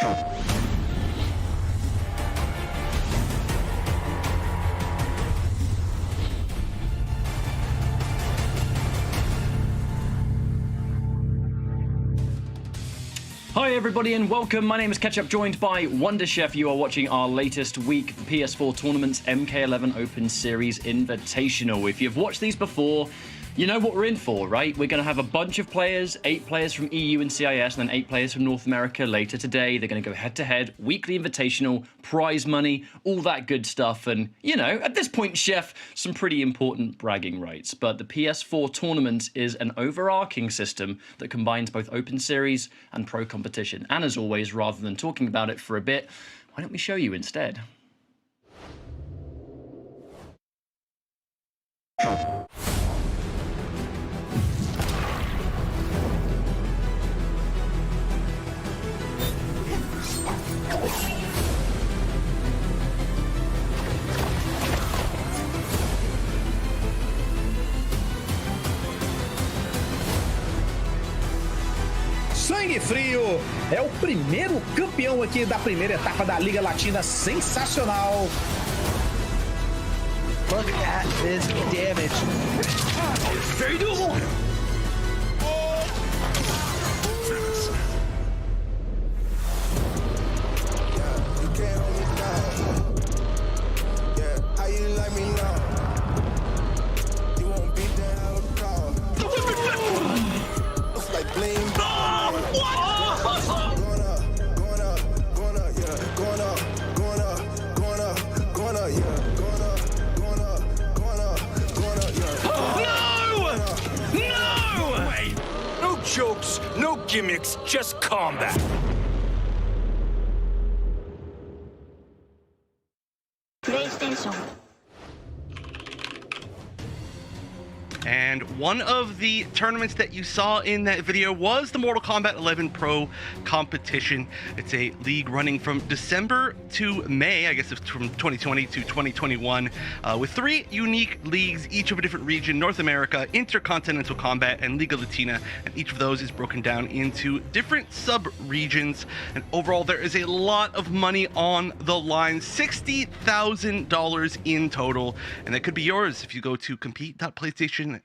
Hi everybody and welcome. My name is Ketchup, joined by Wonder Chef. You are watching our latest week of the PS4 Tournament's MK11 Open Series Invitational. If you've watched these before, you know what we're in for, right? We're going to have a bunch of players, 8 players from EU and CIS, and then 8 players from North America later today. They're going to go head-to-head, weekly invitational, prize money, all that good stuff. And, you know, at this point, Chef, some pretty important bragging rights. But the PS4 Tournament is an overarching system that combines both Open Series and Pro competition. And as always, rather than talking about it for a bit, why don't we show you instead? Sangue Frio é o primeiro campeão aqui da primeira etapa da Liga Latina. Sensacional! Look at this damage. Very doable. Jokes, no gimmicks, just combat. PlayStation. And one of the tournaments that you saw in that video was the Mortal Kombat 11 Pro competition. It's a league running from December to May, I guess it's from 2020 to 2021, with 3 unique leagues, each of a different region: North America, Intercontinental Combat, and Liga Latina. And each of those is broken down into different sub-regions. And overall, there is a lot of money on the line, $60,000 in total. And that could be yours if you go to compete.playstation.com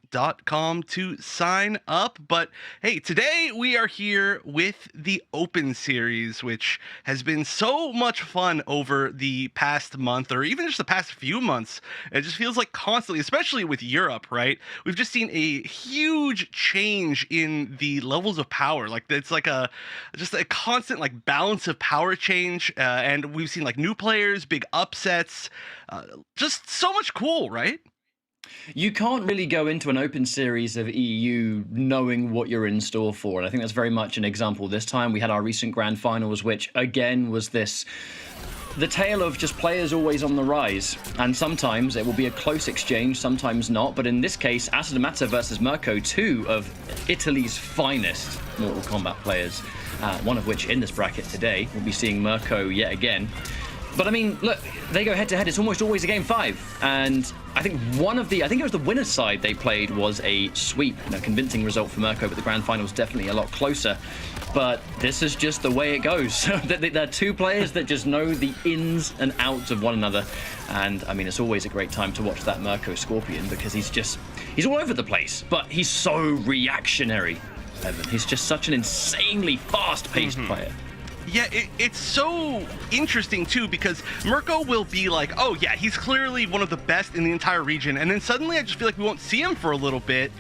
to sign up. But hey, today we are here with the Open Series, which has been so much fun over the past month, or even just the past few months. It just feels like constantly, especially with Europe, right? We've just seen a huge change in the levels of power. Like, it's like just a constant like balance of power change, and we've seen like new players, big upsets, just so much cool, right? You can't really go into an Open Series of EU knowing what you're in store for, and I think that's very much an example. This time we had our recent Grand Finals, which again was the tale of just players always on the rise, and sometimes it will be a close exchange, sometimes not. But in this case, Asadamata versus Mirko, 2 of Italy's finest Mortal Kombat players, one of which in this bracket today. We'll be seeing Mirko yet again. But I mean, look, they go head-to-head. It's almost always a game 5. And I think I think it was the winner's side they played was a sweep. A convincing result for Mirko, but the Grand Final's definitely a lot closer. But this is just the way it goes. They're 2 players that just know the ins and outs of one another. And I mean, it's always a great time to watch that Mirko Scorpion, because he's all over the place, but he's so reactionary, Evan. He's just such an insanely fast-paced player. Yeah, it's so interesting, too, because Mirko will be like, oh, yeah, he's clearly one of the best in the entire region. And then suddenly I just feel like we won't see him for a little bit.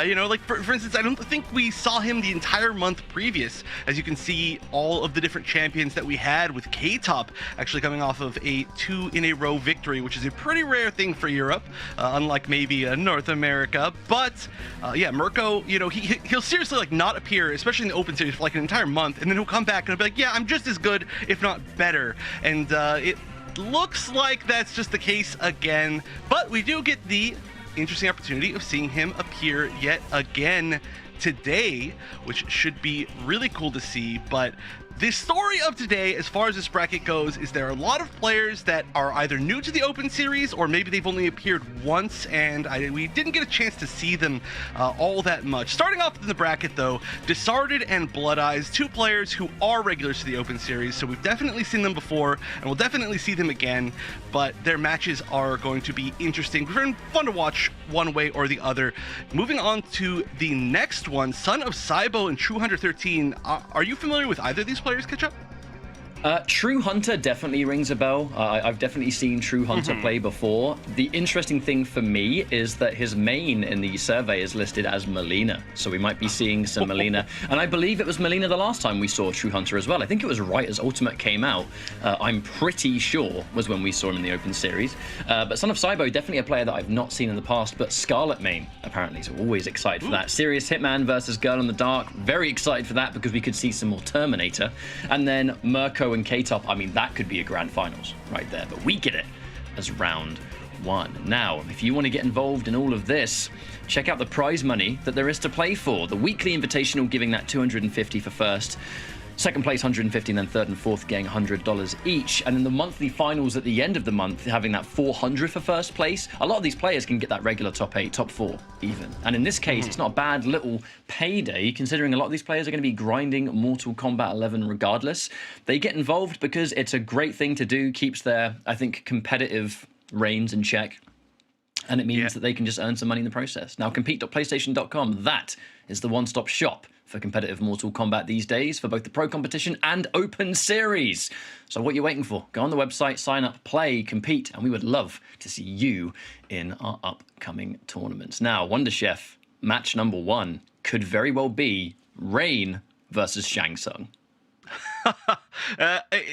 You know, like, for instance, I don't think we saw him the entire month previous. As you can see, all of the different champions that we had, with K-Top actually coming off of a 2-in-a-row victory, which is a pretty rare thing for Europe, unlike maybe North America. But, yeah, Mirko, you know, he'll seriously, like, not appear, especially in the Open Series, for, like, an entire month. And then he'll come back and he'll be like, yeah, I'm just as good, if not better. And it looks like that's just the case again, but we do get the interesting opportunity of seeing him appear yet again today, which should be really cool to see. But The story of today, as far as this bracket goes, is there are a lot of players that are either new to the Open Series, or maybe they've only appeared once, and we didn't get a chance to see them all that much. Starting off in the bracket, though, Disarded and Blood Eyes, two players who are regulars to the Open Series, so we've definitely seen them before, and we'll definitely see them again, but their matches are going to be interesting. Fun to watch one way or the other. Moving on to the next one, Son of Saibo and True Hunter 13. Are you familiar with either of these players, Ketchup? True Hunter definitely rings a bell. I've definitely seen True Hunter play before. The interesting thing for me is that his main in the survey is listed as Melina, so we might be seeing some Melina. And I believe it was Melina the last time we saw True Hunter as well. I think it was right as Ultimate came out. I'm pretty sure was when we saw him in the Open Series. But Son of Saibo, definitely a player that I've not seen in the past, but Scarlet main, apparently, so always excited for that. Serious Hitman versus Girl in the Dark, very excited for that because we could see some more Terminator. And then Mirko and K-Top, I mean, that could be a grand finals right there, but we get it as round one. Now, if you want to get involved in all of this, check out the prize money that there is to play for. The weekly invitational giving that $250 for first, second place $150, and then third and fourth getting $100 each. And then the monthly finals at the end of the month having that $400 for first place. A lot of these players can get that regular top 8, top 4 even. And in this case, it's not a bad little payday, considering a lot of these players are going to be grinding Mortal Kombat 11 regardless. They get involved because it's a great thing to do, keeps their, I think, competitive reins in check. And it means that they can just earn some money in the process. Now, compete.playstation.com, that is the one-stop shop for competitive Mortal Kombat these days, for both the Pro Competition and Open Series. So what are you waiting for? Go on the website, sign up, play, compete, and we would love to see you in our upcoming tournaments. Now, Wonder Chef, match number 1 could very well be Rain versus Shang Tsung.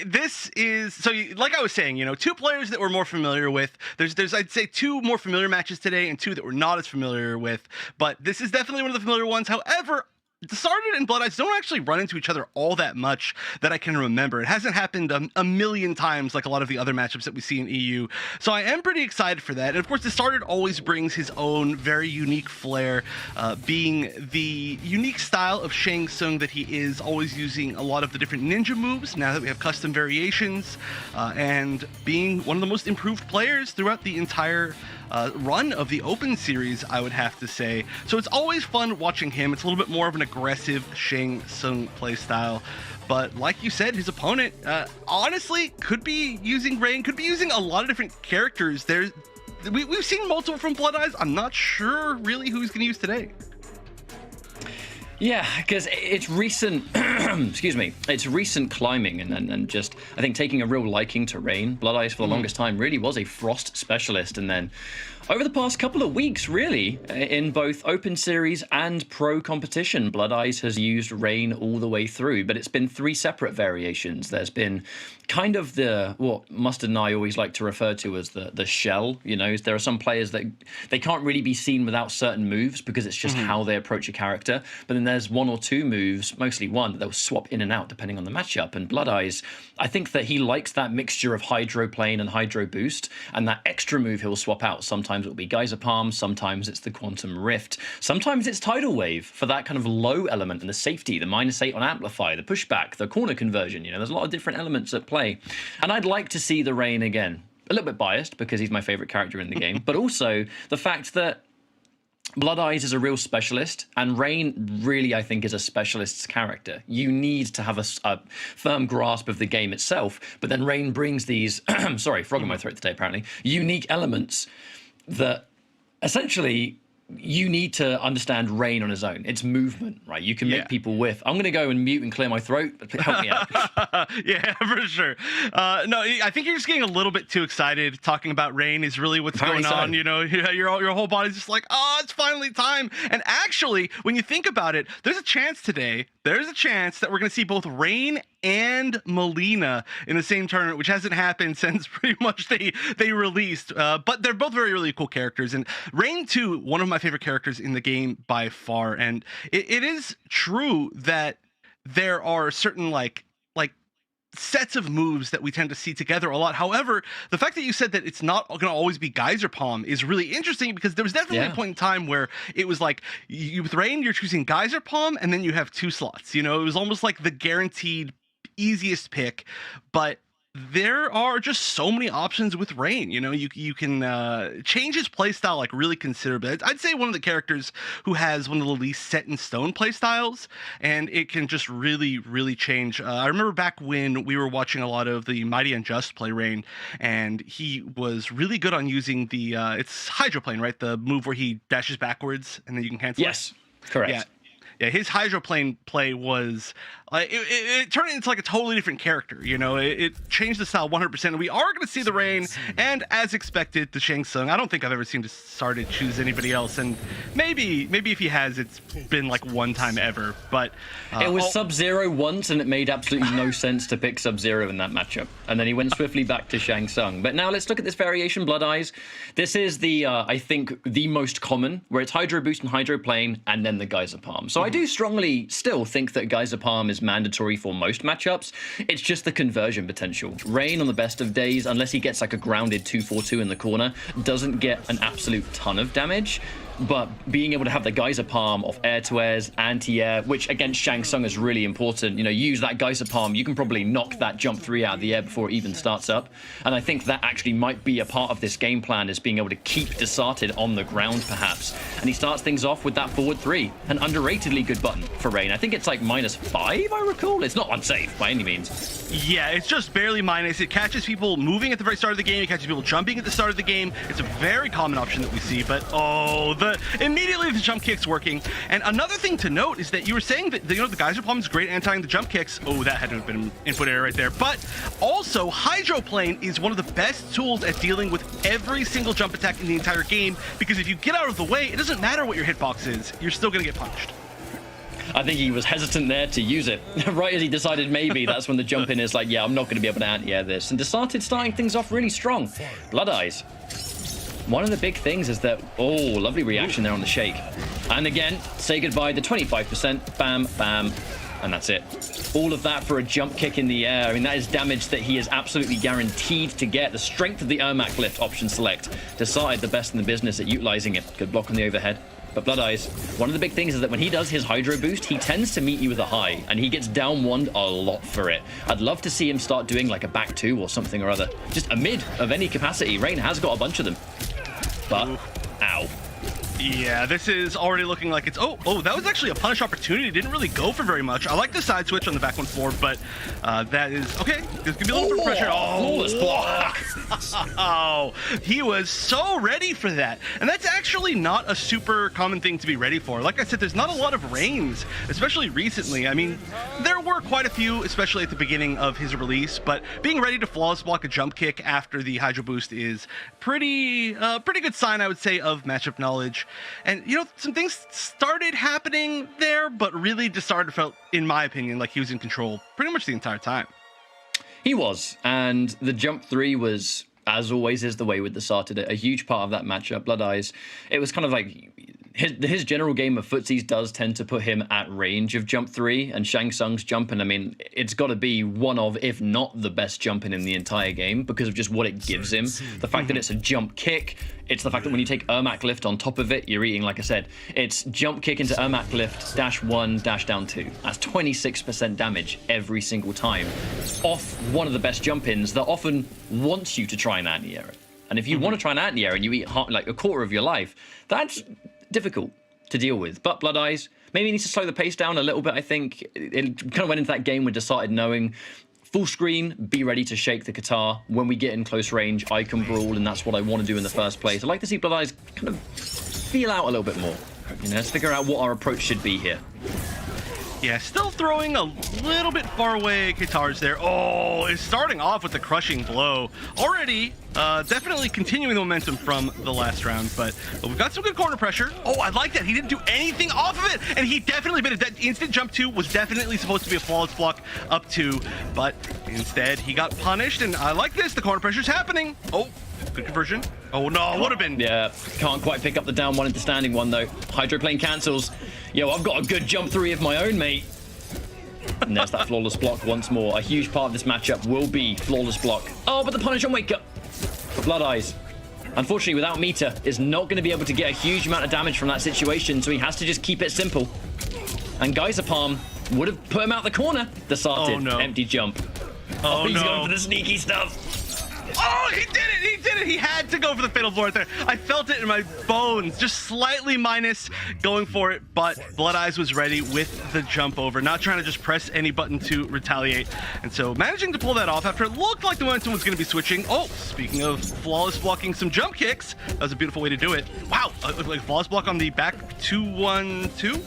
This is like I was saying, you know, two players that we're more familiar with. There's I'd say two more familiar matches today and two that we're not as familiar with, but this is definitely one of the familiar ones. However, Disarded and Blood Eyes don't actually run into each other all that much that I can remember. It hasn't happened a million times like a lot of the other matchups that we see in EU. So I am pretty excited for that. And of course, Disarded always brings his own very unique flair, being the unique style of Shang Tsung that he is, always using a lot of the different ninja moves now that we have custom variations, and being one of the most improved players throughout the entire run of the Open Series, I would have to say. So it's always fun watching him. It's a little bit more of an aggressive Shang Tsung playstyle. But like you said, his opponent, honestly, could be using Rain, could be using a lot of different characters. We've seen multiple from Blood Eyes. I'm not sure really who he's going to use today. Yeah, because it's recent, excuse me, it's recent climbing and just, I think, taking a real liking to Rain. Blood Eyes for the longest time really was a Frost specialist, and then over the past couple of weeks, really, in both Open Series and Pro Competition, Blood Eyes has used Rain all the way through, but it's been 3 separate variations. There's been kind of what Mustard and I always like to refer to as the shell, you know. There are some players that they can't really be seen without certain moves because it's just how they approach a character, but then there's 1 or 2 moves, mostly 1, that they'll swap in and out depending on the matchup. And Blood Eyes, I think that he likes that mixture of Hydro Plane and Hydro Boost, and that extra move he'll swap out. Sometimes it'll be Geyser Palm, sometimes it's the Quantum Rift, sometimes it's Tidal Wave for that kind of low element and the safety, the -8 on Amplify, the pushback, the corner conversion. You know, there's a lot of different elements at play. And I'd like to see the Rain again. A little bit biased because he's my favorite character in the game, but also the fact that Blood Eyes is a real specialist, and Rain really, I think, is a specialist's character. You need to have a firm grasp of the game itself, but then Rain brings these, sorry, frog in my throat today apparently, unique elements that essentially you need to understand Rain on his own. It's movement, right? You can make people whiff. I'm going to go and mute and clear my throat. Help me out. Yeah, for sure. No, I think you're just getting a little bit too excited. Talking about Rain is really what's going on. You know, your whole body's just like, oh, it's finally time. And actually, when you think about it, there's a chance today. There's a chance that we're going to see both Rain and Melina in the same tournament, which hasn't happened since pretty much they released. But they're both very, really cool characters. And Rain, too, one of my favorite characters in the game by far. And it is true that there are certain like sets of moves that we tend to see together a lot. However, the fact that you said that it's not going to always be Geyser Palm is really interesting, because there was definitely a point in time where it was like with Rain, you're choosing Geyser Palm and then you have 2 slots. You know, it was almost like the guaranteed easiest pick, but there are just so many options with Rain. You know, you can change his playstyle like really considerably. I'd say one of the characters who has one of the least set in stone playstyles, and it can just really change. I remember back when we were watching a lot of the Mighty Unjust play Rain, and he was really good on using the it's hydroplane, right? The move where he dashes backwards and then you can cancel. Yes, correct. Yeah, his hydroplane play was it turned into like a totally different character. You know, it changed the style 100%. And we are going to see the Rain, and as expected, the Shang Tsung. I don't think I've ever seen Desarted choose anybody else, and maybe if he has, it's been like one time ever. But it was Sub-Zero once, and it made absolutely no sense to pick Sub-Zero in that matchup. And then he went swiftly back to Shang Tsung. But now let's look at this variation, Blood Eyes. This is the I think the most common, where it's Hydro Boost and Hydroplane, and then the Geyser Palm. So I do strongly still think that Geyser Palm is mandatory for most matchups. It's just the conversion potential. Rain on the best of days, unless he gets like a grounded 2-4-2 in the corner, doesn't get an absolute ton of damage. But being able to have the Geyser Palm off air-to-airs, anti-air, which against Shang Tsung is really important. You know, use that Geyser Palm, you can probably knock that jump 3 out of the air before it even starts up. And I think that actually might be a part of this game plan, is being able to keep Desarted on the ground, perhaps. And he starts things off with that forward 3, an underratedly good button for Rain. I think it's like -5, I recall. It's not unsafe by any means. Yeah, it's just barely minus. It catches people moving at the very start of the game. It catches people jumping at the start of the game. It's a very common option that we see, but immediately the jump kick's working. And another thing to note is that you were saying that the Geyser Palm is great anti-ing the jump kicks. Oh, that had to have been an input error right there. But also, Hydroplane is one of the best tools at dealing with every single jump attack in the entire game, because if you get out of the way, it doesn't matter what your hitbox is. You're still going to get punished. I think he was hesitant there to use it. Right as he decided maybe, that's when the jump in is like, yeah, I'm not going to be able to anti-air this. And Desarted starting things off really strong. Blood Eyes. One of the big things is that, oh, lovely reaction there on the shake. And again, say goodbye to 25%, bam, bam, and that's it. All of that for a jump kick in the air. I mean, that is damage that he is absolutely guaranteed to get. The strength of the Ermac lift option select. Desarted the best in the business at utilizing it. Good block on the overhead. But Blood Eyes, one of the big things is that when he does his Hydro Boost, he tends to meet you with a high, and he gets down one a lot for it. I'd love to see him start doing like a back 2 or something or other. Just a mid of any capacity. Rain has got a bunch of them. But, ow. Yeah, this is already looking like it's... Oh, that was actually a punish opportunity. Didn't really go for very much. I like the side switch on the back 1-4, but that is... Okay, there's going to be a little bit of pressure. Oh, flawless block. Oh, he was so ready for that. And that's actually not a super common thing to be ready for. Like I said, there's not a lot of Rains, especially recently. I mean, there were quite a few, especially at the beginning of his release, but being ready to flawless block a jump kick after the Hydro Boost is pretty good sign, I would say, of matchup knowledge. And, you know, some things started happening there, but really Desarted felt, in my opinion, like he was in control pretty much the entire time. He was, and the jump 3 was, as always is the way with Desarted, a huge part of that matchup. Blood Eyes, it was kind of like his general game of footsies does tend to put him at range of jump 3, and Shang Tsung's jumping, I mean, it's got to be one of, if not the best jumping in the entire game, because of just what it gives him. The fact that it's a jump kick, it's the fact that when you take Ermac lift on top of it, you're eating, like I said, it's jump kick into Ermac lift, dash 1, dash down 2. That's 26% damage every single time off one of the best jump-ins that often wants you to try and anti-air it. And if you want to try and anti-air and you eat like a quarter of your life, that's difficult to deal with. But Blood Eyes maybe needs to slow the pace down a little bit. I think it kind of went into that game with Desarted knowing full screen, be ready to shake the Qatar. When we get in close range, I can brawl, and that's what I want to do in the first place. I'd like to see Blood Eyes kind of feel out a little bit more. You know, let's figure out what our approach should be here. Yeah, still throwing a little bit far away Katars there. Oh, it's starting off with a crushing blow. Already, definitely continuing the momentum from the last round, but we've got some good corner pressure. Oh, I like that. He didn't do anything off of it, and he definitely bit it. That instant jump 2 was definitely supposed to be a flawless block up 2, but instead he got punished, and I like this. The corner pressure's happening. Oh, good conversion. Oh no, would have been. Yeah, can't quite pick up the down 1 into standing 1 though. Hydroplane cancels. Yo, I've got a good jump 3 of my own, mate. And there's that flawless block once more. A huge part of this matchup will be flawless block. Oh, but the punish on wake up for Blood Eyes. Unfortunately, without meter, is not going to be able to get a huge amount of damage from that situation, so he has to just keep it simple. And Geyser Palm, Would have put him out the corner. Desarted. Oh, no. Empty jump. Oh, He's no. going for the sneaky stuff. Oh, he did it! He did it! He had to go for the fatal blow right there. I felt it in my bones, just slightly minus going for it, but Blood Eyes was ready with the jump over, not trying to just press any button to retaliate. And so managing to pull that off after it looked like the momentum was going to be switching. Oh, speaking of flawless blocking some jump kicks, that was a beautiful way to do it. Wow, like flawless block on the back 2-1-2.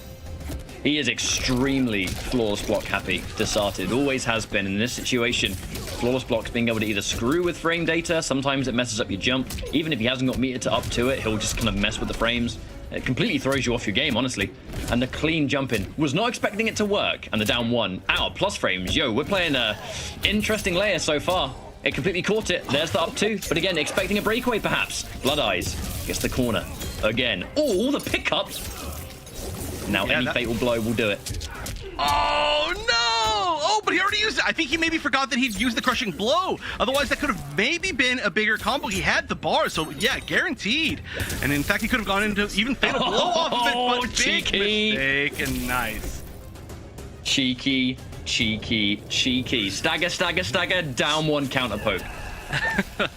He is extremely flawless block happy. Desarted. Always has been in this situation. Flawless blocks being able to either screw with frame data, sometimes it messes up your jump. Even if he hasn't got meter to up to it, he'll just kind of mess with the frames. It completely throws you off your game, honestly. And the clean jumping. Was not expecting it to work. And the down one. Ow, plus frames. Yo, we're playing a interesting layer so far. It completely caught it. There's the up two. But again, expecting a breakaway perhaps. Blood Eyes gets the corner. Again. Oh, the pickup. Now any fatal blow will do it. Oh, no! Oh, but he already used it. I think he maybe forgot that he'd used the crushing blow. Otherwise, that could have maybe been a bigger combo. He had the bar, so yeah, guaranteed. And in fact, he could have gone into even fatal blow off of it, but cheeky. Big mistake and nice. Cheeky, cheeky, cheeky. Stagger, stagger, stagger, down one counter poke.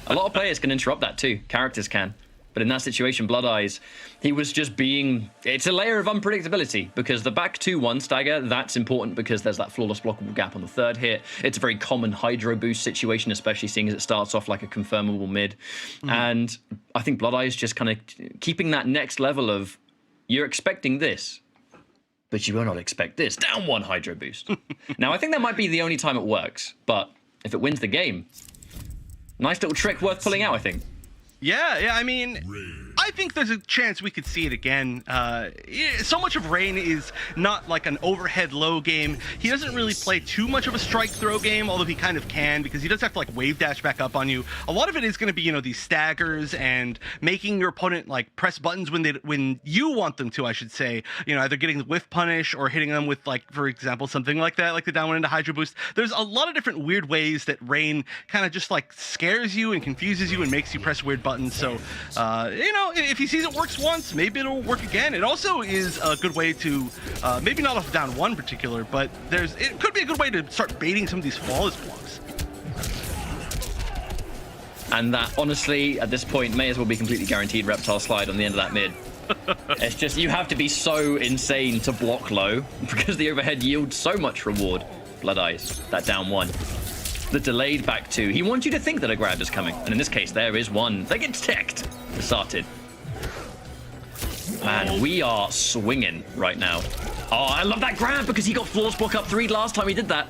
A lot of players can interrupt that too. Characters can. But in that situation, Blood Eyes, he was just being... It's a layer of unpredictability because the back 2-1 stagger, that's important because there's that flawless blockable gap on the third hit. It's a very common hydro boost situation, especially seeing as it starts off like a confirmable mid. And I think Blood Eyes just kind of keeping that next level of, you're expecting this, but you will not expect this. Down one hydro boost. Now, I think that might be the only time it works, but if it wins the game, nice little trick worth pulling out, I think. Yeah, I mean, I think there's a chance we could see it again. So much of Rain is not like an overhead low game. He doesn't really play too much of a strike throw game, although he kind of can because he does have to like wave dash back up on you. A lot of it is going to be, you know, these staggers and making your opponent like press buttons when you want them to, I should say. You know, either getting the whiff punish or hitting them with like, for example, something like that, like the down one into Hydro Boost. There's a lot of different weird ways that Rain kind of just like scares you and confuses you and makes you press weird buttons. So, you know, if he sees it works once, maybe it'll work again. It also is a good way to, maybe not off down one in particular, but it could be a good way to start baiting some of these flawless blocks. And that, honestly, at this point, may as well be completely guaranteed reptile slide on the end of that mid. It's just, you have to be so insane to block low because the overhead yields so much reward. Blood Eyes, that down one. The delayed back two. He wants you to think that a grab is coming. And in this case, there is one. They get teched. Started. Man, we are swinging right now. Oh, I love that grab because he got flawless block up 3 last time he did that.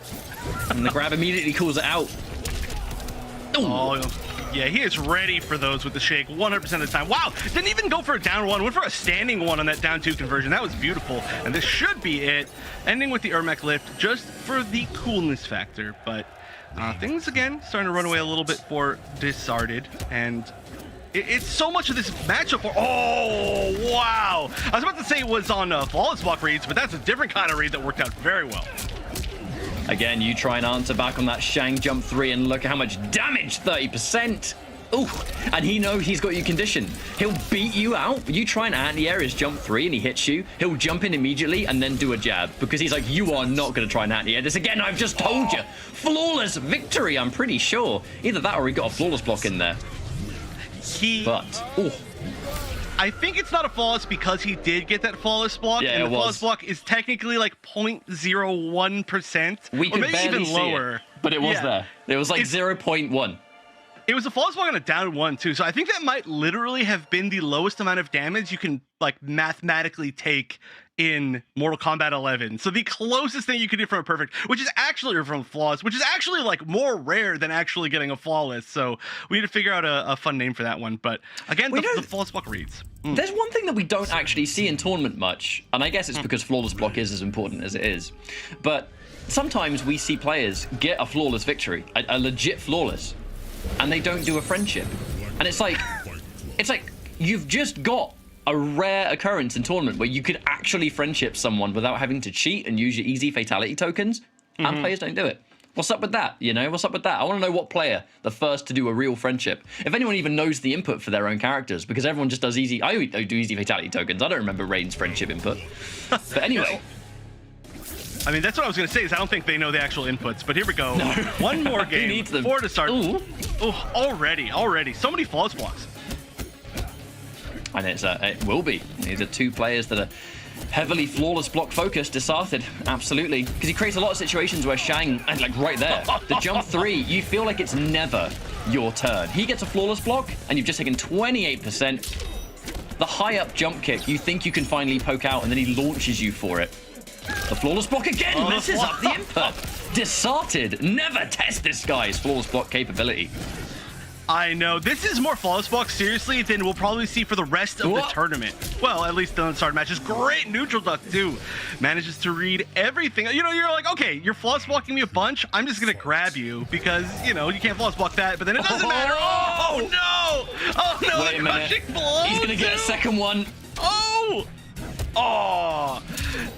And the grab immediately calls it out. Ooh. Oh, yeah, he is ready for those with the shake 100% of the time. Wow, didn't even go for a down one. Went for a standing one on that down two conversion. That was beautiful. And this should be it. Ending with the Ermac lift just for the coolness factor. But things, again, starting to run away a little bit for Desarted. And it's so much of this matchup. Oh, wow. I was about to say it was on flawless block reads, but that's a different kind of read that worked out very well. Again, you try and answer back on that Shang jump 3 and look at how much damage, 30%. Ooh, and he knows he's got you conditioned. He'll beat you out. You try and anti-air his jump 3 and he hits you. He'll jump in immediately and then do a jab because he's like, you are not going to try and anti-air this again. I've just told you. Flawless victory, I'm pretty sure. Either that or he got a flawless block in there. I think it's not a flawless because he did get that flawless block, yeah, and the flawless block is technically like 0.01%, we or maybe even lower. It, but it was there. It was like 0.1. It was a flawless block on a down one too, so I think that might literally have been the lowest amount of damage you can like mathematically take in Mortal Kombat 11. So the closest thing you could do from a perfect, which is actually from flawless, which is actually like more rare than actually getting a flawless. So we need to figure out a fun name for that one. But again, the flawless block reads. There's one thing that we don't actually see in tournament much, and I guess it's because flawless block is as important as it is. But sometimes we see players get a flawless victory, a legit flawless, and they don't do a friendship. And it's like you've just got a rare occurrence in tournament where you could actually friendship someone without having to cheat and use your easy fatality tokens, and players don't do it. What's up with that? You know, what's up with that? I want to know what player the first to do a real friendship. If anyone even knows the input for their own characters, because everyone just does easy. I do easy fatality tokens. I don't remember Rain's friendship input. But anyway. I mean, that's what I was going to say, is I don't think they know the actual inputs, but here we go. No. One more He game. needs them. 4 to start. Ooh. Oh, already. So many flawless blocks. And it will be. These are two players that are heavily flawless block focused. Disarted, absolutely. Because he creates a lot of situations where Shang, and like right there, the jump 3, you feel like it's never your turn. He gets a flawless block, and you've just taken 28%. The high up jump kick, you think you can finally poke out, and then he launches you for it. The flawless block again messes up the input. Disarted, never test this guy's flawless block capability. I know. This is more flawless block, seriously, than we'll probably see for the rest of the tournament. Well, at least the start matches. Great neutral duck, too. Manages to read everything. You know, you're like, okay, you're flawless blocking me a bunch. I'm just going to grab you because, you know, you can't flawless block that. But then it doesn't matter. Oh, no. Oh, no. Wait a minute. He's going to get a second one. Oh,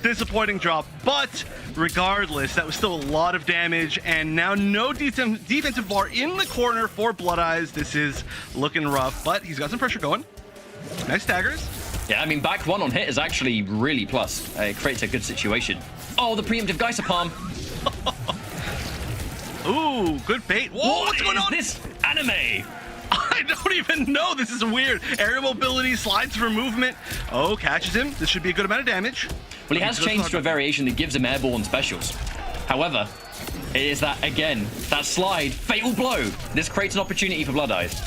disappointing drop. But regardless, that was still a lot of damage. And now no defensive bar in the corner for Blood Eyes. This is looking rough, but he's got some pressure going. Nice daggers. Yeah, I mean, back one on hit is actually really plus. It creates a good situation. Oh, the preemptive Geyser Palm. Ooh, good bait. Whoa, what's going on? This anime? I don't even know. This is weird. Aerial mobility, slides for movement. Oh, catches him. This should be a good amount of damage. Well, he has changed to a variation that gives him airborne specials. However, it is that, again, that slide, fatal blow. This creates an opportunity for Blood Eyes.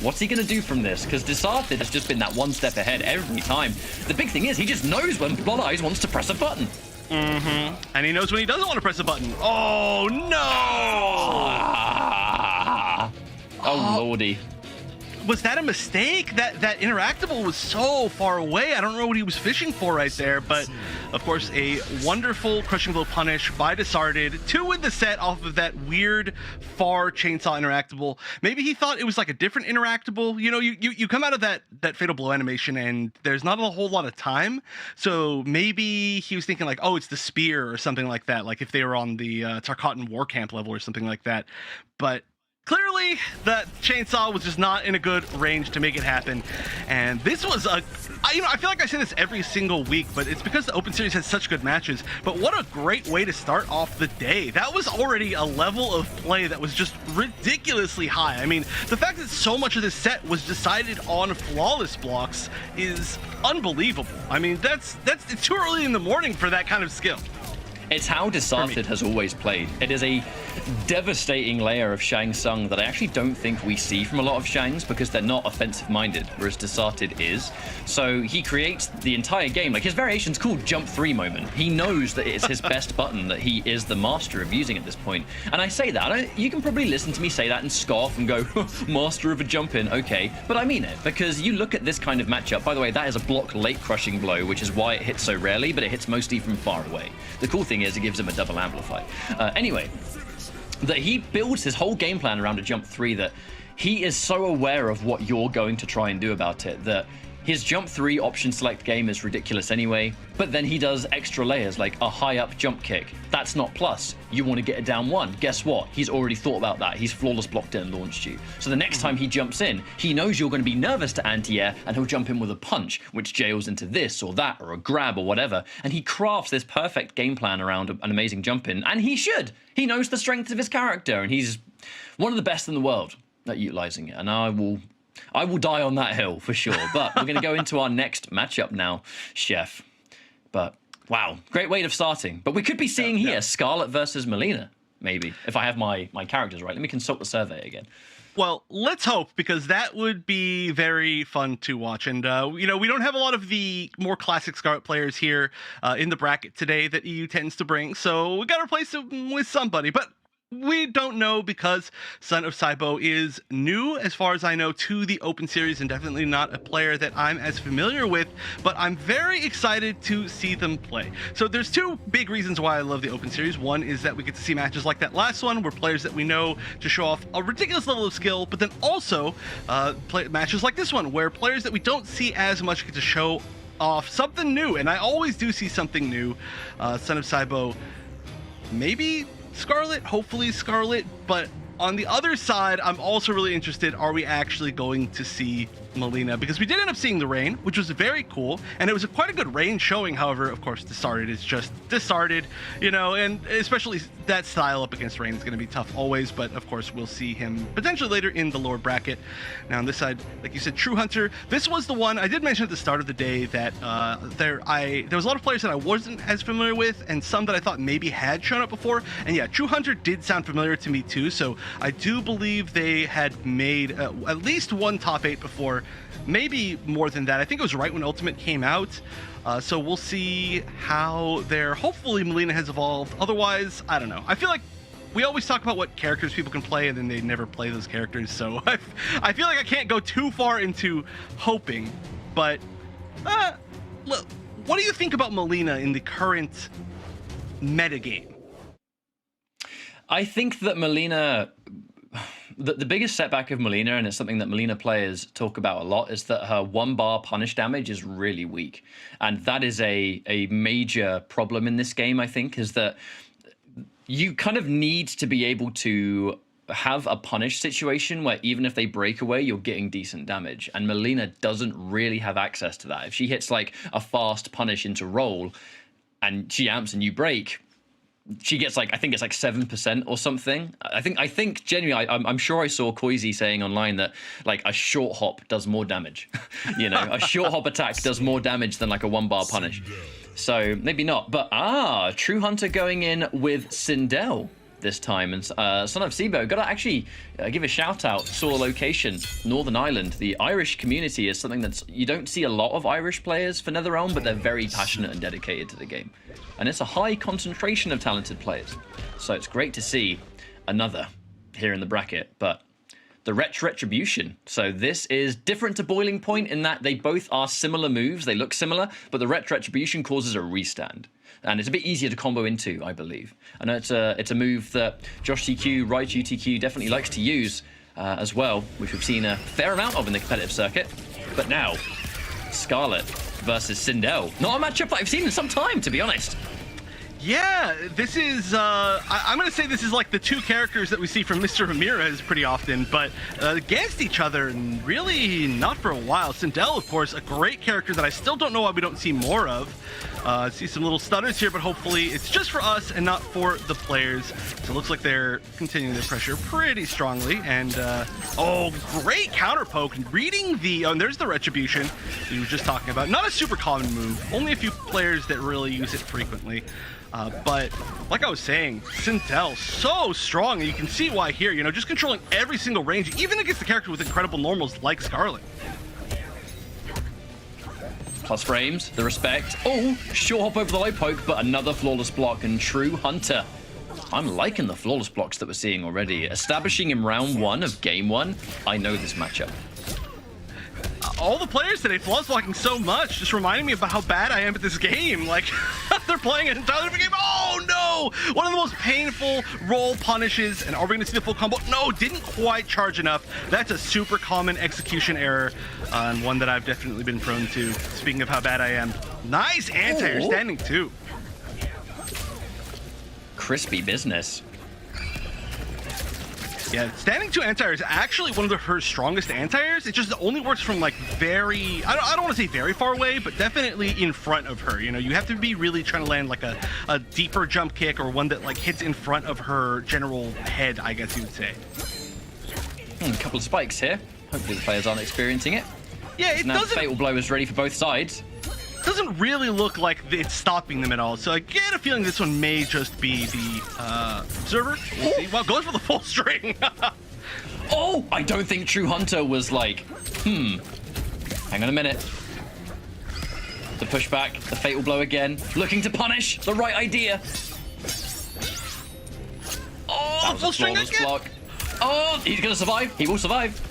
What's he going to do from this? Because Disarted has just been that one step ahead every time. The big thing is he just knows when Blood Eyes wants to press a button. And he knows when he doesn't want to press a button. Oh, no. Oh, lordy. Was that a mistake? That interactable was so far away. I don't know what he was fishing for right there, but of course a wonderful crushing blow punish by Disarted to win the set off of that weird far chainsaw interactable. Maybe he thought it was like a different interactable. You know, you come out of that fatal blow animation and there's not a whole lot of time, so maybe he was thinking like, oh, it's the spear or something like that, like if they were on the Tarkatan war camp level or something like that. But clearly, that chainsaw was just not in a good range to make it happen. And this was I feel like I say this every single week, but it's because the Open Series has such good matches. But what a great way to start off the day. That was already a level of play that was just ridiculously high. I mean, the fact that so much of this set was decided on flawless blocks is unbelievable. I mean, it's too early in the morning for that kind of skill. It's how Disarted has always played. It is a devastating layer of Shang Tsung that I actually don't think we see from a lot of Shangs because they're not offensive-minded, whereas Disarted is. So he creates the entire game. Like, his variation's called Jump 3 Moment. He knows that it's his best button that he is the master of using at this point. And I say that. You can probably listen to me say that and scoff and go, master of a jump-in, okay. But I mean it, because you look at this kind of matchup. By the way, that is a block late crushing blow, which is why it hits so rarely, but it hits mostly from far away. The cool thing is it gives him a double amplify. Anyway, that he builds his whole game plan around a jump 3 that he is so aware of what you're going to try and do about it that his jump 3 option select game is ridiculous anyway, but then he does extra layers like a high up jump kick. That's not plus. You want to get it down 1. Guess what? He's already thought about that. He's flawless blocked it and launched you. So the next time he jumps in, he knows you're going to be nervous to anti-air and he'll jump in with a punch, which jails into this or that or a grab or whatever. And he crafts this perfect game plan around an amazing jump in, and he should. He knows the strengths of his character and he's one of the best in the world at utilizing it. And I will die on that hill for sure. But we're going to go into our next matchup now, Chef. But wow, great way of starting. But we could be seeing here Scarlet versus Melina, maybe, if I have my characters right. Let me consult the survey again. Well, let's hope, because that would be very fun to watch. And, you know, we don't have a lot of the more classic Scarlet players here in the bracket today that EU tends to bring. So we got to replace them with somebody. But we don't know, because Son of Saibo is new, as far as I know, to the Open Series, and definitely not a player that I'm as familiar with, but I'm very excited to see them play. So there's two big reasons why I love the Open Series. One is that we get to see matches like that last one, where players that we know to show off a ridiculous level of skill, but then also play matches like this one, where players that we don't see as much get to show off something new, and I always do see something new. Son of Saibo, maybe Scarlet, hopefully Scarlet, but On the other side, I'm also really interested, are we actually going to see Melina? Because we did end up seeing the rain, which was very cool, and it was quite a good rain showing. However, of course, Discarded is just Discarded, you know, and especially that style up against rain is going to be tough always, but of course, we'll see him potentially later in the lower bracket. Now, on this side, like you said, True Hunter, this was the one I did mention at the start of the day that there was a lot of players that I wasn't as familiar with, and some that I thought maybe had shown up before, and yeah, True Hunter did sound familiar to me too, so I do believe they had made at least one top 8 before, maybe more than that. I think it was right when Ultimate came out. So we'll see how hopefully Melina has evolved. Otherwise, I don't know. I feel like we always talk about what characters people can play and then they never play those characters. So I feel like I can't go too far into hoping, but look, what do you think about Melina in the current metagame? I think that Melina, the biggest setback of Melina, and it's something that Melina players talk about a lot, is that her 1-bar punish damage is really weak. And that is a major problem in this game, I think, is that you kind of need to be able to have a punish situation where even if they break away, you're getting decent damage. And Melina doesn't really have access to that. If she hits like a fast punish into roll and she amps and you break, she gets like, I think it's like 7% or something. I think genuinely, I'm sure I saw Koizi saying online that like a short hop does more damage. You know, a short hop attack does more damage than like a 1-bar punish. So maybe not. But True Hunter going in with Sindel this time, and Son of Sibo, gotta actually give a shout out. Saw a location, Northern Ireland. The Irish community is something that's, you don't see a lot of Irish players for NetherRealm, but they're very passionate and dedicated to the game, and it's a high concentration of talented players, so it's great to see another here in the bracket. But the Retribution, so this is different to Boiling Point in that they both are similar moves, they look similar, but the Retribution causes a restand. And it's a bit easier to combo into, I believe. I know it's a move that Josh TQ, Raichu TQ definitely likes to use as well, which we've seen a fair amount of in the competitive circuit. But now, Scarlet versus Sindel. Not a matchup that I've seen in some time, to be honest. Yeah, this is, I'm going to say this is like the two characters that we see from Mr. Ramirez pretty often, but against each other, really not for a while. Sindel, of course, a great character that I still don't know why we don't see more of. See some little stutters here, but hopefully it's just for us and not for the players. So it looks like they're continuing their pressure pretty strongly. And, oh, great counter poke. Reading the, oh, and there's the Retribution we were just talking about. Not a super common move. Only a few players that really use it frequently. But like I was saying, Sindel, so strong. And you can see why here, you know, just controlling every single range, even against the character with incredible normals like Scarlet. Plus frames, the respect. Oh, short hop over the low poke, but another flawless block, and True Hunter. I'm liking the flawless blocks that we're seeing already. Establishing in round 1 of game 1, I know this matchup. All the players today flawless blocking so much, just reminding me about how bad I am at this game. Like, they're playing an entirely different game. Oh no! One of the most painful roll punishes, and are we going to see the full combo? No, didn't quite charge enough. That's a super common execution error, and one that I've definitely been prone to. Speaking of how bad I am. Nice anti-air standing too. Crispy business. Yeah, standing 2 anti-air is actually one of her strongest anti-airs. It just only works from like very, I don't want to say very far away, but definitely in front of her. You know, you have to be really trying to land like a deeper jump kick or one that like hits in front of her general head, I guess you would say. A couple of spikes here. Hopefully the players aren't experiencing it. Yeah, it now doesn't. Fatal Blow is ready for both sides. Doesn't really look like it's stopping them at all. So I get a feeling this one may just be the observer. We'll see. Well, goes for the full string. Oh, I don't think True Hunter was like, hang on a minute. The pushback, the fatal blow again, looking to punish, the right idea. Oh, full string again. Block. Oh, he's gonna survive. He will survive.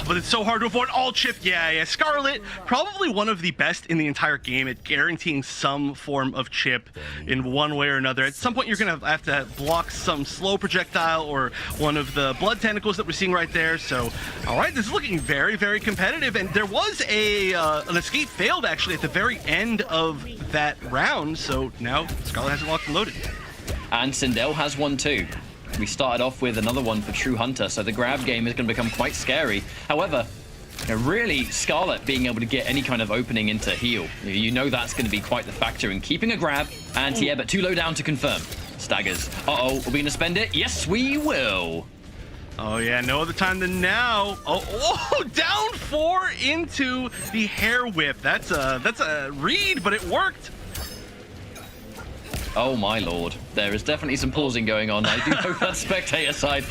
But it's so hard to avoid all chip. Yeah. Scarlet, probably one of the best in the entire game at guaranteeing some form of chip in one way or another. At some point, you're going to have to block some slow projectile or one of the blood tentacles that we're seeing right there. So, all right, this is looking very, very competitive. And there was an escape failed, actually, at the very end of that round. So now Scarlet has it locked and loaded. And Sindel has one too. We started off with another one for True Hunter, so the grab game is going to become quite scary. However, really, Scarlet being able to get any kind of opening into heal, you know that's going to be quite the factor in keeping a grab. Anti-air, but too low down to confirm. Staggers. Uh-oh, are we going to spend it? Yes, we will. Oh yeah, no other time than now. Oh, down 4 into the hair whip. That's a read, but it worked. Oh my lord, there is definitely some pausing going on. I do hope that's spectator side.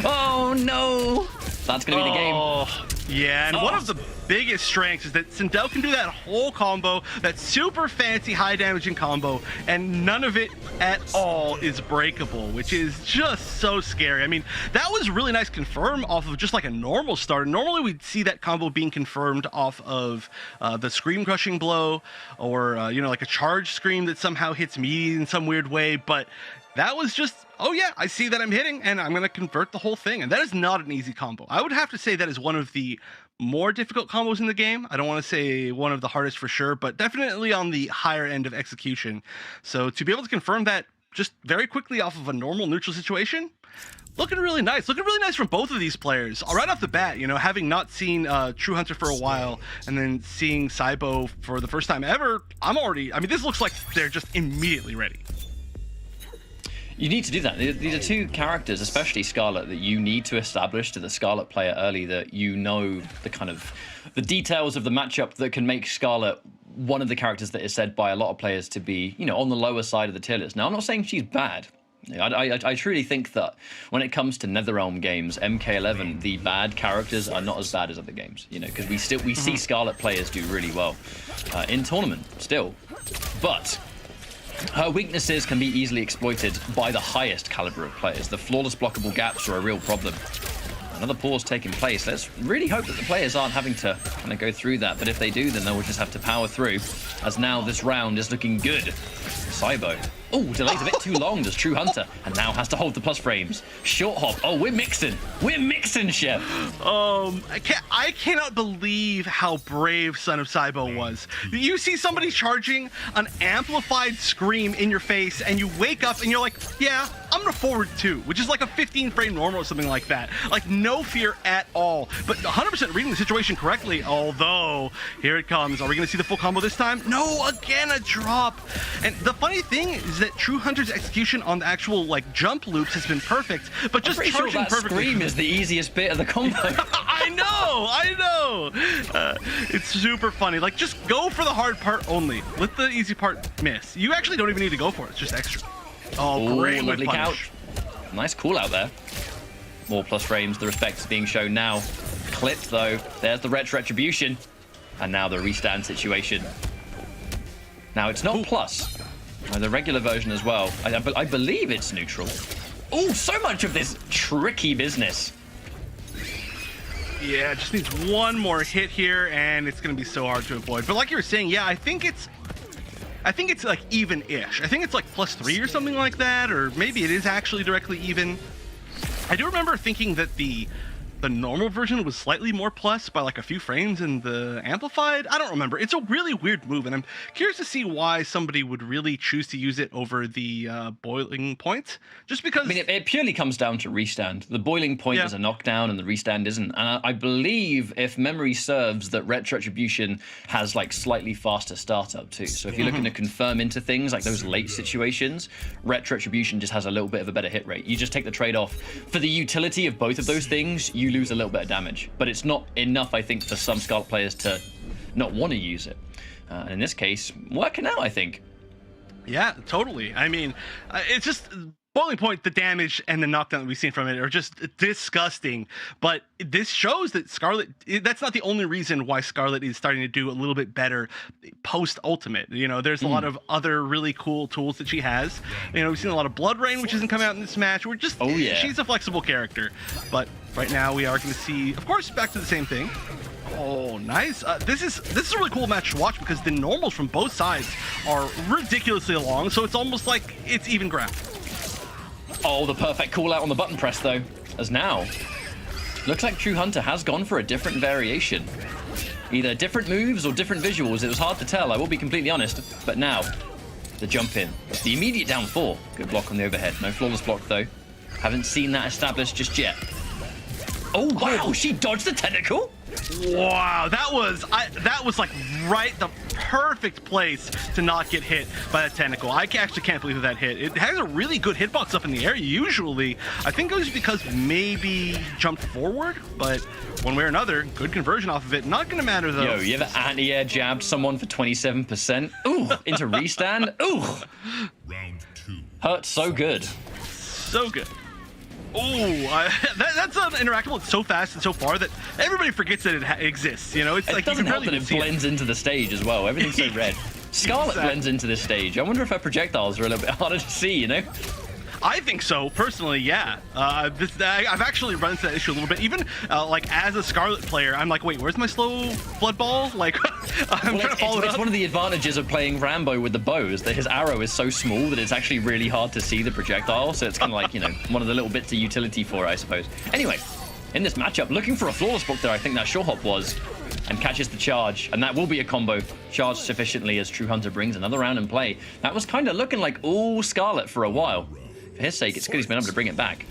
Oh no, that's gonna be the game. Yeah, and one of the biggest strengths is that Sindel can do that whole combo, that super fancy high damaging combo, and none of it at all is breakable, which is just so scary. I mean, that was really nice confirm off of just like a normal start. Normally we'd see that combo being confirmed off of the scream crushing blow, or you know, like a charge scream that somehow hits me in some weird way, but that was just, oh yeah, I see that I'm hitting and I'm going to convert the whole thing. And that is not an easy combo. I would have to say that is one of the more difficult combos in the game. I don't want to say one of the hardest for sure, but definitely on the higher end of execution. So to be able to confirm that just very quickly off of a normal neutral situation, looking really nice. Looking really nice from both of these players. Right off the bat, you know, having not seen True Hunter for a while and then seeing Saibo for the first time ever, I mean, this looks like they're just immediately ready. You need to do that. These are two characters, especially Scarlet, that you need to establish to the Scarlet player early, that you know the details of the matchup that can make Scarlet one of the characters that is said by a lot of players to be, you know, on the lower side of the tier list. Now, I'm not saying she's bad. I truly think that when it comes to NetherRealm games, MK11, the bad characters are not as bad as other games, you know, because we see Scarlet players do really well in tournament still, but her weaknesses can be easily exploited by the highest caliber of players. The flawless blockable gaps are a real problem. Another pause taking place. Let's really hope that the players aren't having to kind of go through that, but if they do, then they'll just have to power through, as now this round is looking good. Saibo. Oh, delays a bit too long, does True Hunter, and now has to hold the plus frames. Short hop. Oh, we're mixing, Chef. I cannot believe how brave Son of Saibo was. You see somebody charging an amplified scream in your face, and you wake up and you're like, yeah, I'm gonna forward 2, which is like a 15 frame normal or something like that. Like, no fear at all, but 100% reading the situation correctly. Although, here it comes. Are we gonna see the full combo this time? No, again, a drop. And the funny thing is that True Hunter's execution on the actual like jump loops has been perfect, but just charging sure that perfectly. Scream is the easiest bit of the combo. I know. It's super funny. Like, just go for the hard part only. Let the easy part miss. You actually don't even need to go for it. It's just extra. Oh, great. Lovely couch. Nice call out there. More plus frames. The respect is being shown now. Clipped though. There's the retribution, and now the restand situation. Now it's not plus. The regular version as well. I believe it's neutral. Oh, so much of this tricky business. Yeah, it just needs one more hit here, and it's going to be so hard to avoid. But like you were saying, yeah, I think it's like even-ish. I think it's like +3 or something like that, or maybe it is actually directly even. I do remember thinking that the normal version was slightly more plus by like a few frames in the amplified. I don't remember. It's a really weird move, and I'm curious to see why somebody would really choose to use it over the boiling point. Just because, I mean, it purely comes down to restand. The boiling point is a knockdown and the restand isn't. And I believe, if memory serves, that retribution has like slightly faster startup too. So if you're looking to confirm into things like those late situations, retribution just has a little bit of a better hit rate. You just take the trade-off. For the utility of both of those things, you lose a little bit of damage, but it's not enough, I think, for some Scarlet players to not want to use it. And in this case, working out, I think. Yeah, totally. I mean, it's just boiling point, the damage and the knockdown that we've seen from it are just disgusting. But this shows that Scarlet, that's not the only reason why Scarlet is starting to do a little bit better post-ultimate. You know, there's a lot of other really cool tools that she has. You know, we've seen a lot of Blood Rain, which hasn't come out in this match. We're just, she's a flexible character. But right now we are going to see, of course, back to the same thing. Oh, nice. This is a really cool match to watch because the normals from both sides are ridiculously long, so it's almost like it's even ground. Oh, the perfect call out on the button press though, as now looks like True Hunter has gone for a different variation. Either different moves or different visuals. It was hard to tell, I will be completely honest, but now The jump in. The immediate down 4. Good block on the overhead. No flawless block, though. Haven't seen that established just yet. Oh, wow. She dodged the tentacle. Wow, that was like right the perfect place to not get hit by that tentacle. I actually can't believe that hit. It has a really good hitbox up in the air usually. I think it was because maybe jumped forward, but one way or another, good conversion off of it. Not gonna matter though. Yo, you ever anti-air jabbed someone for 27%? Ooh, into restand. Ooh. Round 2. Hurt so good. So good. Oh, that's an interactable. It's so fast and so far that everybody forgets that it exists. You know, it's like It doesn't help that it blends into the stage as well. Everything's so red. Scarlet blends into this stage. I wonder if her projectiles are a little bit harder to see, you know? I think so, personally, yeah. I've actually run into that issue a little bit. Even like as a Scarlet player, I'm like, wait, where's my slow blood ball? Like, I'm trying to follow it up. It's one of the advantages of playing Rambo with the bow is that his arrow is so small that it's actually really hard to see the projectile. So it's kind of like, you know, one of the little bits of utility for it, I suppose. Anyway, in this matchup, looking for a flawless block there, I think that short hop was, and catches the charge, and that will be a combo. Charged sufficiently as True Hunter brings another round in play. That was kind of looking like all Scarlet for a while. For his sake, it's good he's been able to bring it back.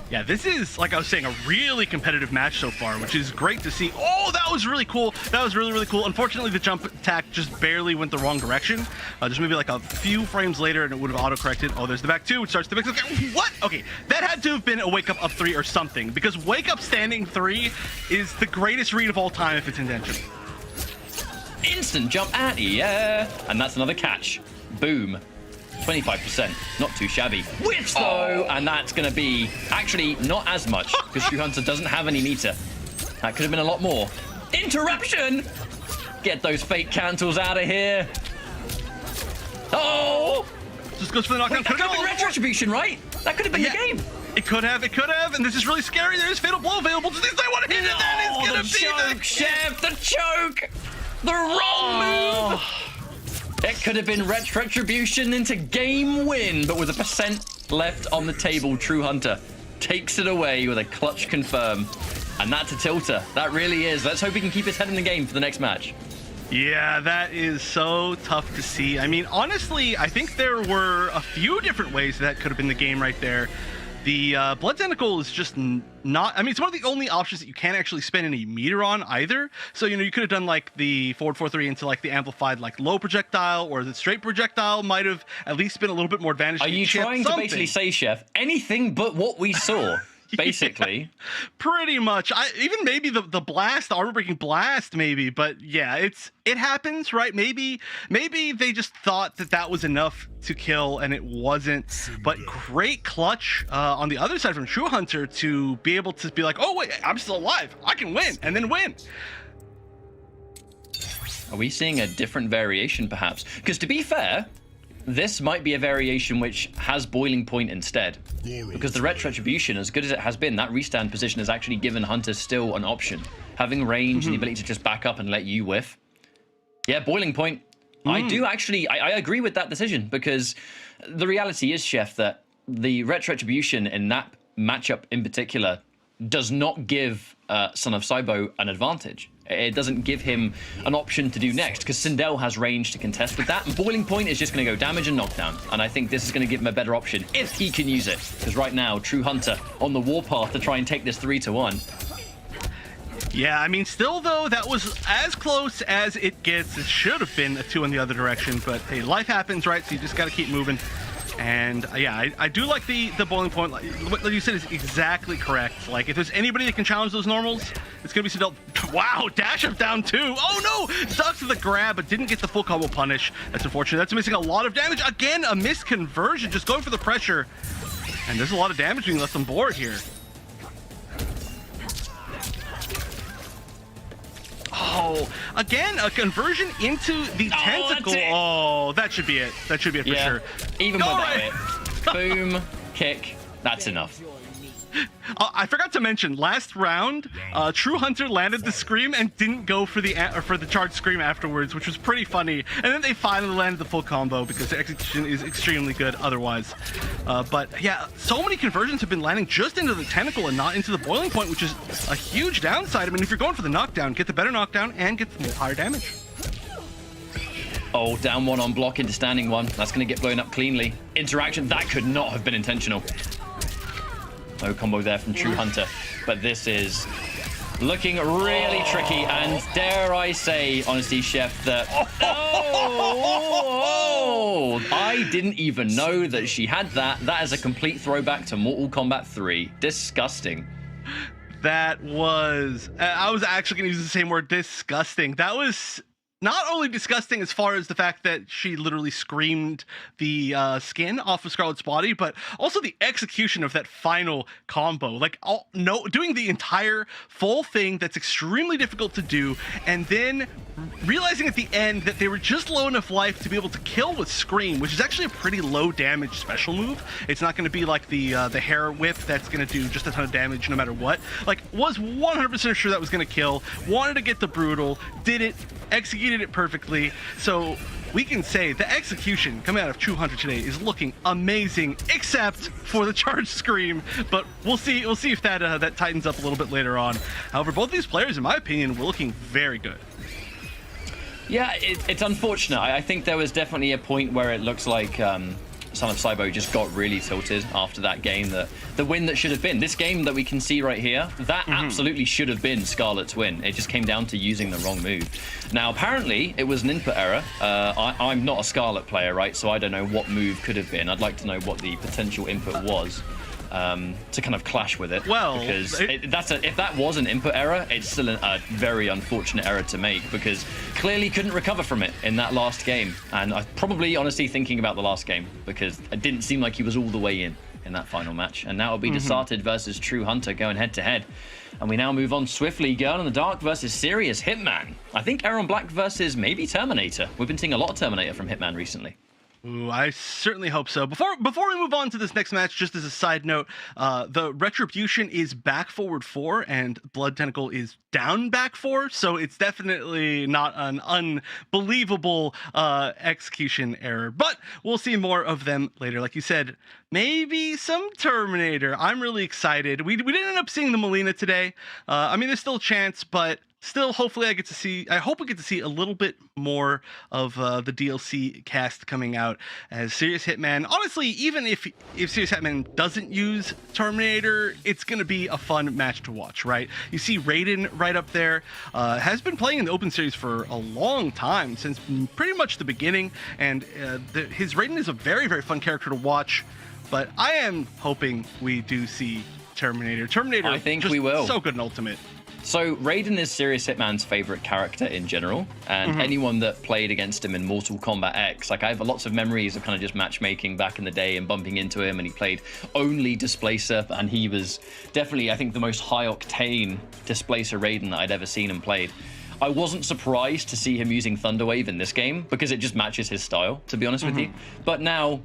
Yeah, this is, like I was saying, a really competitive match so far, which is great to see. Oh, that was really cool. That was really, really cool. Unfortunately, the jump attack just barely went the wrong direction. Just maybe like a few frames later, and it would have auto-corrected. Oh, there's the back 2. It starts to mix. Okay, what? Okay, that had to have been a wake-up up 3 or something, because wake-up standing 3 is the greatest read of all time if it's intentional. Instant jump anti-air, and that's another catch. Boom. 25%, not too shabby. Which though, and that's gonna be actually not as much because True Hunter doesn't have any meter. That could have been a lot more. Interruption! Get those fake cancels out of here. Oh! Just goes for the knockdown. Wait, that could have been retribution, right? That could have been the game. It could have, and this is really scary. There's Fatal Blow available. Just I want to hit it. That is gonna be choke, Chef, the choke! The wrong move! It could have been retribution into game win, but with a percent left on the table, True Hunter takes it away with a clutch confirm. And that's a tilter. That really is. Let's hope he can keep his head in the game for the next match. Yeah, that is so tough to see. I mean, honestly, I think there were a few different ways that could have been the game right there. The Blood Tentacle is just not... I mean, it's one of the only options that you can't actually spend any meter on either. So, you know, you could have done, like, the forward 4-3 into, like, the amplified, like, low projectile, or the straight projectile might have at least been a little bit more advantage. Are you trying to basically say, Chef, anything but what we saw? Basically, yeah, pretty much. Even maybe the blast, the armor-breaking blast, maybe. But yeah, it happens, right? Maybe they just thought that was enough to kill, and it wasn't. But great clutch on the other side from True Hunter to be able to be like, oh wait, I'm still alive. I can win, and then win. Are we seeing a different variation, perhaps? Because to be fair, this might be a variation which has boiling point instead. Because the retribution, as good as it has been, that restand position has actually given Hunter still an option. Having range and the ability to just back up and let you whiff. Yeah, boiling point. I do actually, I agree with that decision, because the reality is, Chef, that the retribution in that matchup in particular does not give Son of Saibo an advantage. It doesn't give him an option to do next, because Sindel has range to contest with that, and Boiling Point is just going to go damage and knockdown, and I think this is going to give him a better option if he can use it, because right now, True Hunter on the warpath to try and take this 3-1. Yeah, I mean, still, though, that was as close as it gets. It should have been a 2 in the other direction, but hey, life happens, right? So you just got to keep moving. And yeah, I do like the boiling point. Like, what you said is exactly correct. Like, if there's anybody that can challenge those normals, it's gonna be Sindel. Wow, dash up down 2. Oh no, ducks to the grab, but didn't get the full combo punish. That's unfortunate. That's missing a lot of damage. Again, a missed conversion, just going for the pressure. And there's a lot of damage being left on board here. Oh, again, a conversion into the tentacle. Oh, that should be it. That should be it for sure. Even without it. Boom, kick. That's enough. I forgot to mention, last round, True Hunter landed the scream and didn't go for the charged scream afterwards, which was pretty funny. And then they finally landed the full combo because the execution is extremely good otherwise. But yeah, so many conversions have been landing just into the tentacle and not into the boiling point, which is a huge downside. I mean, if you're going for the knockdown, get the better knockdown and get the higher damage. Oh, down one on block into standing one. That's going to get blown up cleanly. Interaction, that could not have been intentional. No combo there from True Hunter. But this is looking really tricky. And dare I say, honestly, Chef, that... Oh, I didn't even know that she had that. That is a complete throwback to Mortal Kombat 3. Disgusting. That was... I was actually going to use the same word, disgusting. That was... not only disgusting as far as the fact that she literally screamed the skin off of Scarlet's body, but also the execution of that final combo. Like, doing the entire full thing that's extremely difficult to do, and then realizing at the end that they were just low enough life to be able to kill with Scream, which is actually a pretty low damage special move. It's not going to be like the hair whip that's going to do just a ton of damage no matter what. Like, was 100% sure that was going to kill, wanted to get the brutal, did it, executed it perfectly. So we can say the execution coming out of True Hunter today is looking amazing, except for the charge Scream. But we'll see if that that tightens up a little bit later on. However, both these players, in my opinion, were looking very good. Yeah, it's unfortunate. I think there was definitely a point where it looks like Son of Cybo just got really tilted after that game. The win that should have been, this game that we can see right here, that absolutely should have been Scarlet's win. It just came down to using the wrong move. Now, apparently, it was an input error. I'm not a Scarlet player, right? So I don't know what move could have been. I'd like to know what the potential input was. To kind of clash with it. Well, because if that was an input error, it's still a very unfortunate error to make, because clearly couldn't recover from it in that last game. And I probably honestly thinking about the last game, because it didn't seem like he was all the way in that final match. And now it'll be Desarted versus True Hunter going head to head. And we now move on swiftly. Girl in the Dark versus Serious Hitman. I think Aaron Black versus maybe Terminator. We've been seeing a lot of Terminator from Hitman recently. Ooh, I certainly hope so. Before we move on to this next match, just as a side note, the Retribution is back forward 4 and Blood Tentacle is down back 4, so it's definitely not an unbelievable execution error. But we'll see more of them later. Like you said, maybe some Terminator. I'm really excited. We didn't end up seeing the Melina today. I mean, there's still a chance, but still, hopefully I hope we get to see a little bit more of the DLC cast coming out as Serious Hitman. Honestly, even if Serious Hitman doesn't use Terminator, it's going to be a fun match to watch, right? You see Raiden right up there, has been playing in the Open Series for a long time, since pretty much the beginning, and his Raiden is a very, very fun character to watch, but I am hoping we do see Terminator. I think we will. So good in Ultimate. So Raiden is Serious Hitman's favorite character in general, and anyone that played against him in Mortal Kombat X, like I have lots of memories of kind of just matchmaking back in the day and bumping into him, and he played only Displacer, and he was definitely, I think, the most high-octane Displacer Raiden that I'd ever seen him played. I wasn't surprised to see him using Thunderwave in this game, because it just matches his style, to be honest with you. But now,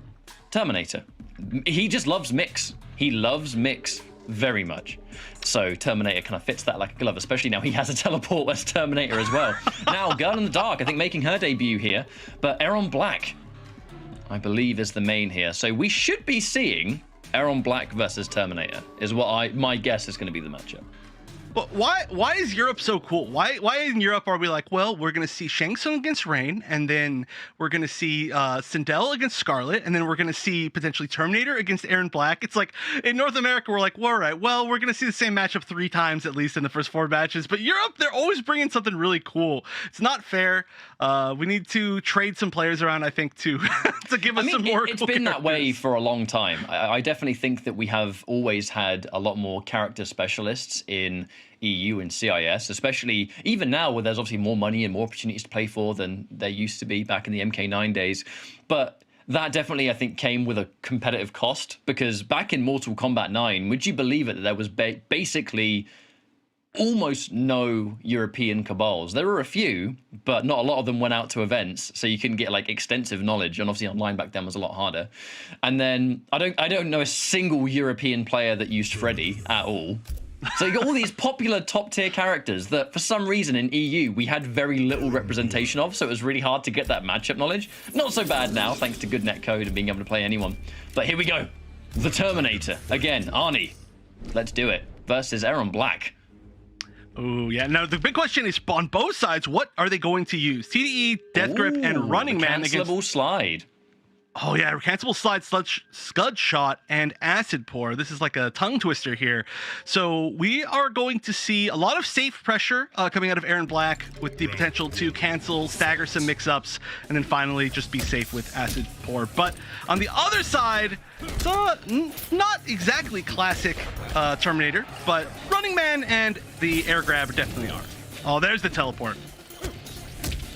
Terminator. He just loves mix. He loves mix very much. So Terminator kind of fits that like a glove, especially now he has a teleport as Terminator as well. Now, Girl in the Dark, I think making her debut here, but Aaron Black, I believe, is the main here. So we should be seeing Aaron Black versus Terminator, is what my guess is going to be the matchup. But why is Europe so cool? Why in Europe are we like, well, we're going to see Shang Tsung against Rain, and then we're going to see Sindel against Scarlet, and then we're going to see potentially Terminator against Aaron Black. It's like in North America, we're like, well, all right, well, we're going to see the same matchup 3 times at least in the first 4 matches. But Europe, they're always bringing something really cool. It's not fair. We need to trade some players around, I think, to give us some more. It's cool been characters. that way for a long time. I definitely think that we have always had a lot more character specialists in EU and CIS, especially even now where there's obviously more money and more opportunities to play for than there used to be back in the MK9 days. But that definitely, I think, came with a competitive cost, because back in Mortal Kombat 9, would you believe it, that there was basically almost no European cabals. There were a few, but not a lot of them went out to events, so you couldn't get like extensive knowledge, and obviously online back then was a lot harder. And then I don't know a single European player that used Freddy at all. So you got all these popular top-tier characters that, for some reason, in EU, we had very little representation of, so it was really hard to get that matchup knowledge. Not so bad now, thanks to good netcode and being able to play anyone. But here we go. The Terminator. Again, Arnie. Let's do it. Versus Aaron Black. Oh, yeah. Now, the big question is, on both sides, what are they going to use? TDE, Death Grip, and Running Man against... Cancelable slide. Oh, yeah. Cancelable slide, Scud Shot, and Acid Pour. This is like a tongue twister here. So we are going to see a lot of safe pressure coming out of Aaron Black with the potential to cancel, stagger some mix-ups, and then finally just be safe with Acid Pour. But on the other side, not exactly classic Terminator, but Running Man and the Air Grab definitely are. Oh, there's the teleport.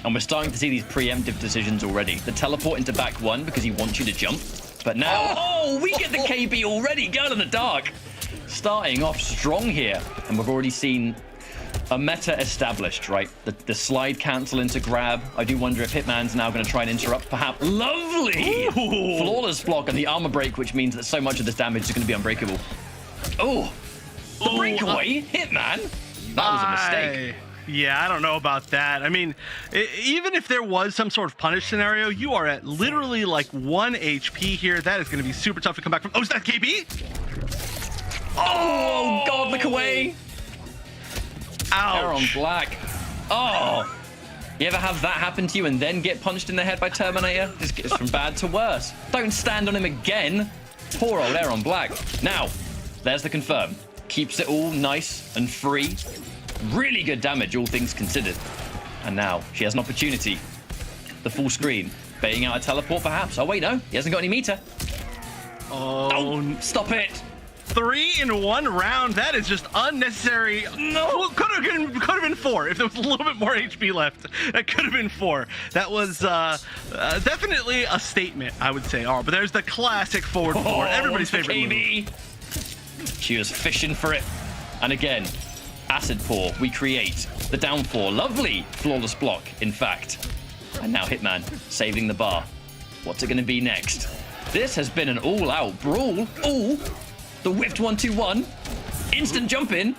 And we're starting to see these preemptive decisions already. The teleport into back one because he wants you to jump. But now, we get the KB already. Girl in the Dark. Starting off strong here. And we've already seen a meta established, right? The slide cancel into grab. I do wonder if Hitman's now going to try and interrupt. Perhaps. Lovely! Ooh. Flawless block and the armor break, which means that so much of this damage is going to be unbreakable. Oh! The breakaway? Hitman? That was a mistake. Yeah, I don't know about that. I mean, even if there was some sort of punish scenario, you are at literally like 1 HP here. That is going to be super tough to come back from. Oh, is that KB? Oh, God, look away. Ouch. Aaron Black. Oh. You ever have that happen to you and then get punched in the head by Terminator? Just gets from bad to worse. Don't stand on him again. Poor old Aaron Black. Now, there's the confirm. Keeps it all nice and free. Really good damage, all things considered. And now she has an opportunity. The full screen. Baiting out a teleport, perhaps. Oh, wait, no. He hasn't got any meter. Oh, stop it. 3 in 1 round. That is just unnecessary. No. Well, could have been 4 if there was a little bit more HP left. That could have been 4. That was definitely a statement, I would say. Oh, but there's the classic forward 4. Everybody's favorite move. She was fishing for it. And again, Acid Pour, we create the downfall. Lovely flawless block, in fact. And now Hitman saving the bar. What's it going to be next? This has been an all-out brawl. Oh, the whipped 1-2-1. Instant jump in.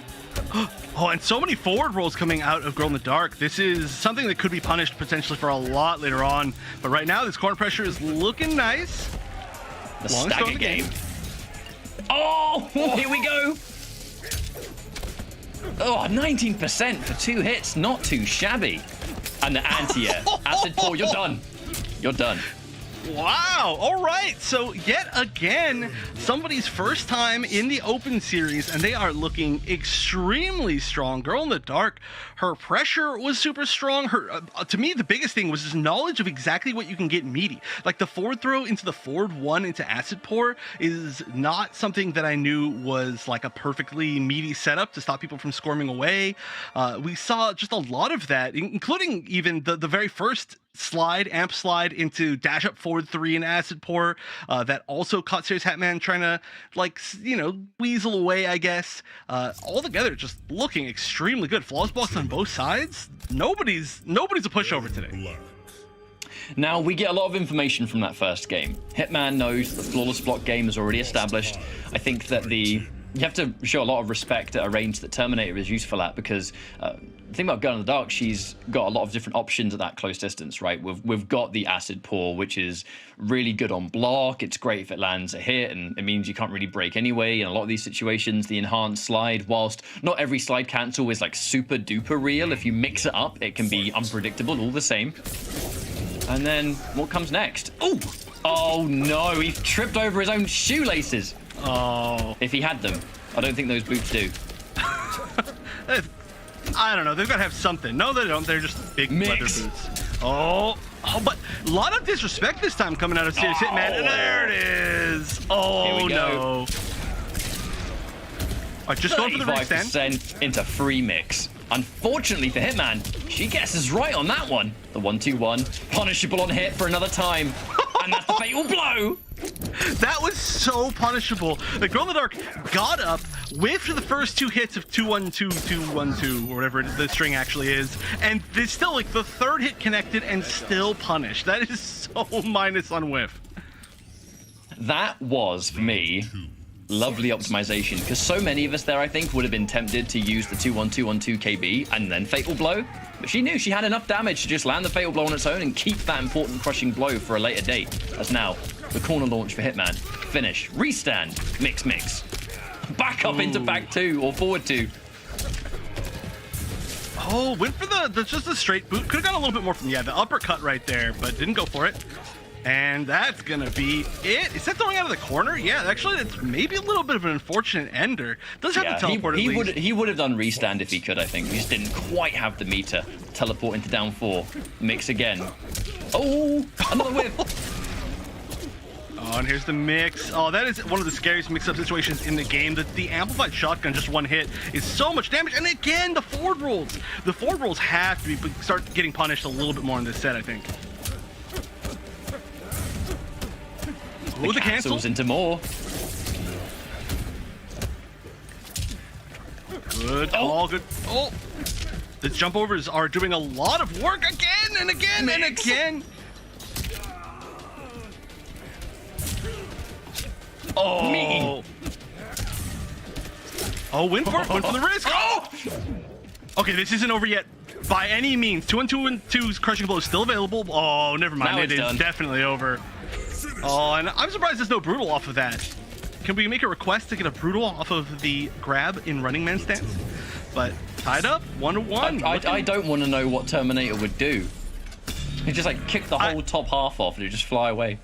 Oh, and so many forward rolls coming out of Girl in the Dark. This is something that could be punished potentially for a lot later on. But right now, this corner pressure is looking nice. The stagger game. Oh, here we go. Oh, 19% for 2 hits. Not too shabby. And the anti-air. Acid Pour, you're done. You're done. Wow. All right. So yet again, somebody's first time in the Open Series, and they are looking extremely strong. Girl in the Dark, her pressure was super strong. Her, to me, the biggest thing was his knowledge of exactly what you can get meaty. Like the forward throw into the forward 1 into Acid Pour is not something that I knew was like a perfectly meaty setup to stop people from squirming away. We saw just a lot of that, including even the very first amp slide into dash up forward 3 and Acid Pour that also caught Serious Hatman trying to, like, you know, weasel away, I guess. All together just looking extremely good. Flawless blocks on both sides. Nobody's a pushover today. Now, we get a lot of information from that first game. Hitman knows the flawless block game is already established. I think that you have to show a lot of respect at a range that Terminator is useful at, because the thing about Girl in the Dark, she's got a lot of different options at that close distance, right? We've got the Acid Pour, which is really good on block. It's great if it lands a hit, and it means you can't really break anyway. In a lot of these situations, the enhanced slide, whilst not every slide cancel is like super duper real, if you mix it up, it can be unpredictable all the same. And then what comes next? Oh no, he tripped over his own shoelaces. Oh. If he had them. I don't think those boots do. I don't know. They've got to have something. No, they don't. They're just big leather boots. Oh, but a lot of disrespect this time coming out of Serious Hitman. And there it is. Oh, no. All right, just going for the restand. Into free mix. Unfortunately for Hitman, she guesses right on that one. The 1-2-1. Punishable on hit for another time. And that's the fatal blow. That was so punishable. The Girl in the Dark got up, whiffed the first 2 hits of 2-1-2, 2-1-2, or whatever the string actually is, and there's still like the 3rd hit connected and still punished. That is so minus on whiff. That was, for me, lovely optimization, because so many of us there, I think, would have been tempted to use the 2-1-2-1-2 KB and then fatal blow. But she knew she had enough damage to just land the fatal blow on its own and keep that important crushing blow for a later date. As now, the corner launch for Hitman. Finish. Restand. Mix. Back up into back 2 or forward 2. Oh, went for the just the straight boot. Could have got a little bit more from the uppercut right there, but didn't go for it. And that's gonna be it. Is that throwing out of the corner? Yeah, actually, it's maybe a little bit of an unfortunate ender. Does have to teleport at least. He would have done restand if he could, I think. He just didn't quite have the meter. Teleport into down 4. Mix again. Oh, another whip. Oh, and here's the mix. Oh, that is one of the scariest mix-up situations in the game. The amplified shotgun, just one hit, is so much damage. And again, the forward rolls. The forward rolls have to start getting punished a little bit more in this set, I think. The cancels into more. Good. Oh, good. Oh, the jump overs are doing a lot of work again and again and again. Oh. Me. Oh, went for the risk. Oh. Okay, this isn't over yet by any means. 2 and 2's crushing blow is still available. Oh, never mind. Now It is definitely over. Oh, and I'm surprised there's no brutal off of that. Can we make a request to get a brutal off of the grab in running man stance? But tied up, 1-1. I don't want to know what Terminator would do. He'd just like kick the whole top half off and it'd just fly away.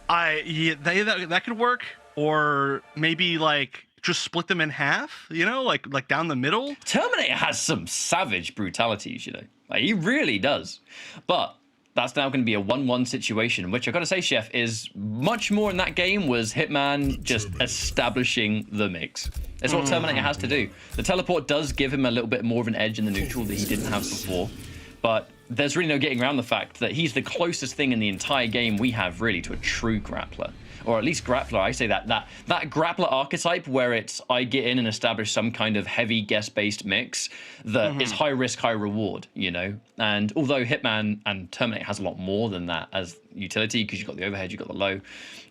Yeah, that could work, or maybe like just split them in half. You know, like down the middle. Terminator has some savage brutalities, you know. Like, he really does. But that's now going to be a 1-1 situation, which I've got to say, Chef, is much more in that game was Hitman just establishing the mix. It's what Terminator has to do. The teleport does give him a little bit more of an edge in the neutral that he didn't have before, but there's really no getting around the fact that he's the closest thing in the entire game we have really to a true grappler. Or at least grappler, I say that grappler archetype where it's I get in and establish some kind of heavy guess-based mix that is high risk, high reward, you know? And although Hitman and Terminator has a lot more than that as utility, because you've got the overhead, you've got the low,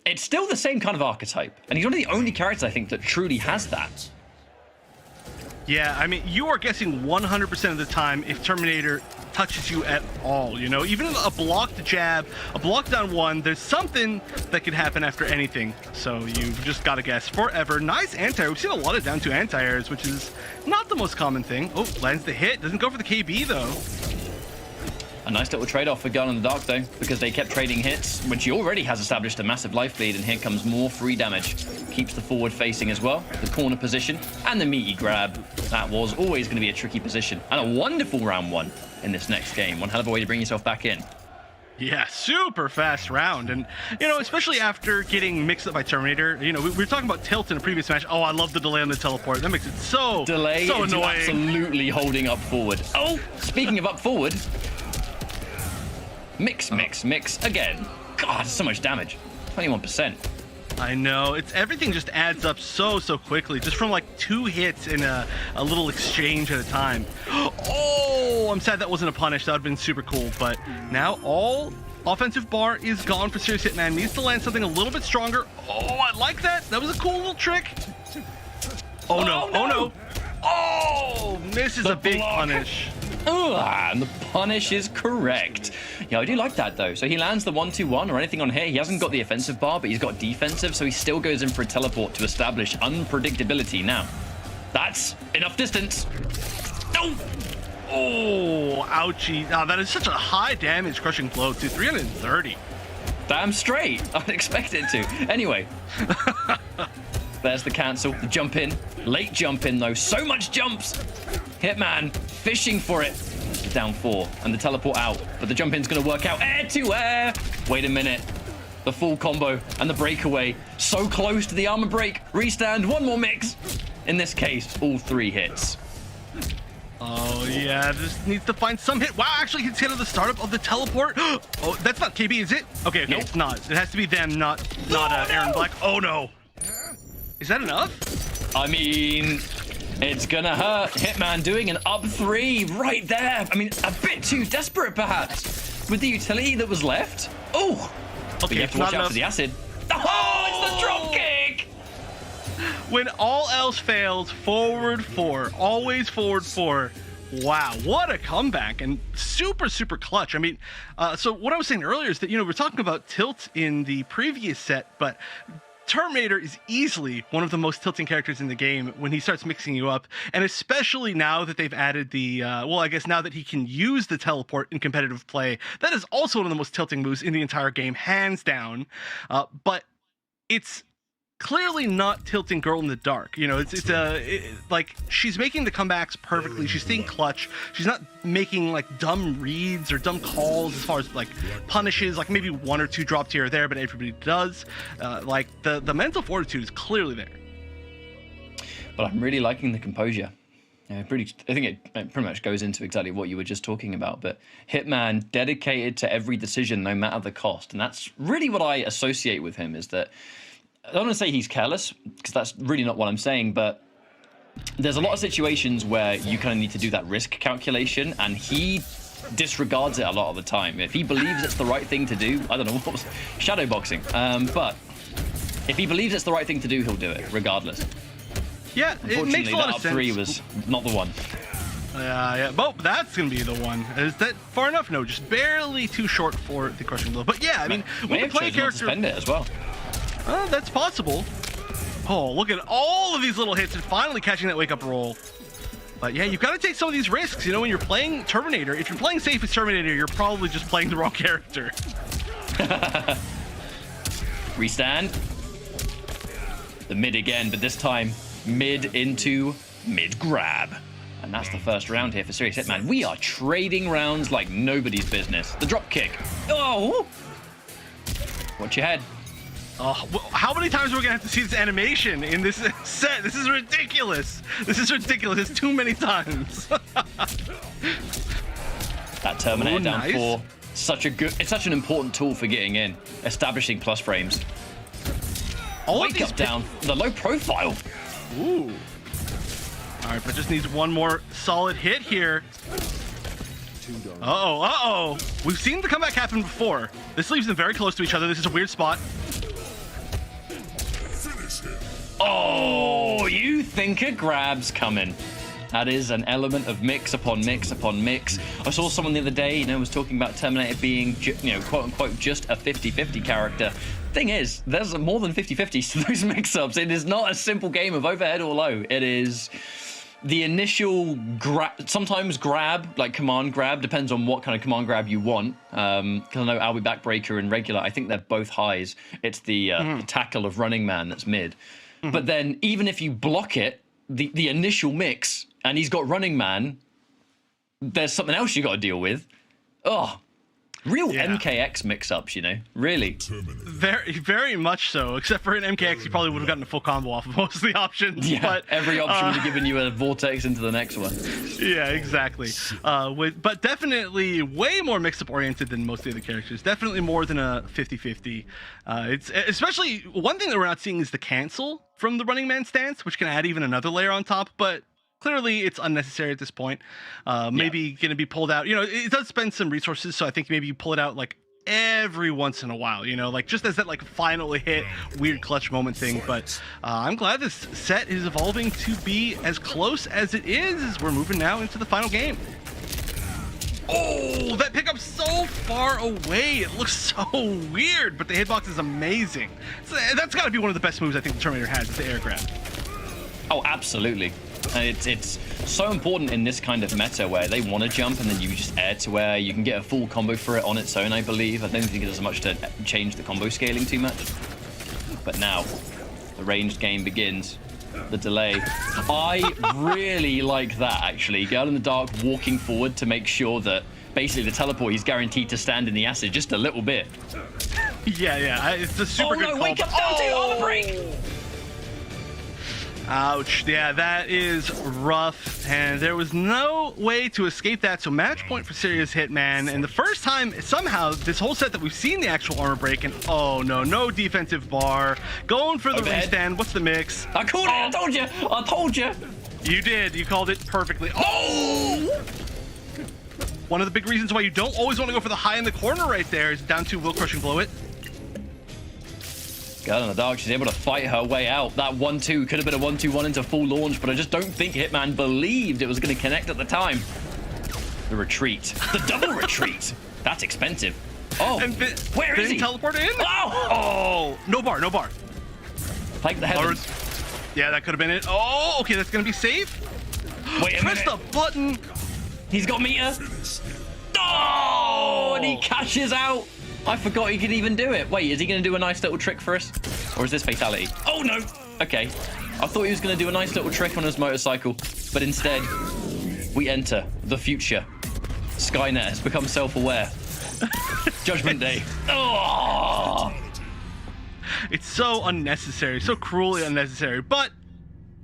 it's still the same kind of archetype. And he's one of the only characters, I think, that truly has that. Yeah, I mean, you are guessing 100% of the time if Terminator touches you at all, you know? Even a blocked jab, a blocked down 1, there's something that could happen after anything. So you've just got to guess forever. Nice anti-air. We've seen a lot of down 2 anti-airs, which is not the most common thing. Oh, lands the hit. Doesn't go for the KB, though. A nice little trade-off for Gun in the Dark, though, because they kept trading hits, which he already has established a massive life lead, and here comes more free damage. Keeps the forward facing as well, the corner position, and the meaty grab. That was always going to be a tricky position, and a wonderful round 1 in this next game. One hell of a way to bring yourself back in. Yeah, super fast round. And, you know, especially after getting mixed up by Terminator, you know, we were talking about tilt in a previous match. Oh, I love the delay on the teleport. That makes it so annoying. Absolutely holding up forward. Oh, speaking of up forward, mix again. God, so much damage. 21%. I know, it's everything just adds up so quickly, just from like 2 hits in a little exchange at a time. Oh, I'm sad that wasn't a punish. That would have been super cool. But now all offensive bar is gone for Serious Hitman. Needs to land something a little bit stronger. Oh, I like that. That was a cool little trick. Oh no. Oh, misses a big punish. And the punish is correct. Yeah, I do like that, though. So he lands the 1-2-1 or anything on here. He hasn't got the offensive bar, but he's got defensive, so he still goes in for a teleport to establish unpredictability. Now, that's enough distance. No! Oh, ouchie. Oh, that is such a high damage crushing blow, too. 330. Damn straight. I'd expect it to. Anyway. There's the cancel, the jump in. Late jump in, though. So much jumps. Hitman fishing for it. Down 4 and the teleport out, but the jump in's going to work out. Air to air. Wait a minute. The full combo and the breakaway. So close to the armor break. Restand. One more mix. In this case, all 3 hits. Oh, yeah. Just needs to find some hit. Wow, actually hits hit at the startup of the teleport. Oh, that's not KB, is it? Okay, nope. It's not. It has to be them, not Aaron Black. Oh, no. Is that enough? I mean, it's gonna hurt. Hitman doing an up 3 right there. I mean, a bit too desperate, perhaps, with the utility that was left. Oh, okay. You have to watch out for the acid. Oh, it's the drop kick. When all else fails, forward 4. Always forward 4. Wow, what a comeback, and super clutch. I mean, so what I was saying earlier is that, you know, we're talking about tilt in the previous set, but Terminator is easily one of the most tilting characters in the game when he starts mixing you up, and especially now that they've added the well, I guess now that he can use the teleport in competitive play, that is also one of the most tilting moves in the entire game, hands down. But it's clearly not tilting Girl in the Dark. You know, like she's making the comebacks perfectly. She's staying clutch. She's not making like dumb reads or dumb calls as far as like punishes, like maybe 1 or 2 dropped here or there, but everybody does. Like the mental fortitude is clearly there. But I'm really liking the composure. I think it pretty much goes into exactly what you were just talking about. But Hitman dedicated to every decision, no matter the cost, and that's really what I associate with him. Is that I don't want to say he's careless, because that's really not what I'm saying, but there's a lot of situations where you kind of need to do that risk calculation, and he disregards it a lot of the time. If he believes it's the right thing to do, I don't know what was shadowboxing, but if he believes it's the right thing to do, he'll do it regardless. Yeah, it makes a lot of up sense. 3 was not the one. Yeah. Well, that's gonna be the one. Is that far enough? No, just barely too short for the crushing blow. But yeah, I mean, when you play a character, spend it as well. That's possible. Oh, look at all of these little hits and finally catching that wake-up roll. But yeah, you've got to take some of these risks. You know, when you're playing Terminator, if you're playing safe as Terminator, you're probably just playing the wrong character. Restand. The mid again, but this time mid into mid grab. And that's the first round here for Serious Hitman. We are trading rounds like nobody's business. The drop kick. Oh! Watch your head. Oh, well, how many times are we gonna have to see this animation in this set? This is ridiculous. This is ridiculous. It's too many times. That Terminator down nice. 4. It's such an important tool for getting in, establishing plus frames. Wake up down. The low profile. Ooh. All right, but just needs one more solid hit here. Uh-oh. We've seen the comeback happen before. This leaves them very close to each other. This is a weird spot. Oh, you think a grab's coming. That is an element of mix upon mix upon mix. I saw someone the other day, was talking about Terminator being, quote unquote, just a 50-50 character. Thing is, there's more than 50-50s to those mix-ups. It is not a simple game of overhead or low. It is the initial sometimes grab, like command grab, depends on what kind of command grab you want. Because I know Albi Backbreaker and regular, I think they're both highs. It's the tackle of Running Man that's mid. But then even if you block it, the initial mix, and he's got Running Man, there's something else you got to deal with. Oh, real MKX mix-ups, really. Very, very much so. Except for an MKX, you probably would have gotten a full combo off of most of the options. Yeah, but every option would have given you a vortex into the next one. Yeah, exactly. But definitely way more mix-up oriented than most of the other characters. Definitely more than a 50-50. It's especially one thing that we're not seeing is the cancel from the Running Man stance, which can add even another layer on top. But clearly, it's unnecessary at this point. Maybe going to be pulled out. It does spend some resources, so I think maybe you pull it out like every once in a while. Like just as that like final hit, weird clutch moment thing. But I'm glad this set is evolving to be as close as it is. As we're moving now into the final game. Oh, that pickup so far away. It looks so weird, but the hitbox is amazing. So that's got to be one of the best moves I think the Terminator has, is the air grab. Oh, absolutely. It's so important in this kind of meta where they want to jump and then you just air to air. You can get a full combo for it on its own, I believe. I don't think it does much to change the combo scaling too much. But now, the ranged game begins. The delay. I really like that, actually. Girl in the Dark walking forward to make sure that basically the teleport, he's guaranteed to stand in the acid just a little bit. Yeah. It's a super good call. Wake up down to armor break! Ouch. Yeah, that is rough. And there was no way to escape that. So match point for Serious Hitman. And the first time, somehow, this whole set that we've seen the actual armor break. And oh no defensive bar. Going for the restand. What's the mix? I called it. I told you. You did. You called it perfectly. Oh! One of the big reasons why you don't always want to go for the high in the corner right there is down to will crushing blow it. Girl in the Dark, she's able to fight her way out. That 1-2 could have been a 1-2-1 into full launch, but I just don't think Hitman believed it was going to connect at the time. The retreat. The double retreat. That's expensive. Oh, And where is he? Teleport in? Oh! Oh! No bar. Thank the heavens. Yeah, that could have been it. Oh, okay, that's gonna be safe. Wait a Press minute. the button. He's got meter. Oh, and he cashes out. I forgot he could even do it. Wait, is he going to do a nice little trick for us? Or is this fatality? Oh, no. Okay. I thought he was going to do a nice little trick on his motorcycle. But instead, we enter the future. Skynet has become self-aware. Judgment Day. Oh! It's so unnecessary, so cruelly unnecessary, but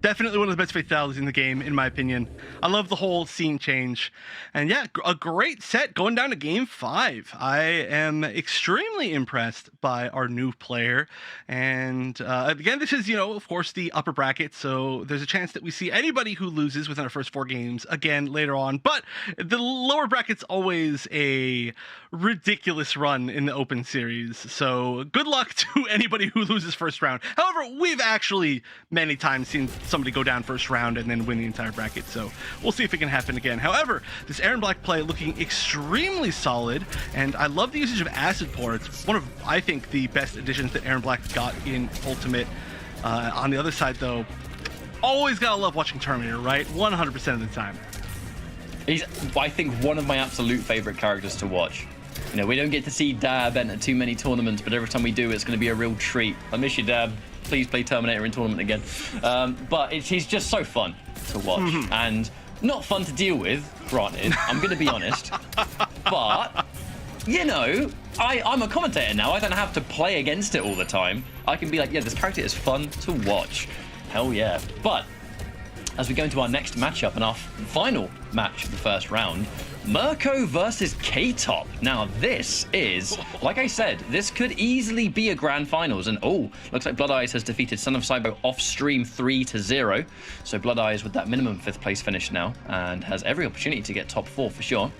definitely one of the best fatalities in the game, in my opinion. I love the whole scene change. And yeah, a great set going down to game 5. I am extremely impressed by our new player. And again, this is, of course, the upper bracket. So there's a chance that we see anybody who loses within our first 4 games again later on. But the lower bracket's always a ridiculous run in the open series. So good luck to anybody who loses first round. However, we've actually many times seen somebody go down first round and then win the entire bracket, so we'll see if it can happen again. However, this Aaron Black play looking extremely solid, and I love the usage of Acid Pour. It's one of, I think, the best additions that Aaron Black got in Ultimate. On the other side, though, always gotta love watching Terminator, right? 100% of the time. He's, I think, one of my absolute favorite characters to watch. We don't get to see Dab enter too many tournaments, but every time we do, it's going to be a real treat. I miss you, Dab. Please play Terminator in tournament again. But he's just so fun to watch and not fun to deal with, granted. I'm going to be honest. But, I'm a commentator now. I don't have to play against it all the time. I can be like, yeah, this character is fun to watch. Hell yeah. But as we go into our next matchup and our final match of the first round, Mirko versus K-Top. Now, this is, like I said, this could easily be a grand finals. And, looks like Blood Eyes has defeated Son of Cybo off stream 3-0. So Blood Eyes with that minimum 5th place finish now and has every opportunity to get top 4 for sure.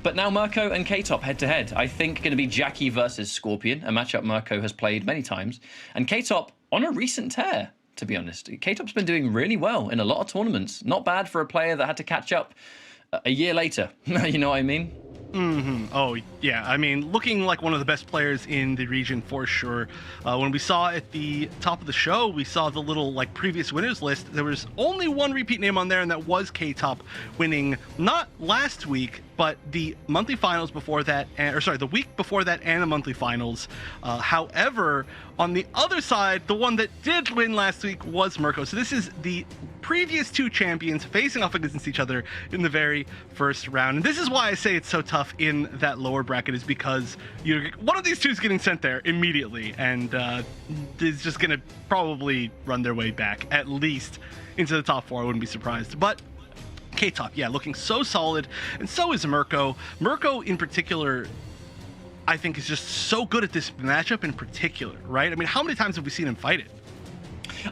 But now Mirko and K-Top head-to-head. I think going to be Jackie versus Scorpion, a matchup Mirko has played many times. And K-Top on a recent tear, to be honest. K-Top's been doing really well in a lot of tournaments. Not bad for a player that had to catch up a year later. You know what I mean? Oh, yeah. I mean, looking like one of the best players in the region for sure. When we saw at the top of the show, we saw the little previous winners list. There was only one repeat name on there, and that was K-Top winning not last week, but the monthly finals before that, the week before that and the monthly finals. However, on the other side, the one that did win last week was Mirko. So this is the previous 2 champions facing off against each other in the very first round. And this is why I say it's so tough in that lower bracket, is because one of these 2 is getting sent there immediately and is just going to probably run their way back, at least into the top 4. I wouldn't be surprised. But K-Top, yeah, looking so solid, and so is Mirko. Mirko in particular, I think, is just so good at this matchup in particular, right? I mean, how many times have we seen him fight it?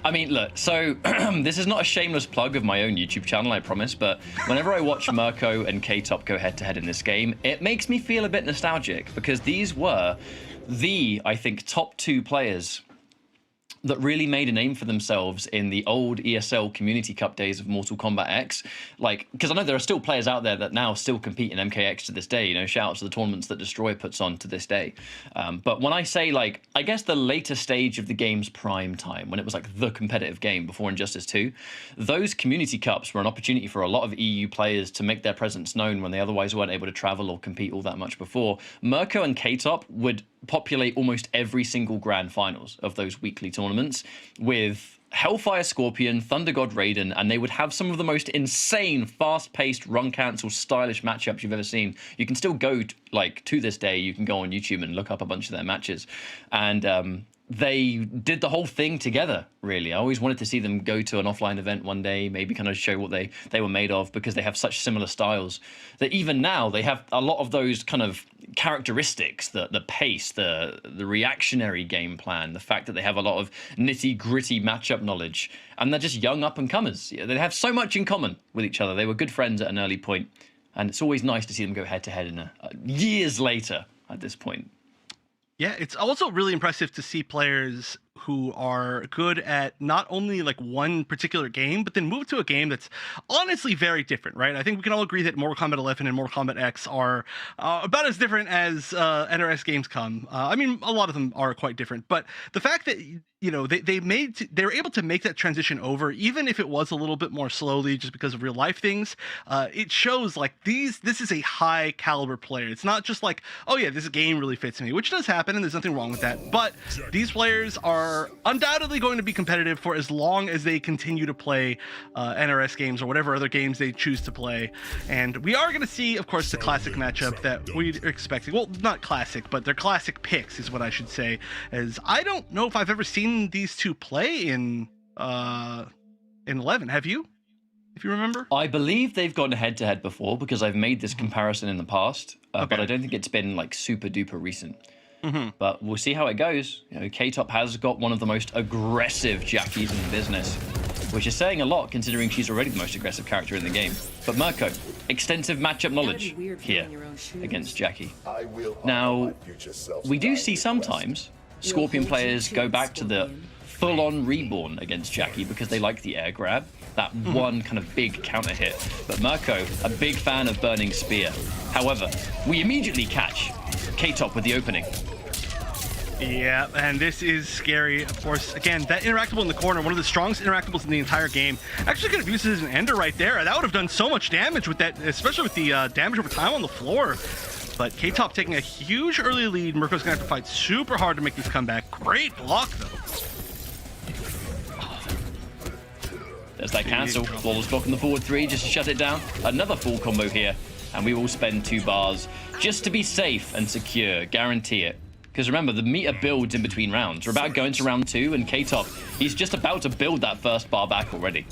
I mean, look, so this is not a shameless plug of my own YouTube channel, I promise, but whenever I watch Mirko and K-Top go head-to-head in this game, it makes me feel a bit nostalgic, because these were I think, top 2 players that really made a name for themselves in the old ESL Community Cup days of Mortal Kombat X. Because I know there are still players out there that now still compete in MKX to this day. Shout out to the tournaments that Destroyer puts on to this day. But when I say, I guess the later stage of the game's prime time, when it was the competitive game before Injustice 2, those Community Cups were an opportunity for a lot of EU players to make their presence known when they otherwise weren't able to travel or compete all that much before. Mirko and K-Top would populate almost every single grand finals of those weekly tournaments with Hellfire Scorpion, Thunder God Raiden, and they would have some of the most insane, fast-paced, run-cancel, stylish matchups you've ever seen. You can still go, to this day, you can go on YouTube and look up a bunch of their matches. And they did the whole thing together, really. I always wanted to see them go to an offline event one day, maybe kind of show what they were made of, because they have such similar styles that even now they have a lot of those kind of characteristics, the pace, the reactionary game plan, the fact that they have a lot of nitty-gritty matchup knowledge, and they're just young up-and-comers. They have so much in common with each other. They were good friends at an early point, and it's always nice to see them go head-to-head years later at this point. Yeah, it's also really impressive to see players who are good at not only like one particular game, but then move to a game that's honestly very different, right? I think we can all agree that Mortal Kombat 11 and Mortal Kombat X are about as different as NRS games come. I mean, a lot of them are quite different, but the fact that they were able to make that transition over, even if it was a little bit more slowly, just because of real life things. It shows like this is a high caliber player. It's not just like, oh yeah, this game really fits me, which does happen, and there's nothing wrong with that. But these players are undoubtedly going to be competitive for as long as they continue to play NRS games or whatever other games they choose to play. And we are going to see, of course, the classic matchup that we're expecting. Well, not classic, but they're classic picks, is what I should say. As I don't know if I've ever seen these two play in 11. Have you? If you remember? I believe they've gone head-to-head before, because I've made this comparison in the past, but I don't think it's been like super duper recent. But we'll see how it goes. K-Top has got one of the most aggressive Jackies in the business, which is saying a lot considering she's already the most aggressive character in the game. But Mirko, extensive matchup knowledge here against Jackie. Now, we do see sometimes Scorpion players go back to the full-on reborn against Jackie because they like the air grab, that one kind of big counter hit. But Mirko, a big fan of Burning Spear. However, we immediately catch K-Top with the opening. Yeah, and this is scary, of course. Again, that interactable in the corner, one of the strongest interactables in the entire game. Actually could have used it as an ender right there. That would have done so much damage with that, especially with the damage over time on the floor. But K-Top taking a huge early lead. Mirko's gonna have to fight super hard to make this comeback. Great block, though. There's that cancel. Flawless block on the forward three just to shut it down. Another full combo here. And we will spend 2 bars just to be safe and secure. Guarantee it. Because remember, the meter builds in between rounds. We're about going to round 2, and K-Top, he's just about to build that first bar back already.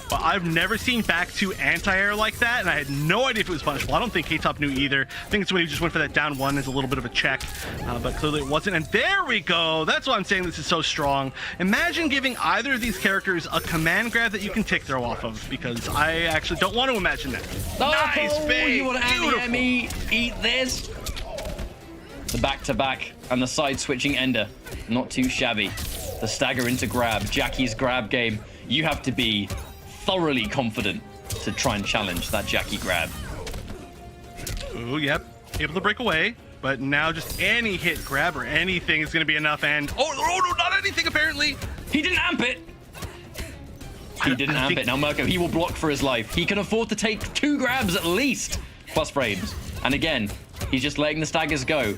But I've never seen back 2 anti-air like that, and I had no idea if it was punishable. I don't think K-Top knew either. I think it's when he just went for that down 1 as a little bit of a check, but clearly it wasn't. And there we go. That's why I'm saying this is so strong. Imagine giving either of these characters a command grab that you can tick throw off of, because I actually don't want to imagine that. Oh, nice fade. You want to anti-me? Eat this. The back-to-back and the side-switching ender. Not too shabby. The stagger into grab. Jackie's grab game. You have to be thoroughly confident to try and challenge that Jackie grab. Ooh, yep. Able to break away, but now just any hit grab or anything is going to be enough. And oh no, not anything apparently. He didn't amp it. He didn't amp it. Now Mirko, he will block for his life. He can afford to take 2 grabs at least, plus frames. And again, he's just letting the staggers go.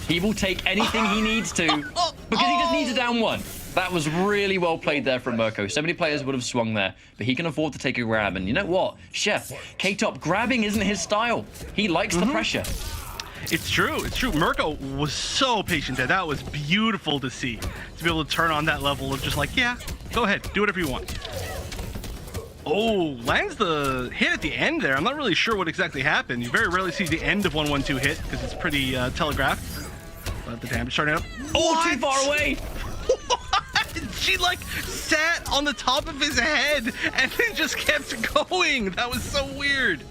He will take anything he needs to because he just needs a down 1. That was really well played there from Mirko. So many players would have swung there, but he can afford to take a grab. And you know what, Chef, K-Top grabbing isn't his style. He likes the pressure. It's true. It's true. Mirko was so patient there. That was beautiful to see. To be able to turn on that level of just like, yeah, go ahead, do whatever you want. Oh, lands the hit at the end there. I'm not really sure what exactly happened. You very rarely see the end of 1-1-2 hit because it's pretty telegraphed. But the damage starting up. Oh, too far away. She like sat on the top of his head and then just kept going. That was so weird.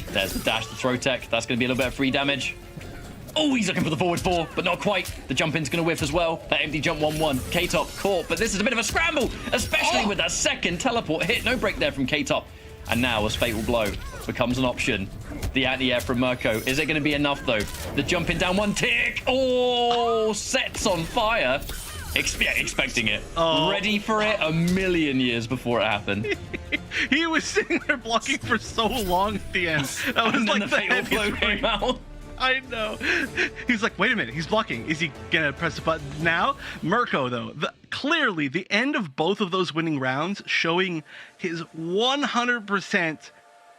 There's the dash, the throw tech. That's going to be a little bit of free damage. Oh, he's looking for the forward 4, but not quite. The jump in's going to whiff as well. That empty jump 1-1. K-Top caught, but this is a bit of a scramble, especially with that second teleport hit. No break there from K-Top. And now, as Fatal Blow becomes an option, the anti-air from Mirko. Is it going to be enough, though? The jump in down 1 tick. Oh, sets on fire. Expecting it. Oh. Ready for it a million years before it happened. He was sitting there blocking for so long at the end. That was And like then the Fatal Blow came out. I know. He's like, wait a minute, he's blocking. Is he gonna press the button now? Mirko, though, clearly the end of both of those winning rounds showing his 100%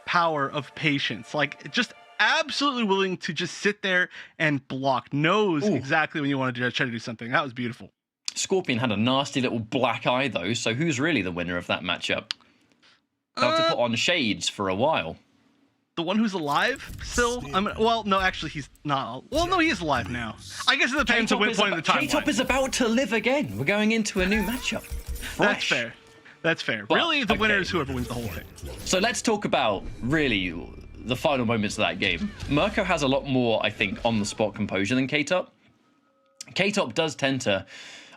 power of patience. Like, just absolutely willing to just sit there and block. Knows exactly when you want to try to do something. That was beautiful. Scorpion had a nasty little black eye, though, so who's really the winner of that matchup? They'll have to put on shades for a while. The one who's alive still? Well, no, actually, he's not. Well, no, he is alive now. I guess it depends on what point in the timeline. K-Top is about to live again. We're going into a new matchup. Fresh. That's fair. That's fair. But, really, the winner is whoever wins the whole thing. So let's talk about, really, the final moments of that game. Mirko has a lot more, I think, on-the-spot composure than K-Top. K-Top does tend to,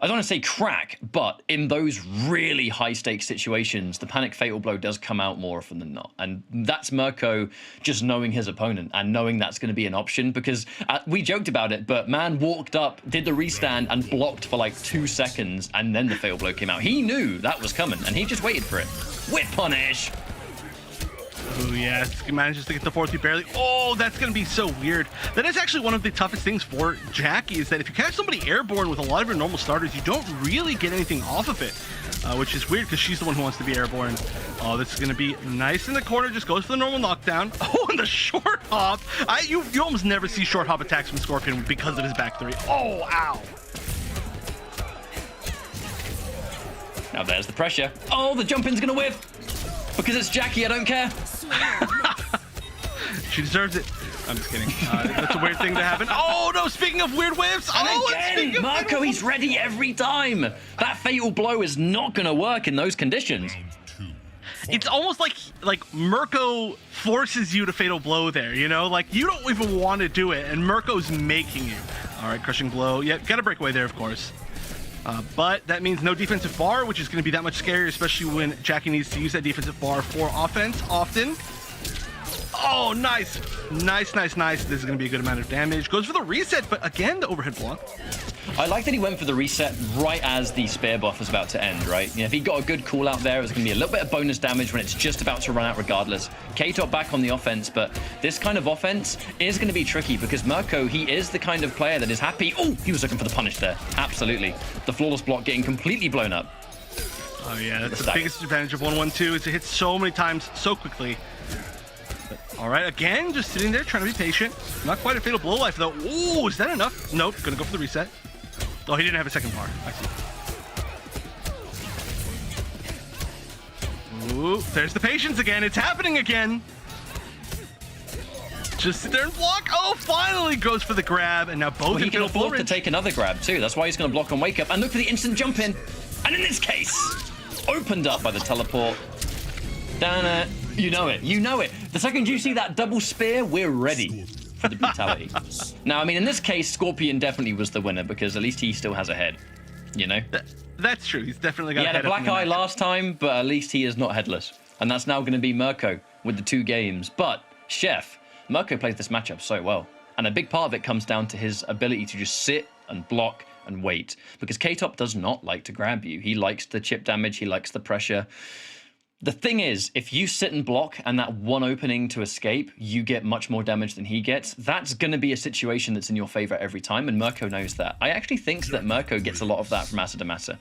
I don't want to say crack, but in those really high-stakes situations, the panic fatal blow does come out more often than not. And that's Mirko just knowing his opponent and knowing that's going to be an option, because we joked about it, but man walked up, did the restand, and blocked for like 2 seconds, and then the fatal blow came out. He knew that was coming, and he just waited for it. Whip punish! Oh, yeah, he manages to get the 4-3 barely. Oh, that's going to be so weird. That is actually one of the toughest things for Jackie, is that if you catch somebody airborne with a lot of your normal starters, you don't really get anything off of it, which is weird because she's the one who wants to be airborne. Oh, this is going to be nice in the corner. Just goes for the normal knockdown. Oh, and the short hop. You almost never see short hop attacks from Scorpion because of his back three. Oh, ow. Now there's the pressure. Oh, the jump in's going to whiff. Because it's Jackie, I don't care. She deserves it. I'm just kidding. That's a weird thing to happen. Oh, no, speaking of weird whiffs. And oh, again, Mirko, he's ready every time. That fatal blow is not going to work in those conditions. It's almost like Mirko forces you to fatal blow there, you know? Like, you don't even want to do it, and Mirko's making you. All right, crushing blow. Yep, got a breakaway there, of course. But that means no defensive bar, which is going to be that much scarier, especially when Jackie needs to use that defensive bar for offense often. Oh, nice. Nice. This is going to be a good amount of damage. Goes for the reset, but again, the overhead block. I like that he went for the reset right as the spear buff was about to end, right? You know, if he got a good call out there, it was going to be a little bit of bonus damage when it's just about to run out regardless. K-Top back on the offense, but this kind of offense is going to be tricky because Mirko, he is the kind of player that is happy. Oh, he was looking for the punish there. Absolutely. The flawless block getting completely blown up. Oh, yeah, that's the biggest advantage of 1-1-2 is it hits so many times so quickly. All right, again, just sitting there trying to be patient. Not quite a fatal blow life, though. Ooh, is that enough? Nope, gonna go for the reset. Oh, he didn't have a second bar. I see. Ooh, there's the patience again. It's happening again. Just sit there and block. Oh, finally goes for the grab, and now both he can afford to take another grab, too. That's why he's going to block on wake up. And look for the instant jump in. And in this case, opened up by the teleport. Dana, you know it. You know it. The second you see that double spear, we're ready for the brutality. Now, I mean, in this case, Scorpion definitely was the winner because at least he still has a head, you know? That's true. He's definitely got a head. He had a black eye last time, but at least he is not headless. And that's now going to be Mirko with the 2 games. But, Chef, Mirko plays this matchup so well. And a big part of it comes down to his ability to just sit and block and wait. Because K-Top does not like to grab you. He likes the chip damage. He likes the pressure. The thing is, if you sit and block and that one opening to escape, you get much more damage than he gets. That's going to be a situation that's in your favor every time, and Mirko knows that. I actually think that Mirko gets a lot of that from Asadamasa.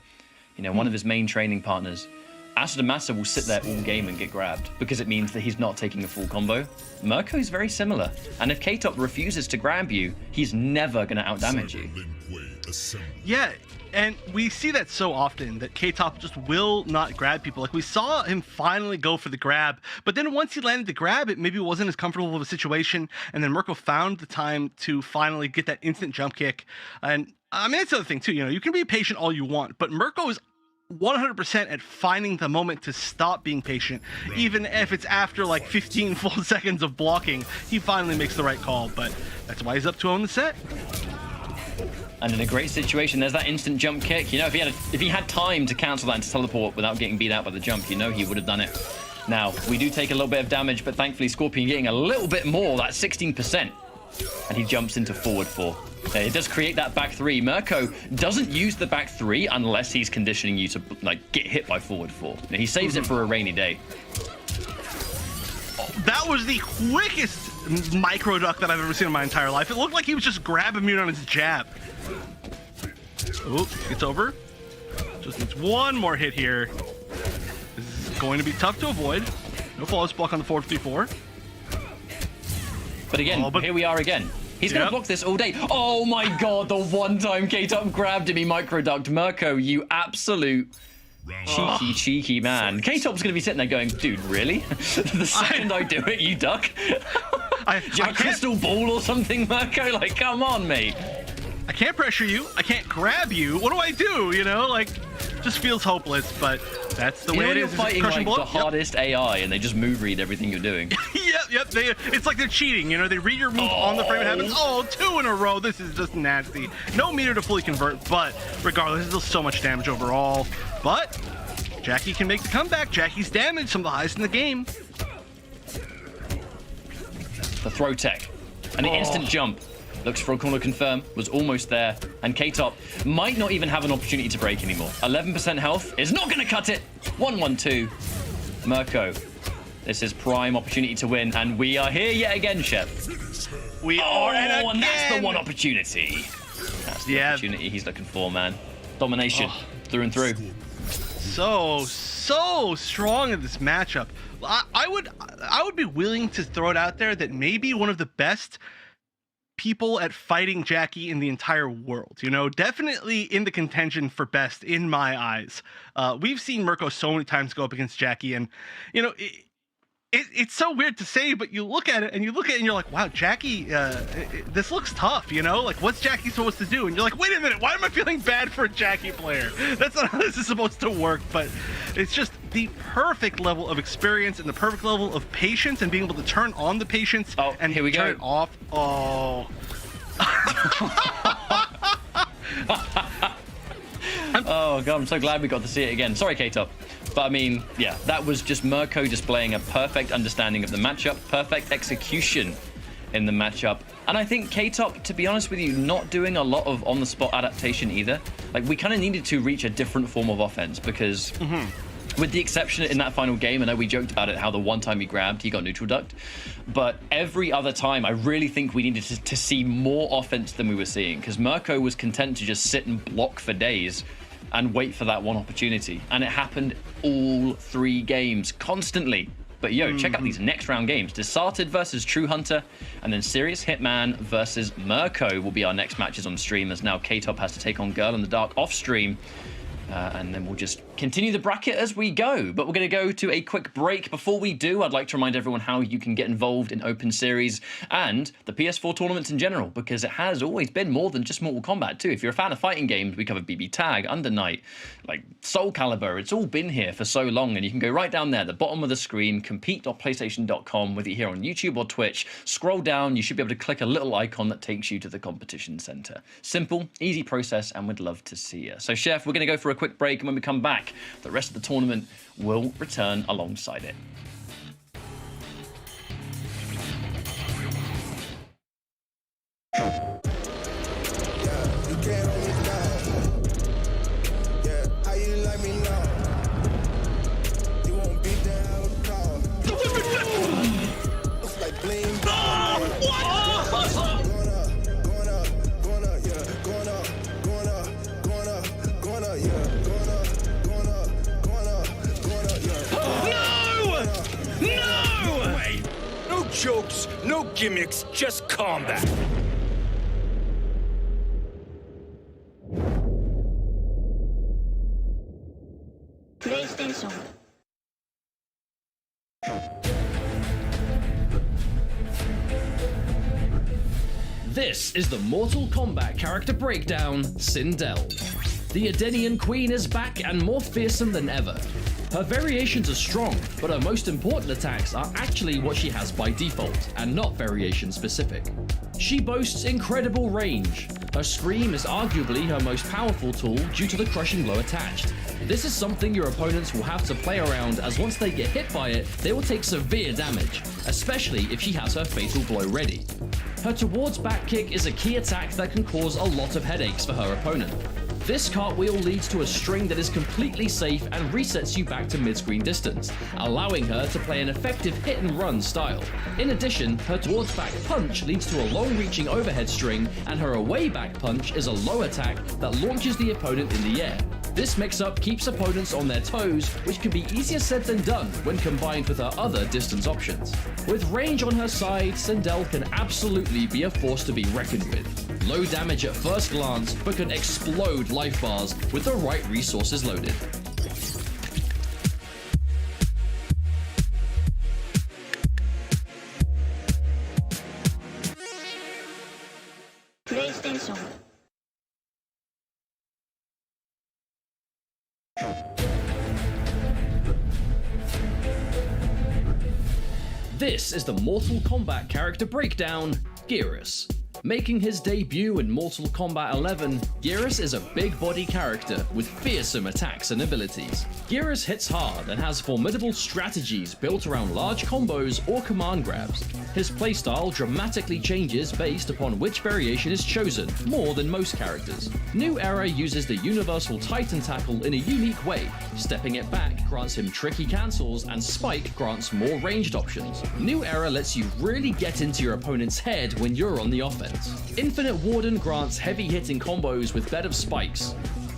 You know, one of his main training partners. Asadamasa will sit there all game and get grabbed because it means that he's not taking a full combo. Mirko is very similar, and if K-Top refuses to grab you, he's never going to outdamage you. Yeah. And we see that so often, that K-Top just will not grab people. Like, we saw him finally go for the grab, but then once he landed the grab, it maybe wasn't as comfortable of a situation, and then Mirko found the time to finally get that instant jump kick. And, I mean, that's the other thing, too. You know, you can be patient all you want, but Mirko is 100% at finding the moment to stop being patient. Even if it's after, like, 15 full seconds of blocking, he finally makes the right call, but that's why he's up 2-0 in the set. And in a great situation, there's that instant jump kick. You know, if he had time to cancel that and to teleport without getting beat out by the jump, you know he would have done it. Now, we do take a little bit of damage, but thankfully Scorpion getting a little bit more, that 16%. And he jumps into forward 4. It does create that back 3. Mirko doesn't use the back 3 unless he's conditioning you to, like, get hit by forward 4. Now, he saves it for a rainy day. Oh, that was the quickest micro duck that I've ever seen in my entire life. It looked like he was just grabbing me on his jab. Oh, it's over. Just needs one more hit here. This is going to be tough to avoid. No flawless block on the 4-3-4. But again, here we are again. He's going to block this all day. Oh my god, the one time K-Top grabbed him, he micro-ducked. Mirko, you absolute cheeky man. K-Top's going to be sitting there going, dude, really? The second I do it, you duck? Do you have a crystal ball or something, Mirko? Like, come on, mate. I can't pressure you. I can't grab you. What do I do? You know, like, just feels hopeless, but that's the way it You're is. fighting Crushing like blow? the hardest AI, and they just move read everything you're doing. Yep. It's like they're cheating. You know, they read your move on the frame. It happens. Oh, 2 in a row. This is just nasty. No meter to fully convert, but regardless, it's still so much damage overall. But Jackie can make the comeback. Jackie's damage, some of the highest in the game. The throw tech and the instant jump. Looks for a corner confirm, was almost there, and K-Top might not even have an opportunity to break anymore. 11% health is not going to cut it. 1-1-2. Mirko, this is prime opportunity to win, and we are here yet again, Chef. We are, and that's the one opportunity. That's the opportunity he's looking for, man. Domination, through and through. So strong in this matchup. I would be willing to throw it out there that maybe one of the best people at fighting Jackie in the entire world, you know, definitely in the contention for best in my eyes. We've seen Mirko so many times go up against Jackie, and you know, it's so weird to say, but you look at it and you're like, wow, Jackie, this looks tough, you know, like what's Jackie supposed to do? And you're like, wait a minute, why am I feeling bad for a Jackie player? That's not how this is supposed to work. But it's just the perfect level of experience and the perfect level of patience and being able to turn on the patience and here we turn go. it off. Oh. Oh god, I'm so glad we got to see it again. Sorry, K-Top. But I mean, yeah, that was just Mirko displaying a perfect understanding of the matchup, perfect execution in the matchup. And I think K-Top, to be honest with you, not doing a lot of on-the-spot adaptation either. Like, we kind of needed to reach a different form of offense because with the exception in that final game, I know we joked about it, how the one time he grabbed, he got neutral ducked. But every other time, I really think we needed to see more offense than we were seeing, because Mirko was content to just sit and block for days and wait for that one opportunity. And it happened all 3 games, constantly. But yo, check out these next round games. Desarted versus True Hunter, and then Serious Hitman versus Mirko will be our next matches on stream, as now K-Top has to take on Girl in the Dark off stream. And then we'll just continue the bracket as we go. But we're going to go to a quick break. Before we do, I'd like to remind everyone how you can get involved in Open Series and the PS4 tournaments in general, because it has always been more than just Mortal Kombat too. If you're a fan of fighting games, we cover BB Tag, Under Night, like Soul Calibur. It's all been here for so long, and you can go right down there, the bottom of the screen, compete.playstation.com, whether you're here on YouTube or Twitch. Scroll down, you should be able to click a little icon that takes you to the competition center. Simple, easy process, and we'd love to see you. So, Chef, we're going to go for a quick break, and when we come back, the rest of the tournament will return alongside it. No jokes, no gimmicks, just combat. PlayStation. This is the Mortal Kombat character breakdown, Sindel. The Edenian Queen is back and more fearsome than ever. Her variations are strong, but her most important attacks are actually what she has by default, and not variation specific. She boasts incredible range. Her Scream is arguably her most powerful tool due to the crushing blow attached. This is something your opponents will have to play around, as once they get hit by it, they will take severe damage, especially if she has her fatal blow ready. Her towards back kick is a key attack that can cause a lot of headaches for her opponent. This cartwheel leads to a string that is completely safe and resets you back to mid-screen distance, allowing her to play an effective hit-and-run style. In addition, her towards back punch leads to a long-reaching overhead string, and her away back punch is a low attack that launches the opponent in the air. This mix-up keeps opponents on their toes, which can be easier said than done when combined with her other distance options. With range on her side, Sindel can absolutely be a force to be reckoned with. Low damage at first glance, but can explode life bars with the right resources loaded. PlayStation. This is the Mortal Kombat character breakdown, Geras. Making his debut in Mortal Kombat 11, Geras is a big body character with fearsome attacks and abilities. Geras hits hard and has formidable strategies built around large combos or command grabs. His playstyle dramatically changes based upon which variation is chosen, more than most characters. New Era uses the universal Titan Tackle in a unique way. Stepping it back grants him tricky cancels, and Spike grants more ranged options. New Era lets you really get into your opponent's head when you're on the offense. Infinite Warden grants heavy-hitting combos with bed of spikes.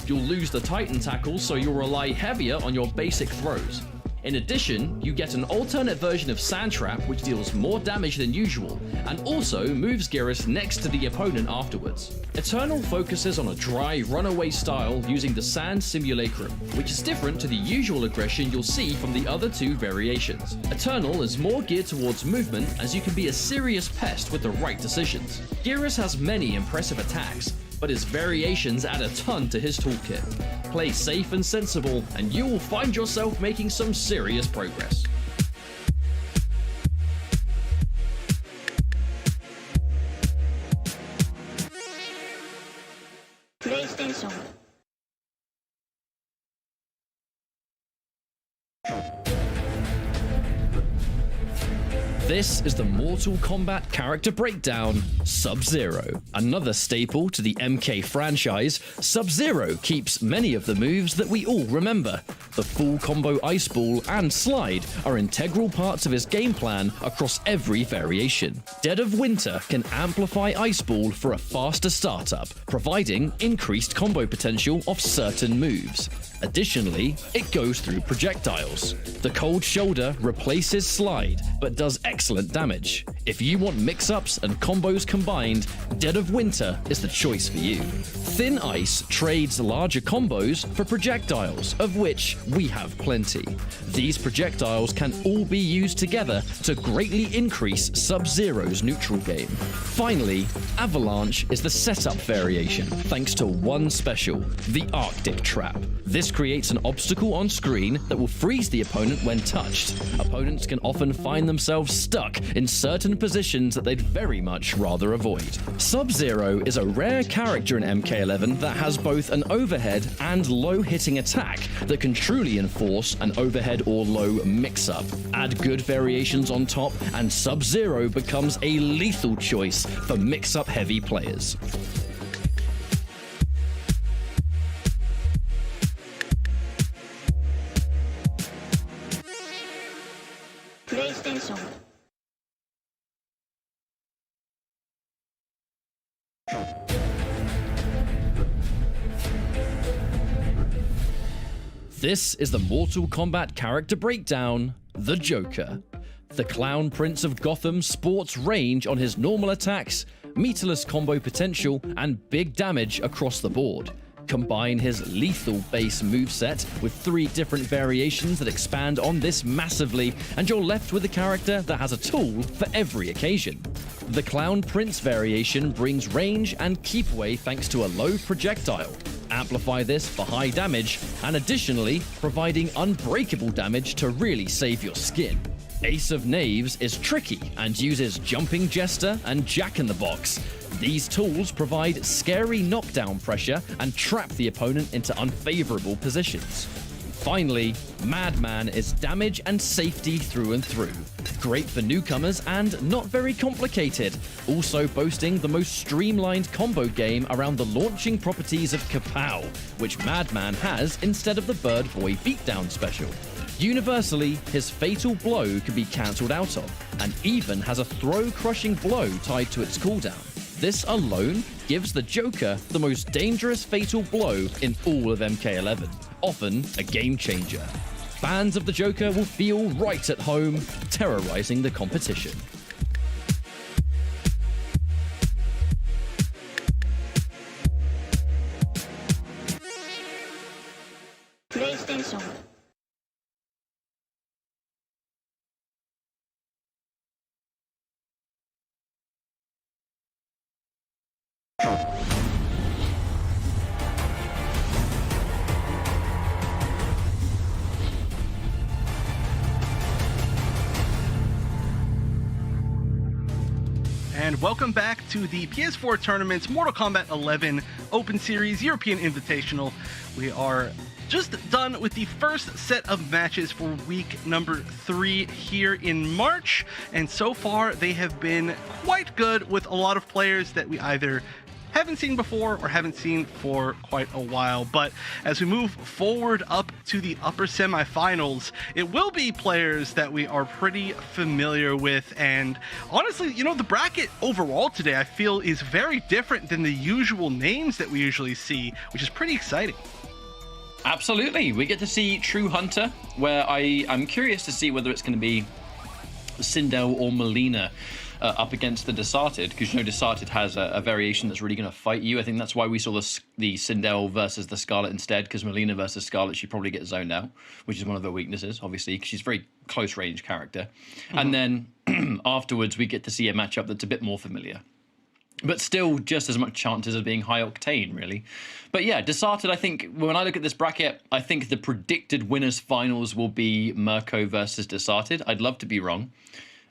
You'll lose the Titan Tackle, so you'll rely heavier on your basic throws. In addition, you get an alternate version of Sand Trap which deals more damage than usual, and also moves Geras next to the opponent afterwards. Eternal focuses on a dry, runaway style using the Sand Simulacrum, which is different to the usual aggression you'll see from the other two variations. Eternal is more geared towards movement, as you can be a serious pest with the right decisions. Geras has many impressive attacks, but his variations add a ton to his toolkit. Play safe and sensible, and you will find yourself making some serious progress. PlayStation. This is the Mortal Kombat character breakdown, Sub-Zero. Another staple to the MK franchise, Sub-Zero keeps many of the moves that we all remember. The full combo Ice Ball and Slide are integral parts of his game plan across every variation. Dead of Winter can amplify Ice Ball for a faster startup, providing increased combo potential of certain moves. Additionally, it goes through projectiles. The Cold Shoulder replaces Slide, but does excellent damage. If you want mix-ups and combos combined, Dead of Winter is the choice for you. Thin Ice trades larger combos for projectiles, of which we have plenty. These projectiles can all be used together to greatly increase Sub-Zero's neutral game. Finally, Avalanche is the setup variation, thanks to one special, the Arctic Trap. This creates an obstacle on screen that will freeze the opponent when touched. Opponents can often find themselves stuck in certain positions that they'd very much rather avoid. Sub-Zero is a rare character in MK11 that has both an overhead and low hitting attack that can truly enforce an overhead or low mix-up. Add good variations on top, and Sub-Zero becomes a lethal choice for mix-up heavy players. PlayStation. This is the Mortal Kombat character breakdown, the Joker. The Clown Prince of Gotham sports range on his normal attacks, meterless combo potential, and big damage across the board. Combine his lethal base moveset with 3 different variations that expand on this massively, and you're left with a character that has a tool for every occasion. The Clown Prince variation brings range and keep away thanks to a low projectile. Amplify this for high damage, and additionally providing unbreakable damage to really save your skin. Ace of Knaves is tricky and uses Jumping Jester and Jack-in-the-Box. These tools provide scary knockdown pressure and trap the opponent into unfavorable positions. Finally, Madman is damage and safety through and through. Great for newcomers and not very complicated, also boasting the most streamlined combo game around the launching properties of Kapow, which Madman has instead of the Bird Boy beatdown special. Universally, his Fatal Blow can be cancelled out of, and even has a throw-crushing blow tied to its cooldown. This alone gives the Joker the most dangerous Fatal Blow in all of MK11, often a game changer. Fans of the Joker will feel right at home, terrorizing the competition. PlayStation. and welcome back to the PS4 Tournament's Mortal Kombat 11 Open Series European Invitational. We are just done with the first set of matches for week number 3 here in March, and so far they have been quite good with a lot of players that we either haven't seen before or haven't seen for quite a while. But as we move forward up to the upper semifinals, it will be players that we are pretty familiar with. And honestly, you know, the bracket overall today I feel is very different than the usual names that we usually see, which is pretty exciting. Absolutely. We get to see True Hunter, where I'm curious to see whether it's going to be Sindel or Melina up against the Desarted, because you know Desarted has a variation that's really going to fight you. I think that's why we saw the Sindel versus the Scarlet instead, because Melina versus Scarlet, she'd probably get zoned out, which is one of her weaknesses, obviously, because she's a very close range character. And then afterwards, we get to see a matchup that's a bit more familiar, but still just as much chances of being high octane, really. But yeah, Desarted, I think, when I look at this bracket, I think the predicted winners finals will be Mirko versus Desarted. I'd love to be wrong.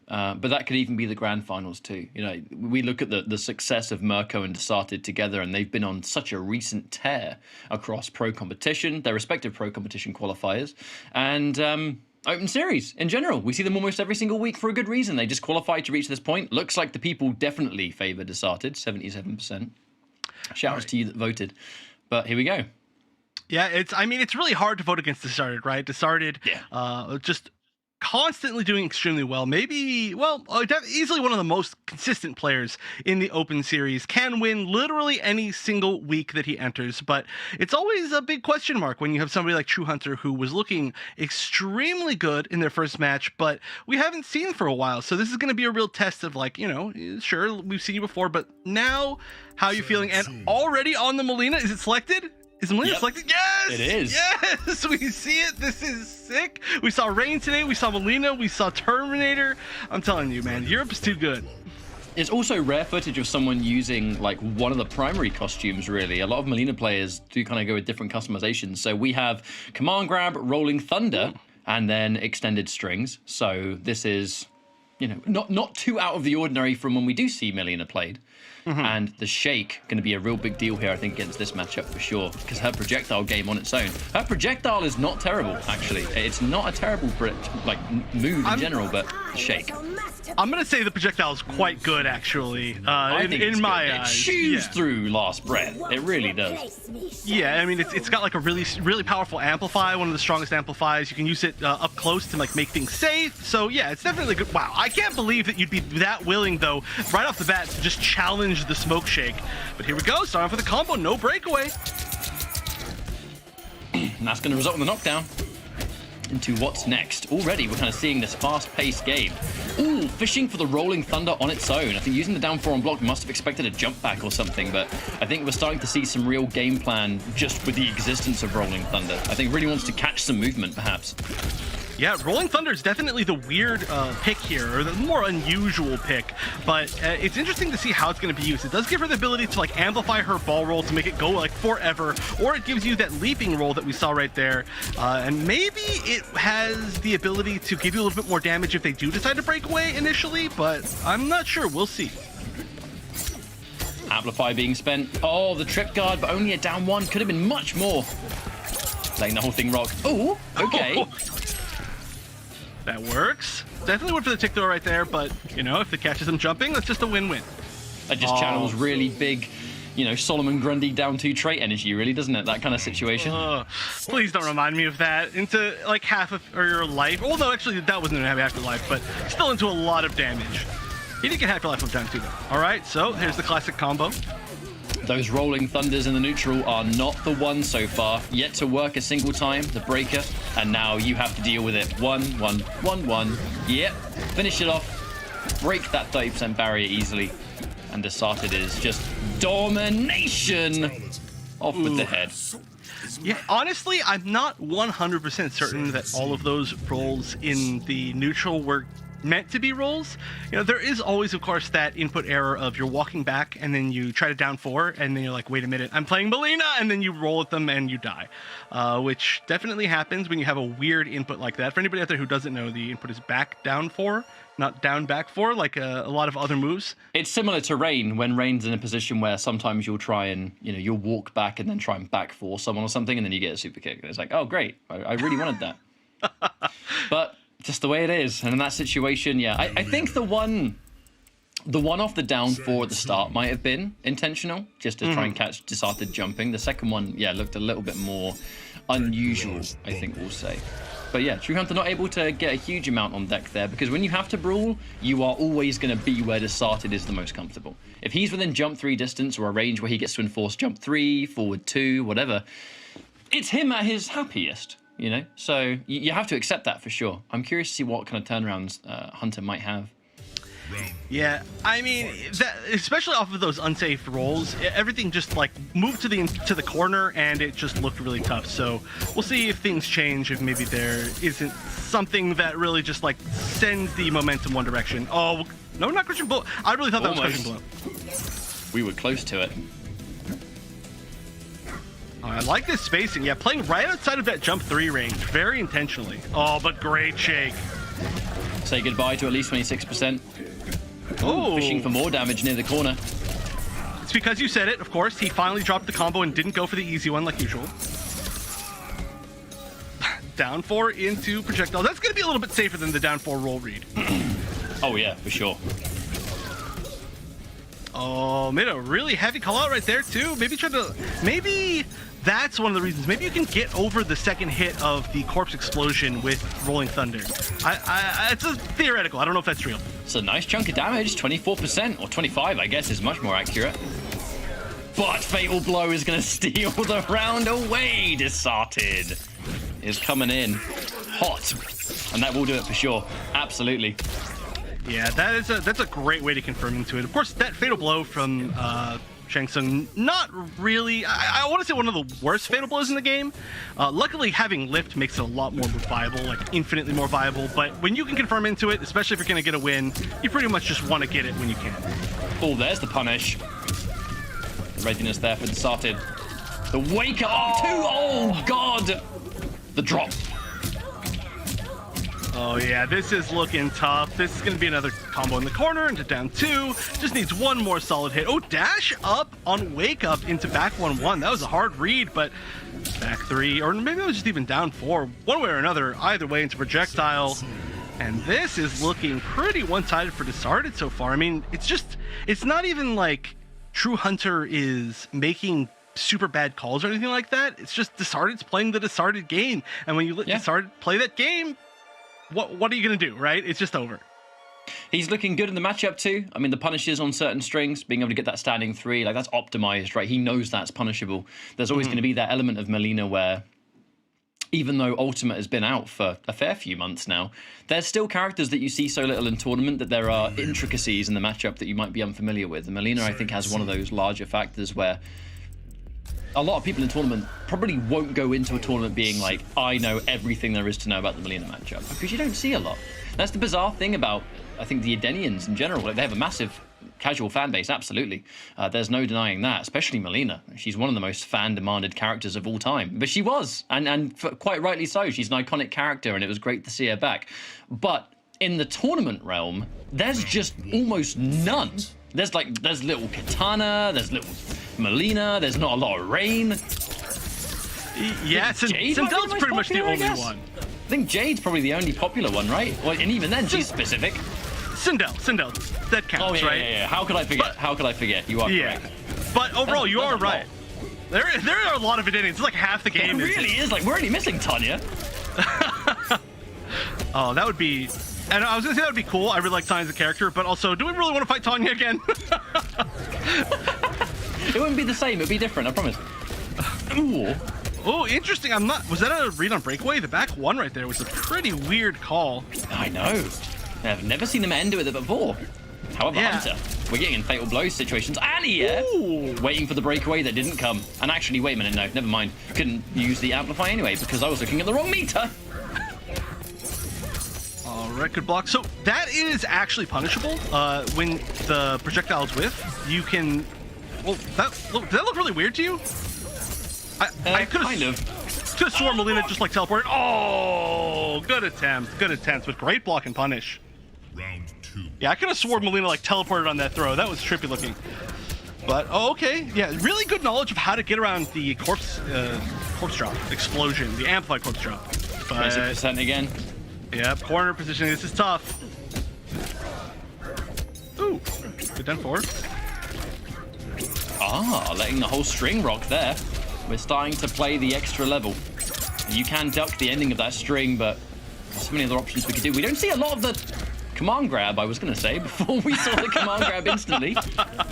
But that could even be the grand finals too. You know, we look at the success of Mirko and Desarted together, and they've been on such a recent tear across pro competition, their respective pro competition qualifiers, and Open Series in general. We see them almost every single week for a good reason. They just qualified to reach this point. Looks like the people definitely favor Desarted, 77%. Shouts to you that voted. But here we go. Yeah, it's really hard to vote against Desarted, right? Desarted, just constantly doing extremely well. Maybe, easily one of the most consistent players in the Open Series. Can win literally any single week that he enters, but it's always a big question mark when you have somebody like True Hunter, who was looking extremely good in their first match, but we haven't seen for a while. So this is going to be a real test of, like, you know, sure, we've seen you before, but now, how are you feeling? And already on the Melina, is it selected? Is Melina selected? Yes! It is. Yes! We see it. This is sick. We saw Rain today. We saw Melina. We saw Terminator. I'm telling you, man, Europe is too good. It's also rare footage of someone using, like, one of the primary costumes, really. A lot of Melina players do kind of go with different customizations. So we have Command Grab, Rolling Thunder, and then Extended Strings. So this is, you know, not too out of the ordinary from when we do see Melina played. And the Shake going to be a real big deal here, I think, against this matchup for sure, because her projectile game on its own. Her projectile is not terrible, actually. It's not a terrible move in general, but the Shake. I'm going to say the projectile is quite good, actually. I think in my eyes. It chews through last breath. It really does. Yeah, I mean, it's got like a really powerful amplify, one of the strongest amplifiers. You can use it up close to like make things safe. So yeah, it's definitely good. Wow, I can't believe that you'd be that willing, though, right off the bat, to just challenge the Smoke Shake. But here we go, starting off with a combo, no breakaway. And that's going to result in the knockdown. Into what's next. Already we're kind of seeing this fast-paced game. Ooh, fishing for the Rolling Thunder on its own. I think using the down 4 on block must have expected a jump back or something, but I think we're starting to see some real game plan just with the existence of Rolling Thunder. I think really wants to catch some movement, perhaps. Yeah, Rolling Thunder is definitely the weird pick here, or the more unusual pick, but it's interesting to see how it's going to be used. It does give her the ability to like amplify her ball roll to make it go like forever, or it gives you that leaping roll that we saw right there, and maybe it has the ability to give you a little bit more damage if they do decide to break away initially, but I'm not sure. We'll see. Amplify being spent. Oh, the trip guard, but only a down 1. Could have been much more. Letting the whole thing rock. Oh, okay. That works. Definitely went for the tick throw right there, but, you know, if it catches them jumping, that's just a win-win. That just channels really big, you know, Solomon Grundy down 2 trait energy, really, doesn't it? That kind of situation. Please don't remind me of that. Into, like, half of your life. Although, actually, that wasn't even half your life, but still into a lot of damage. He did get half your life from time, too, though. All right, so here's the classic combo. Those Rolling Thunders in the neutral are not the one so far. Yet to work a single time, the breaker, and now you have to deal with it. 1, 1, 1, 1. Yep, finish it off. Break that 30% barrier easily. And Desarted is just domination. Off with the head. Yeah, honestly, I'm not 100% certain that all of those rolls in the neutral were meant to be rolls. You know, there is always, of course, that input error of you're walking back and then you try to down 4 and then you're like, wait a minute, I'm playing Melina, and then you roll at them and you die, which definitely happens when you have a weird input like that. For anybody out there who doesn't know, the input is back down 4, not down back 4, like a lot of other moves. It's similar to Rain, when Rain's in a position where sometimes you'll try and, you know, you'll walk back and then try and back 4 someone or something, and then you get a super kick. And it's like, oh, great, I really wanted that. But just the way it is. And in that situation, yeah, I think the one off the down 4 at the start might have been intentional, just to try and catch Desarted jumping. The second one, yeah, looked a little bit more unusual, I think we'll say. But yeah, True Hunter not able to get a huge amount on deck there, because when you have to brawl, you are always going to be where Desarted is the most comfortable. If he's within jump 3 distance or a range where he gets to enforce jump 3, forward 2, whatever, it's him at his happiest, you know? So you have to accept that for sure. I'm curious to see what kind of turnarounds Hunter might have. Yeah, I mean, that, especially off of those unsafe rolls, everything just like moved to the corner, and it just looked really tough. So we'll see if things change, if maybe there isn't something that really just like sends the momentum one direction. Oh, no, not Christian Blow. I really thought that was Christian Blow. We were close to it. Oh, I like this spacing. Yeah, playing right outside of that jump 3 range, very intentionally. Oh, but great shake. Say goodbye to at least 26%. Oh, Fishing for more damage near the corner. It's because you said it, of course. He finally dropped the combo and didn't go for the easy one like usual. Down 4 into projectile. That's going to be a little bit safer than the down 4 roll read. Oh yeah, for sure. Oh, made a really heavy call out right there too. Maybe that's one of the reasons. Maybe you can get over the second hit of the corpse explosion with Rolling Thunder. It's a theoretical. I don't know if that's real. It's a nice chunk of damage, 24%, or 25, I guess, is much more accurate. But Fatal Blow is going to steal the round away. Desarted is coming in hot, and that will do it for sure. Absolutely. Yeah, that's a great way to confirm into it. Of course, that Fatal Blow from Shang Tsung, not really, I want to say one of the worst Fatal Blows in the game. Luckily, having Lift makes it a lot more viable, like infinitely more viable. But when you can confirm into it, especially if you're going to get a win, you pretty much just want to get it when you can. Oh, there's the punish. Readiness there for Desarted. The wake up too. Oh, God. The drop. Oh yeah, this is looking tough. This is going to be another combo in the corner into down 2. Just needs one more solid hit. Oh, dash up on wake up into back 1-1. That was a hard read, but back 3, or maybe it was just even down 4. One way or another, either way into projectile. And this is looking pretty one-sided for Desarted so far. I mean, it's not even like True Hunter is making super bad calls or anything like that. It's just Desarted's playing the Desarted game. And when you let Desarted play that game, what are you going to do, right? It's just over. He's looking good in the matchup too. I mean, the punishes on certain strings, being able to get that standing 3, like that's optimized, right? He knows that's punishable. There's always going to be that element of Melina where, even though Ultimate has been out for a fair few months now, there's still characters that you see so little in tournament that there are intricacies in the matchup that you might be unfamiliar with. And Melina, I think, has one of those larger factors where a lot of people in tournament probably won't go into a tournament being like, I know everything there is to know about the Melina matchup, because you don't see a lot. That's the bizarre thing about, I think, the Edenians in general. Like, they have a massive casual fan base, absolutely. There's no denying that, especially Melina. She's one of the most fan-demanded characters of all time. But she was, and quite rightly so. She's an iconic character, and it was great to see her back. But in the tournament realm, there's just almost none. There's little Katana, there's little Melina, there's not a lot of Rain. Yeah, Sindel's pretty much the only one. I think Jade's probably the only popular one, right? Well, and even then, she's specific. Sindel, that counts, right? Yeah. How could I forget? You are correct. But overall, you are right. There are a lot of Edenians. It's like half the game. It really is. Like, we're only missing Tanya. Oh, that would be... And I was going to say that would be cool. I really like Tanya as a character, but also, do we really want to fight Tanya again? It wouldn't be the same. It would be different, I promise. Ooh. Oh, interesting. Was that a read on breakaway? The back 1 right there was a pretty weird call. I know. I've never seen him end with it before. However, Hunter, we're getting in Fatal Blow situations. Ali, waiting for the breakaway that didn't come. And actually, wait a minute, no, never mind. Couldn't use the amplify anyway because I was looking at the wrong meter. All right, good block. So that is actually punishable when the projectile is with. You can... Well, did that look really weird to you? I could have sworn Melina just like teleported. Oh, good attempt, but great block and punish. Round 2. Yeah, I could have sworn Melina like teleported on that throw. That was trippy looking. But okay, yeah, really good knowledge of how to get around the corpse drop explosion, the amplified corpse drop. But 20% again. Yep, corner positioning. This is tough. Ooh, good done for. Letting the whole string rock there. We're starting to play the extra level. You can duck the ending of that string, but there's so many other options we could do. We don't see a lot of the command grab, I was going to say, before we saw the command grab instantly.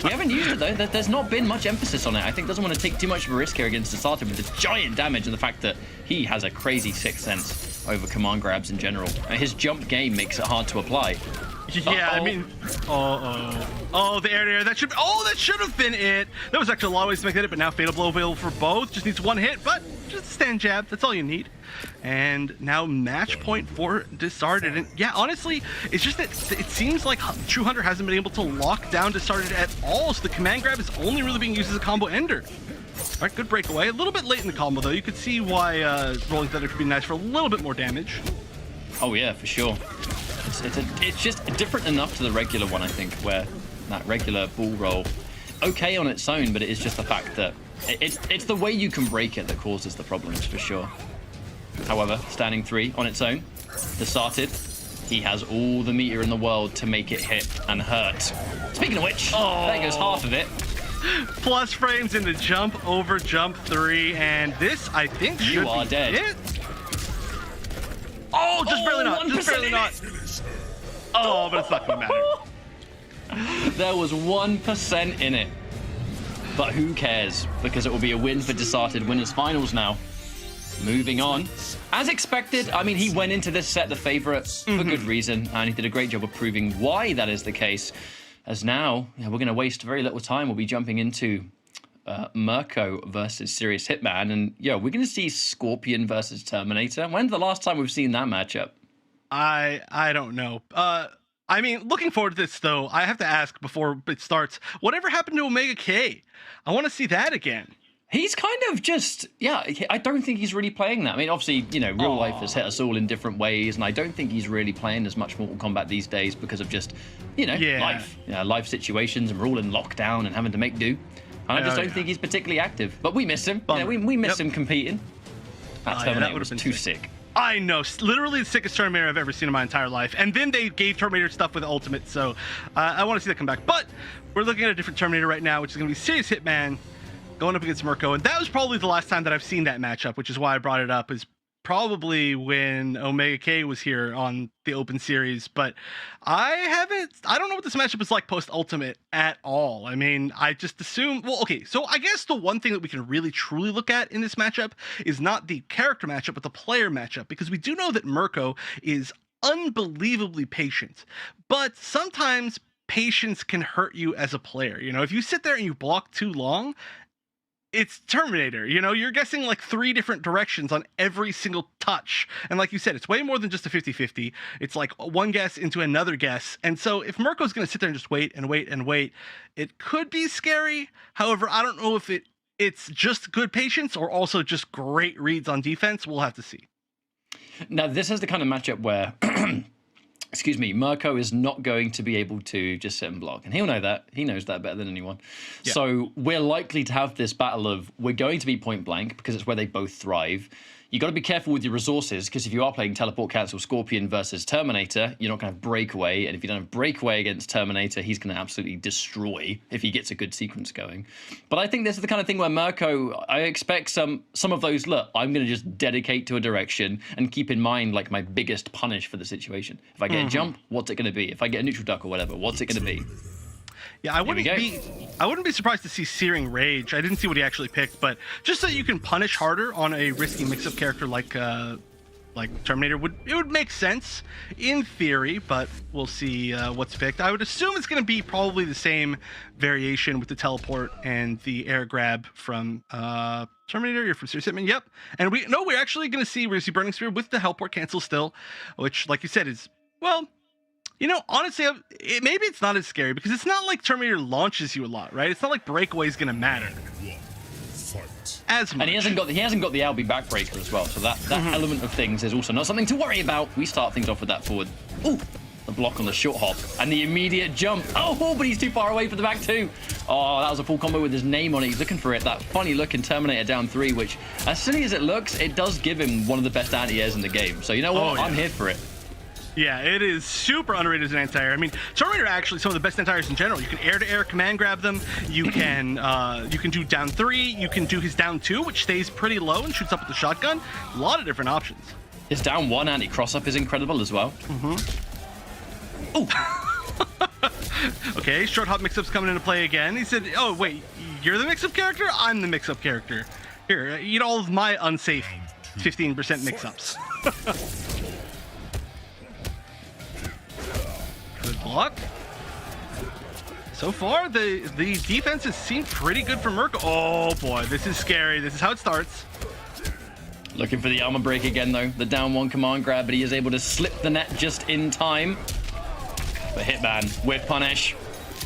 We haven't used it, though. There's not been much emphasis on it. I think doesn't want to take too much of a risk here against Desarted with the giant damage and the fact that he has a crazy sixth sense over command grabs in general. His jump game makes it hard to apply. Yeah, I mean, the air. That should have been it. There was actually a lot of ways to make that it, but now Fatal Blow available for both. Just needs one hit, but just a stand jab. That's all you need. And now match point for Disarded. And yeah, honestly, it's just that it seems like True Hunter hasn't been able to lock down Disarded at all. So the command grab is only really being used as a combo ender. All right, good breakaway. A little bit late in the combo though. You could see why Rolling Thunder could be nice for a little bit more damage. Oh yeah, for sure. It's just different enough to the regular one, I think, where that regular bull roll, okay on its own, but it is just the fact that it's the way you can break it that causes the problems, for sure. However, standing 3 on its own, Desarted, he has all the meter in the world to make it hit and hurt. Speaking of which, there goes half of it. Plus frames in the jump over jump 3, and this, I think, should be dead. It. Oh, just barely not. Just barely not. Oh, but it's not gonna matter. There was 1% in it. But who cares? Because it will be a win for Desarted winners finals now. Moving on. As expected, I mean, he went into this set the favorite for good reason, and he did a great job of proving why that is the case. As now, we're going to waste very little time. We'll be jumping into Mirko versus Serious Hitman, and we're going to see Scorpion versus Terminator. When's the last time we've seen that matchup? I don't know. I mean, looking forward to this though. I have to ask before it starts. Whatever happened to Omega K? I want to see that again. He's kind of just, I don't think he's really playing that. I mean, obviously, real life has hit us all in different ways, and I don't think he's really playing as much Mortal Kombat these days because of just, life. Life situations, and we're all in lockdown and having to make do. And I just don't think he's particularly active. But we miss him. We miss him competing. That Terminator was too sick. I know, literally the sickest Terminator I've ever seen in my entire life. And then they gave Terminator stuff with Ultimate, so I want to see that come back. But we're looking at a different Terminator right now, which is going to be Serious Hitman going up against Mirko. And that was probably the last time that I've seen that matchup, which is why I brought it up, is probably when Omega K was here on the Open Series. But I don't know what this matchup is like post-Ultimate at all. I mean, I just assume, so I guess the one thing that we can really truly look at in this matchup is not the character matchup, but the player matchup, because we do know that Mirko is unbelievably patient, but sometimes patience can hurt you as a player. If you sit there and you block too long, it's Terminator, you're guessing like 3 different directions on every single touch. And like you said, it's way more than just a 50-50. It's like one guess into another guess. And so if Mirko's going to sit there and just wait and wait and wait, it could be scary. However, I don't know if it's just good patience or also just great reads on defense. We'll have to see. Now, this is the kind of matchup where Mirko is not going to be able to just sit and block. And he'll know that. He knows that better than anyone. Yeah. So we're likely to have this battle of, we're going to be point blank because it's where they both thrive. You got to be careful with your resources, because if you are playing Teleport Cancel Scorpion versus Terminator, you're not going to have Breakaway. And if you don't have Breakaway against Terminator, he's going to absolutely destroy if he gets a good sequence going. But I think this is the kind of thing where Mirko, I expect some of those, look, I'm going to just dedicate to a direction and keep in mind like my biggest punish for the situation. If I get a jump, what's it going to be? If I get a neutral duck or whatever, what's it going to be? Yeah, I wouldn't be surprised to see Searing Rage. I didn't see what he actually picked, but just so you can punish harder on a risky mix-up character like Terminator, it would make sense in theory, but we'll see what's picked. I would assume it's going to be probably the same variation with the teleport and the air grab from Terminator. You're from Serious Hitman, yep. And we're actually going to see Burning Spear with the teleport cancel still, which, like you said, is Well, you know, honestly, maybe it's not as scary because it's not like Terminator launches you a lot, right? It's not like breakaway is gonna matter as much. And he hasn't got the LB backbreaker as well, so that element of things is also not something to worry about. We start things off with that forward. Ooh, the block on the short hop and the immediate jump. Oh, but he's too far away for the back two. Oh, that was a full combo with his name on it. He's looking for it. That funny looking Terminator down 3, which, as silly as it looks, it does give him one of the best anti-airs in the game. So you know what? Oh, yeah. I'm here for it. Yeah, it is super underrated as an anti-air. I mean, Terminator are actually some of the best anti-airs in general. You can air-to-air command grab them. You can do down 3. You can do his down 2, which stays pretty low and shoots up with the shotgun. A lot of different options. His down 1 anti-cross-up is incredible as well. Oh. Okay, short hop mix-up's coming into play again. He said, oh, wait, you're the mix-up character? I'm the mix-up character. Here, eat all of my unsafe 15% mix-ups. Good block. So far, the defenses seem pretty good for Mirko. Oh boy, this is scary. This is how it starts. Looking for the armor break again, though. The down 1 command grab, but he is able to slip the net just in time. But Hitman with punish.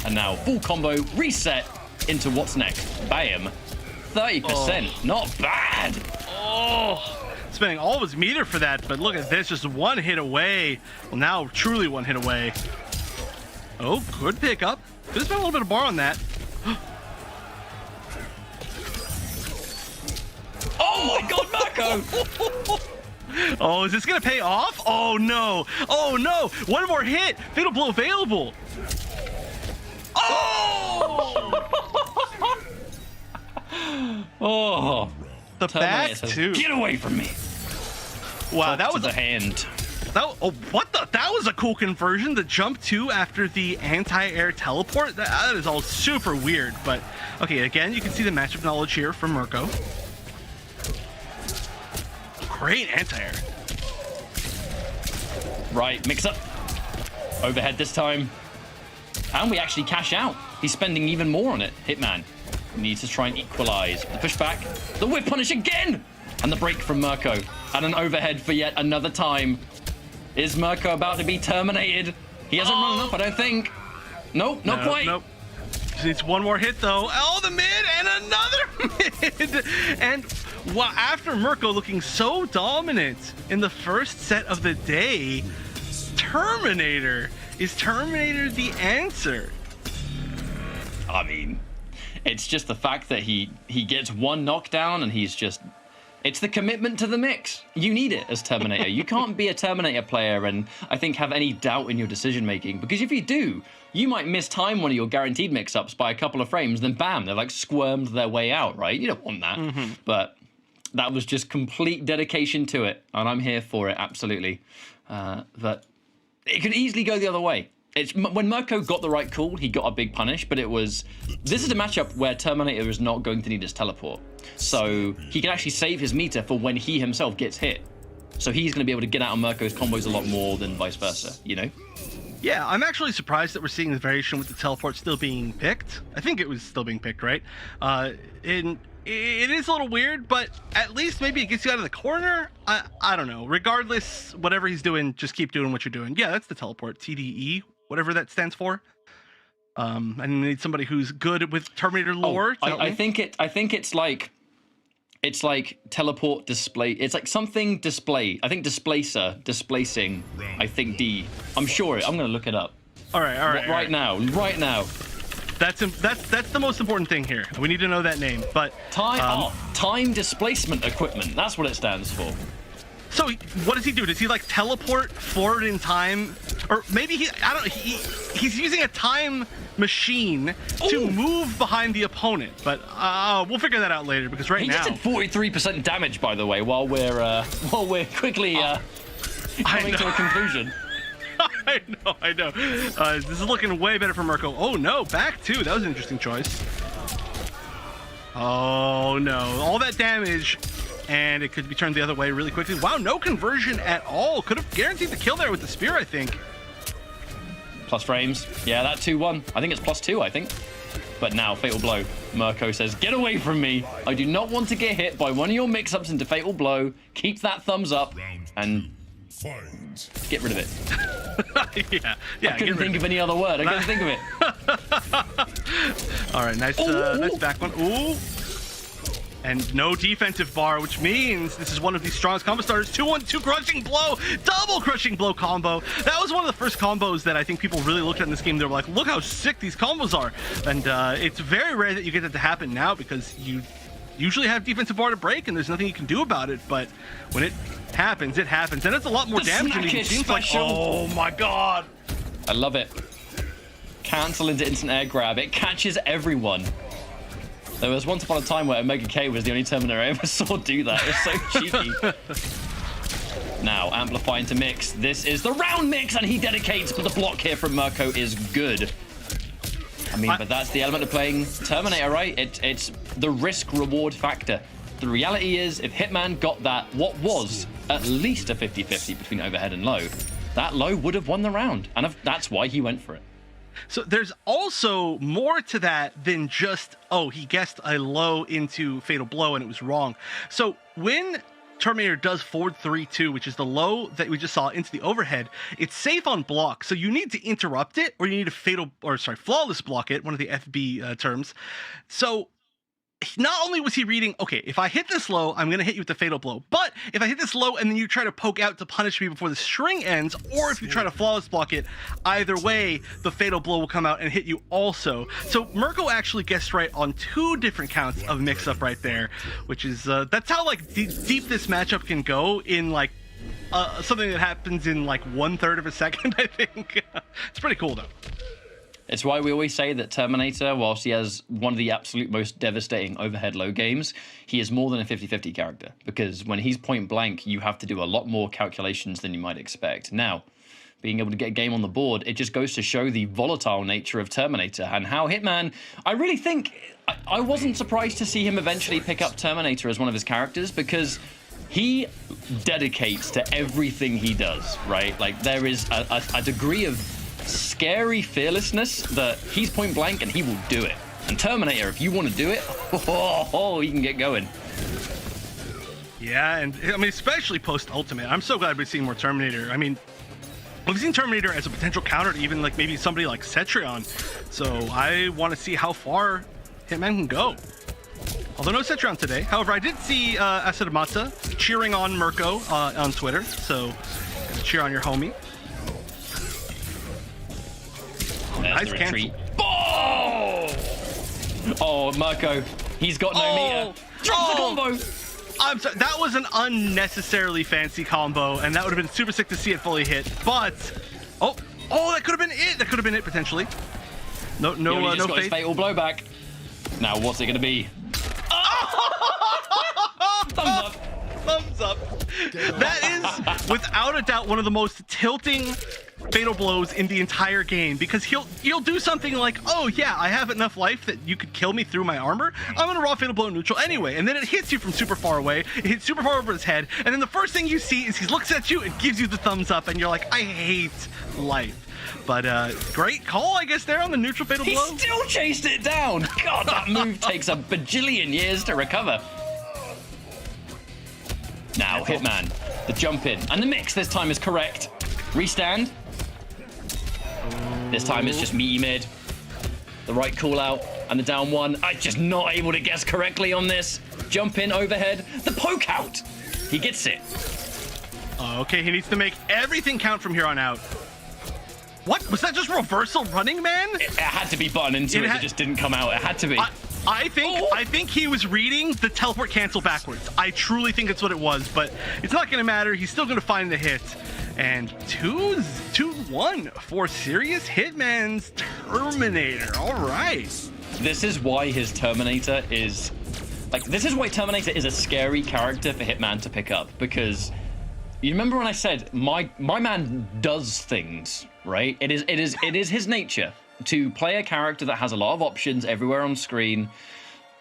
And now full combo, reset into what's next. Bam. 30%. Not bad. Oh, spending all of his meter for that, but look at this, just one hit away. Well, now truly one hit away. Oh, good pickup. Could have spent a little bit of bar on that. Oh my god, Marco! Oh, is this gonna pay off? Oh no! Oh no! One more hit! Fatal blow available! Oh! Oh! The back says, too. Get away from me! Wow, that was a hand. Oh, what the? That was a cool conversion. The jump 2 after the anti-air teleport. That is all super weird. But okay, again, you can see the matchup knowledge here from Mirko. Great anti-air. Right, mix up. Overhead this time. And we actually cash out. He's spending even more on it. Hitman needs to try and equalize. The pushback. The whip punish again! And the break from Mirko. And an overhead for yet another time. Is Mirko about to be terminated? He hasn't run enough, I don't think. Nope, not quite. Nope. Just needs one more hit, though. Oh, the mid and another mid. And well, after Mirko looking so dominant in the first set of the day, Terminator. Is Terminator the answer? I mean, it's just the fact that he gets one knockdown and he's just... It's the commitment to the mix. You need it as Terminator. You can't be a Terminator player and I think have any doubt in your decision making, because if you do, you might mistime one of your guaranteed mix-ups by a couple of frames, then bam, they're like squirmed their way out, right? You don't want that. But that was just complete dedication to it, and I'm here for it, absolutely. But it could easily go the other way. When Mirko got the right call, he got a big punish, but this is a matchup where Terminator is not going to need his teleport. So he can actually save his meter for when he himself gets hit. So he's going to be able to get out of Mirko's combos a lot more than vice versa, you know? Yeah, I'm actually surprised that we're seeing the variation with the teleport still being picked. I think it was still being picked, right? It is a little weird, but at least maybe it gets you out of the corner. I don't know. Regardless, whatever he's doing, just keep doing what you're doing. Yeah, that's the teleport. TDE, whatever that stands for. I need somebody who's good with Terminator lore. I think it's like teleport display. It's like something display. I think displacer, displacing. I think D. I'm sure. I'm gonna look it up. All right. Right now. That's the most important thing here. We need to know that name. But time displacement equipment. That's what it stands for. So what does he do? Does he like teleport forward in time, or maybe he's using a time machine to move behind the opponent? But we'll figure that out later, because he just did 43% damage, by the way, while we're quickly coming to a conclusion. I know. This is looking way better for Mirko. Oh no, back two. That was an interesting choice. Oh no, all that damage. And it could be turned the other way really quickly. Wow, no conversion at all. Could have guaranteed the kill there with the spear, I think. Plus frames. Yeah, that 2-1. I think it's +2, I think. But now, fatal blow. Mirko says, get away from me. I do not want to get hit by one of your mix-ups into fatal blow. Keep that thumbs up. And Fight. Get rid of it. yeah. I couldn't think of any other word. I couldn't think of it. All right, nice back one. Ooh. And no defensive bar, which means this is one of the strongest combo starters. 2-1-2 crushing blow, double crushing blow combo. That was one of the first combos that I think people really looked at in this game. They were like, look how sick these combos are. And it's very rare that you get that to happen now because you usually have defensive bar to break and there's nothing you can do about it. But when it happens, it happens. And it's a lot more damage than it seems like. Oh my god. I love it. Cancel into instant air grab. It catches everyone. There was once upon a time where Omega K was the only Terminator I ever saw do that. It was so cheeky. Now, amplify into mix. This is the round mix, and he dedicates, but the block here from Mirko is good. I mean, but that's the element of playing Terminator, right? It's the risk-reward factor. The reality is, if Hitman got that, what was at least a 50-50 between overhead and low, that low would have won the round. And that's why he went for it. So there's also more to that than just, oh, he guessed a low into Fatal Blow and it was wrong. So when Terminator does forward 3-2, which is the low that we just saw into the overhead, it's safe on block. So you need to interrupt it or you need to flawless block it, one of the FB terms. So not only was he reading, okay, if I hit this low, I'm going to hit you with the Fatal Blow. But if I hit this low and then you try to poke out to punish me before the string ends, or if you try to flawless block it, either way, the Fatal Blow will come out and hit you also. So Mirko actually guessed right on 2 different counts of mix-up right there, which is, that's how, like, deep this matchup can go in, like, something that happens in, like, 1/3 of a second, I think. It's pretty cool, though. It's why we always say that Terminator, whilst he has one of the absolute most devastating overhead low games, he is more than a 50-50 character. Because when he's point blank, you have to do a lot more calculations than you might expect. Now, being able to get a game on the board, it just goes to show the volatile nature of Terminator and how Hitman, I really think, I wasn't surprised to see him eventually pick up Terminator as one of his characters because he dedicates to everything he does, right? Like there is a degree of scary fearlessness that he's point blank and he will do it. And Terminator, if you want to do it, he can get going. Yeah, and I mean, especially post-Ultimate. I'm so glad we're seeing more Terminator. I mean, we've seen Terminator as a potential counter to even like maybe somebody like Cetrion. So I want to see how far Hitman can go. Although no Cetrion today. However, I did see Asadamata cheering on Mirko on Twitter. So cheer on your homie. Nice retreat. Oh, Mirko, he's got no meter. Drop the combo. I'm sorry, that was an unnecessarily fancy combo, and that would have been super sick to see it fully hit. But oh, that could have been it. That could have been it potentially. No faith. Fatal blowback. Now, what's it gonna be? Thumbs up. Thumbs up. That is, without a doubt, one of the most tilting fatal blows in the entire game because he'll do something like, oh yeah, I have enough life that you could kill me through my armor. I'm gonna raw fatal blow neutral anyway, and then it hits you from super far away. It hits super far over his head, and then the first thing you see is he looks at you and gives you the thumbs up, and you're like, I hate life. But great call, I guess, there on the neutral fatal blow. He still chased it down. God, that move takes a bajillion years to recover. Now, Hitman, the jump in, and the mix this time is correct. Restand. This time it's just meaty mid. The right call out and the down one. I'm just not able to guess correctly on this. Jump in, overhead, the poke out. He gets it. Okay, he needs to make everything count from here on out. What? Was that just reversal running, man? It had to be button into it. It just didn't come out. It had to be. I think he was reading the teleport cancel backwards. I truly think it's what it was, but it's not going to matter. He's still going to find the hit. And 2-1 for serious Hitman's Terminator. All right. This is why his Terminator is this is why Terminator is a scary character for Hitman to pick up, because you remember when I said my man does things, right? It is his nature to play a character that has a lot of options everywhere on screen,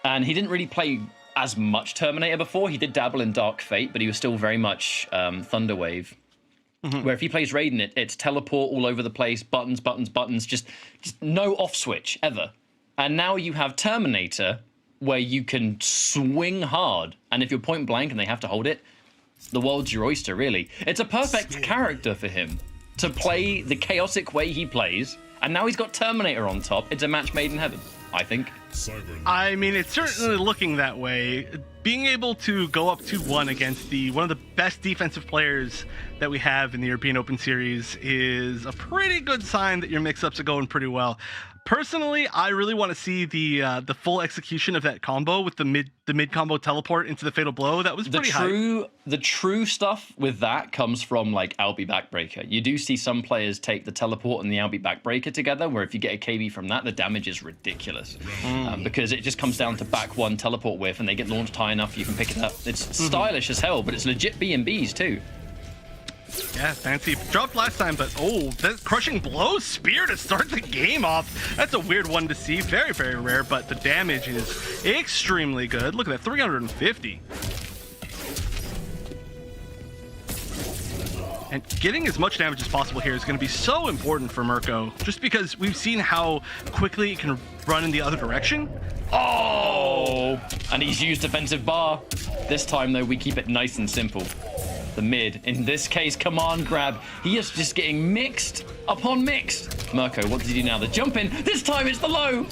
and he didn't really play as much Terminator before. He did dabble in Dark Fate, but he was still very much Thunderwave. Mm-hmm. Where if he plays Raiden, it's teleport all over the place, buttons, just no off switch ever. And now you have Terminator, where you can swing hard, and if you're point blank and they have to hold it, the world's your oyster, really. It's a perfect character for him to play the chaotic way he plays, and now he's got Terminator on top. It's a match made in heaven, I think. I mean, it's certainly looking that way. Being able to go up 2-1 against one of the best defensive players that we have in the European Open Series is a pretty good sign that your mix-ups are going pretty well. Personally, I really want to see the full execution of that combo with the mid combo teleport into the fatal blow. That was pretty high. The true stuff with that comes from like Albi backbreaker. You do see some players take the teleport and the Albi backbreaker together, where if you get a KB from that, the damage is ridiculous because it just comes down to back one teleport whiff, and they get launched high enough you can pick it up. It's stylish as hell, but it's legit B&Bs too. Yeah, fancy. Dropped last time, but that crushing blow spear to start the game off. That's a weird one to see. Very, very rare, but the damage is extremely good. Look at that, 350. And getting as much damage as possible here is going to be so important for Mirko, just because we've seen how quickly it can run in the other direction. Oh! And he's used defensive bar. This time, though, we keep it nice and simple. The mid, in this case, command grab. He is just getting mixed upon mixed. Mirko, what does he do now? The jump in. This time it's the low.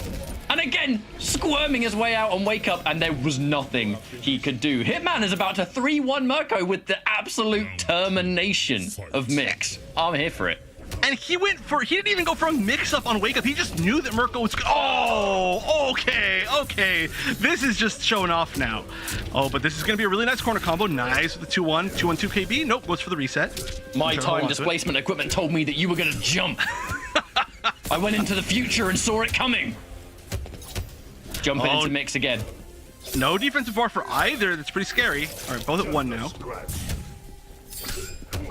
And again, squirming his way out on wake up, and there was nothing he could do. Hitman is about to 3-1 Mirko with the absolute termination of mix. I'm here for it. And he didn't even go for a mix-up on wake-up. He just knew that Mirko was... Oh, okay. This is just showing off now. Oh, but this is going to be a really nice corner combo. Nice with the 2-1, 2-1-2 KB. Nope, goes for the reset. My time displacement equipment told me that you were going to jump. I went into the future and saw it coming. Jumping into mix again. No defensive bar for either. That's pretty scary. All right, both at 1 now.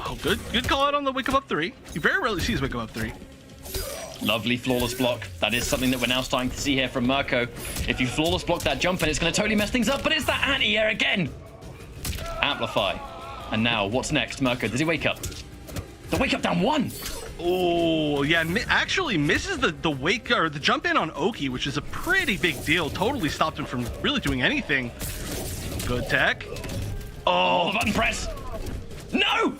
Oh, good call out on the wake up 3. You very rarely see his wake up 3. Lovely flawless block. That is something that we're now starting to see here from Mirko. If you flawless block that jump in, it's going to totally mess things up, but it's that anti-air again. Amplify. And now, what's next, Mirko? Does he wake up? The wake up down 1. Oh, yeah, actually misses the wake or the jump in on Oki, which is a pretty big deal. Totally stopped him from really doing anything. Good tech. Oh, the button press. No!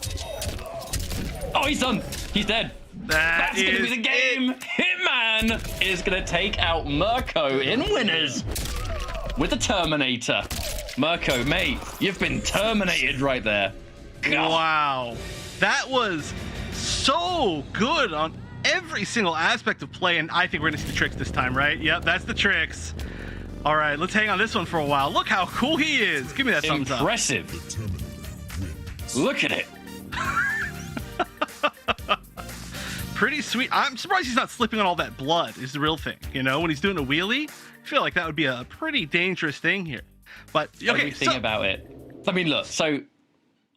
Oh, he's done. He's dead. That's going to be the game. Hitman is going to take out Mirko in winners with the Terminator. Mirko, mate, you've been terminated right there. God. Wow. That was so good on every single aspect of play, and I think we're going to see the tricks this time, right? Yep, that's the tricks. All right, let's hang on this one for a while. Look how cool he is. Give me that thumbs up. Impressive. Look at it. Pretty sweet. I'm surprised he's not slipping on all that blood is the real thing. You know, when he's doing a wheelie, I feel like that would be a pretty dangerous thing here. But, okay. Everything about it. I mean, look, so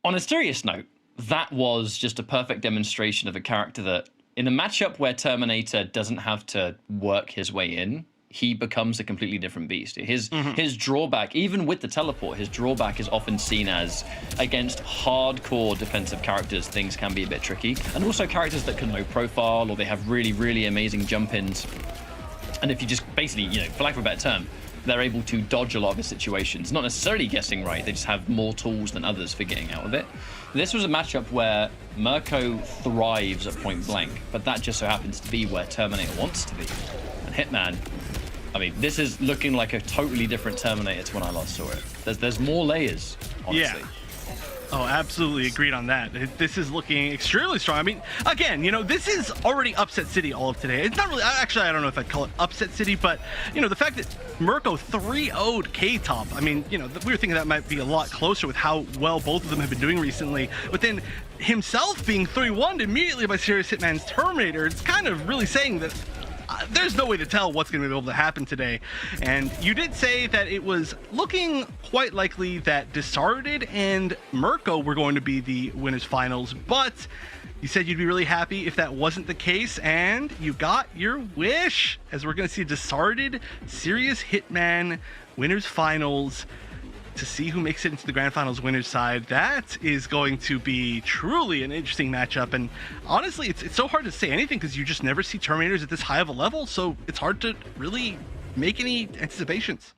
on a serious note, that was just a perfect demonstration of a character that in a matchup where Terminator doesn't have to work his way in, he becomes a completely different beast. His drawback, even with the teleport, his drawback is often seen as against hardcore defensive characters, things can be a bit tricky. And also characters that can low profile or they have really, really amazing jump-ins. And if you just basically, you know, for lack of a better term, they're able to dodge a lot of the situations. Not necessarily guessing right, they just have more tools than others for getting out of it. This was a matchup where Mirko thrives at point blank, but that just so happens to be where Terminator wants to be. And Hitman, I mean, this is looking like a totally different Terminator to when I last saw it. There's more layers, honestly. Yeah. Oh, absolutely agreed on that. This is looking extremely strong. I mean, again, you know, this is already upset city all of today. It's not really, actually, I don't know if I'd call it upset city, but, you know, the fact that Mirko 3-0'd K-Top, I mean, you know, we were thinking that might be a lot closer with how well both of them have been doing recently, but then himself being 3-1'd immediately by Serious Hitman's Terminator, it's kind of really saying that there's no way to tell what's going to be able to happen today. And you did say that it was looking quite likely that Discarded and Mirko were going to be the winners finals, but you said you'd be really happy if that wasn't the case, and you got your wish, as we're going to see Discarded Serious Hitman winners finals to see who makes it into the grand finals winners side. That is going to be truly an interesting matchup, and honestly it's so hard to say anything because you just never see Terminators at this high of a level, so it's hard to really make any anticipations.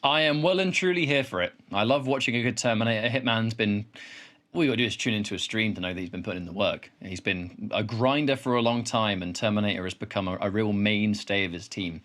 I am well and truly here for it. I love watching a good Terminator. Hitman's been... All you got to do is tune into a stream to know that he's been putting in the work. He's been a grinder for a long time, and Terminator has become a real mainstay of his team.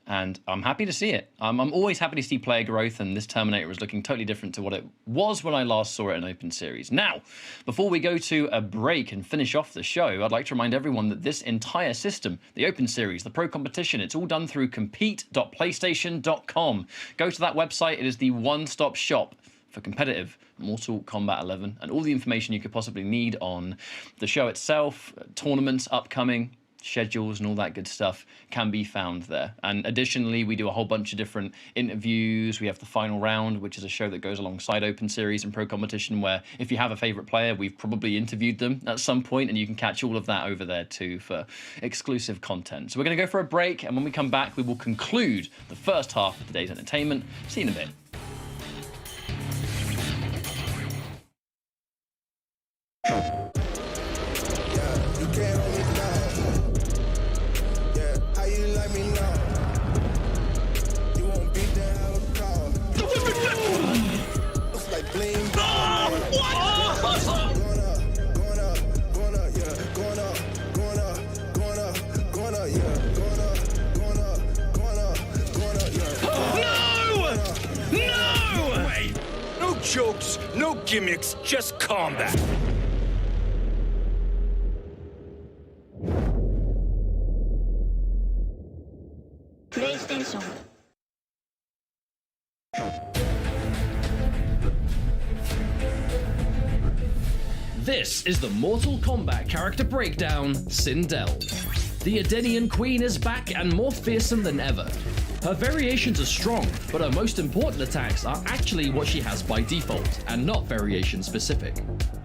And I'm happy to see it. I'm always happy to see player growth, and this Terminator is looking totally different to what it was when I last saw it in Open Series. Now, before we go to a break and finish off the show, I'd like to remind everyone that this entire system, the Open Series, the Pro Competition, it's all done through compete.playstation.com. Go to that website. It is the one-stop shop for competitive Mortal Kombat 11 and all the information you could possibly need on the show itself, tournaments upcoming, schedules and all that good stuff can be found there. And additionally, we do a whole bunch of different interviews. We have the final round, which is a show that goes alongside Open Series and Pro Competition, where if you have a favorite player, we've probably interviewed them at some point, and you can catch all of that over there too for exclusive content. So we're going to go for a break, and when we come back, we will conclude the first half of today's entertainment. See you in a bit. Jokes, no gimmicks, just combat. PlayStation. This is the Mortal Kombat character breakdown, Sindel. The Edenian Queen is back and more fearsome than ever. Her variations are strong, but her most important attacks are actually what she has by default, and not variation specific.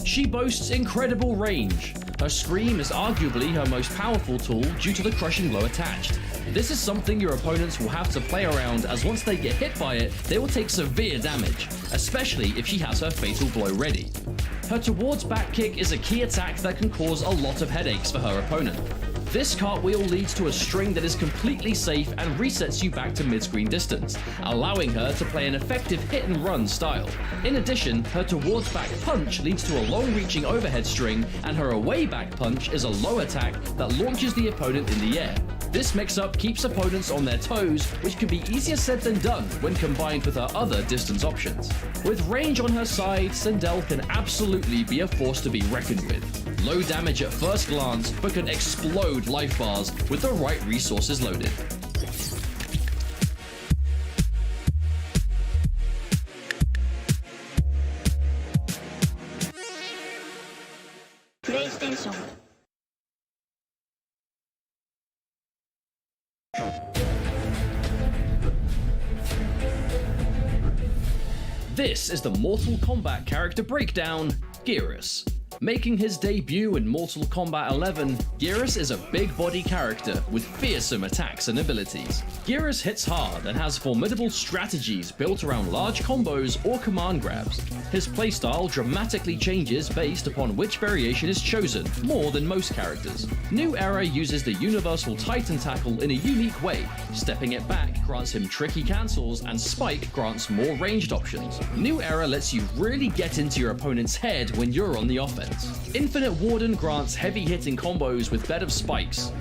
She boasts incredible range. Her scream is arguably her most powerful tool due to the crushing blow attached. This is something your opponents will have to play around, as once they get hit by it, they will take severe damage, especially if she has her fatal blow ready. Her towards back kick is a key attack that can cause a lot of headaches for her opponent. This cartwheel leads to a string that is completely safe and resets you back to mid-screen distance, allowing her to play an effective hit-and-run style. In addition, her towards-back punch leads to a long-reaching overhead string, and her away-back punch is a low attack that launches the opponent in the air. This mix-up keeps opponents on their toes, which can be easier said than done when combined with her other distance options. With range on her side, Sindel can absolutely be a force to be reckoned with. Low damage at first glance, but can explode life bars with the right resources loaded. PlayStation. This is the Mortal Kombat character breakdown, Geras. Making his debut in Mortal Kombat 11, Geras is a big body character with fearsome attacks and abilities. Geras hits hard and has formidable strategies built around large combos or command grabs. His playstyle dramatically changes based upon which variation is chosen, more than most characters. New Era uses the universal Titan tackle in a unique way. Stepping it back grants him tricky cancels, and Spike grants more ranged options. New Era lets you really get into your opponent's head when you're on the offense. Infinite Warden grants heavy-hitting combos with bed of spikes.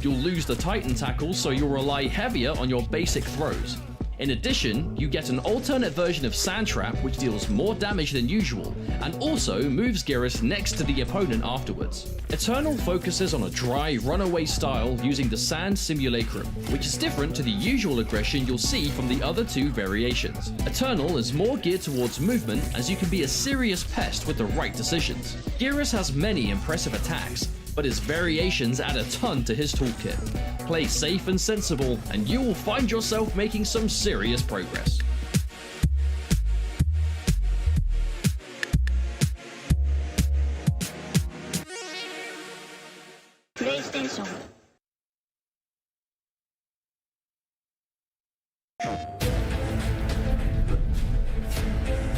You'll lose the Titan tackle, so you'll rely heavier on your basic throws. In addition, you get an alternate version of Sand Trap, which deals more damage than usual, and also moves Geras next to the opponent afterwards. Eternal focuses on a dry, runaway style using the Sand Simulacrum, which is different to the usual aggression you'll see from the other two variations. Eternal is more geared towards movement, as you can be a serious pest with the right decisions. Geras has many impressive attacks, but his variations add a ton to his toolkit. Play safe and sensible, and you will find yourself making some serious progress. PlayStation.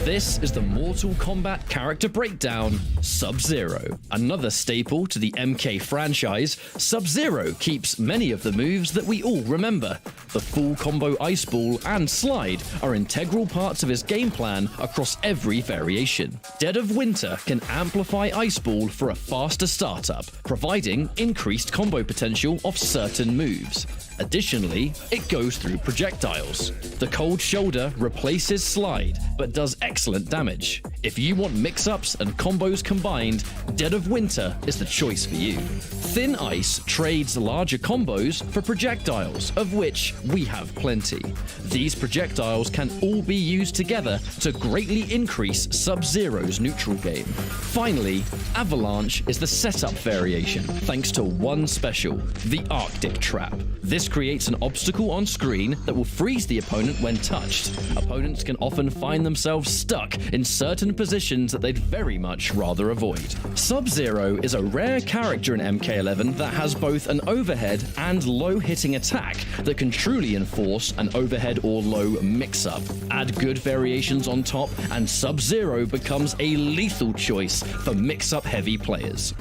This is the Mortal Kombat character breakdown, Sub-Zero. Another staple to the MK franchise, Sub-Zero keeps many of the moves that we all remember. The full combo Ice Ball and Slide are integral parts of his game plan across every variation. Dead of Winter can amplify Ice Ball for a faster startup, providing increased combo potential of certain moves. Additionally, it goes through projectiles. The Cold Shoulder replaces Slide, but does excellent damage. If you want mix-ups and combos combined, Dead of Winter is the choice for you. Thin Ice trades larger combos for projectiles, of which we have plenty. These projectiles can all be used together to greatly increase Sub-Zero's neutral game. Finally, Avalanche is the setup variation, thanks to one special, the Arctic Trap. This creates an obstacle on screen that will freeze the opponent when touched. Opponents can often find themselves stuck in certain positions that they'd very much rather avoid. Sub-Zero is a rare character in MK11 that has both an overhead and low hitting attack that can truly enforce an overhead or low mix-up. Add good variations on top and Sub-Zero becomes a lethal choice for mix-up heavy players.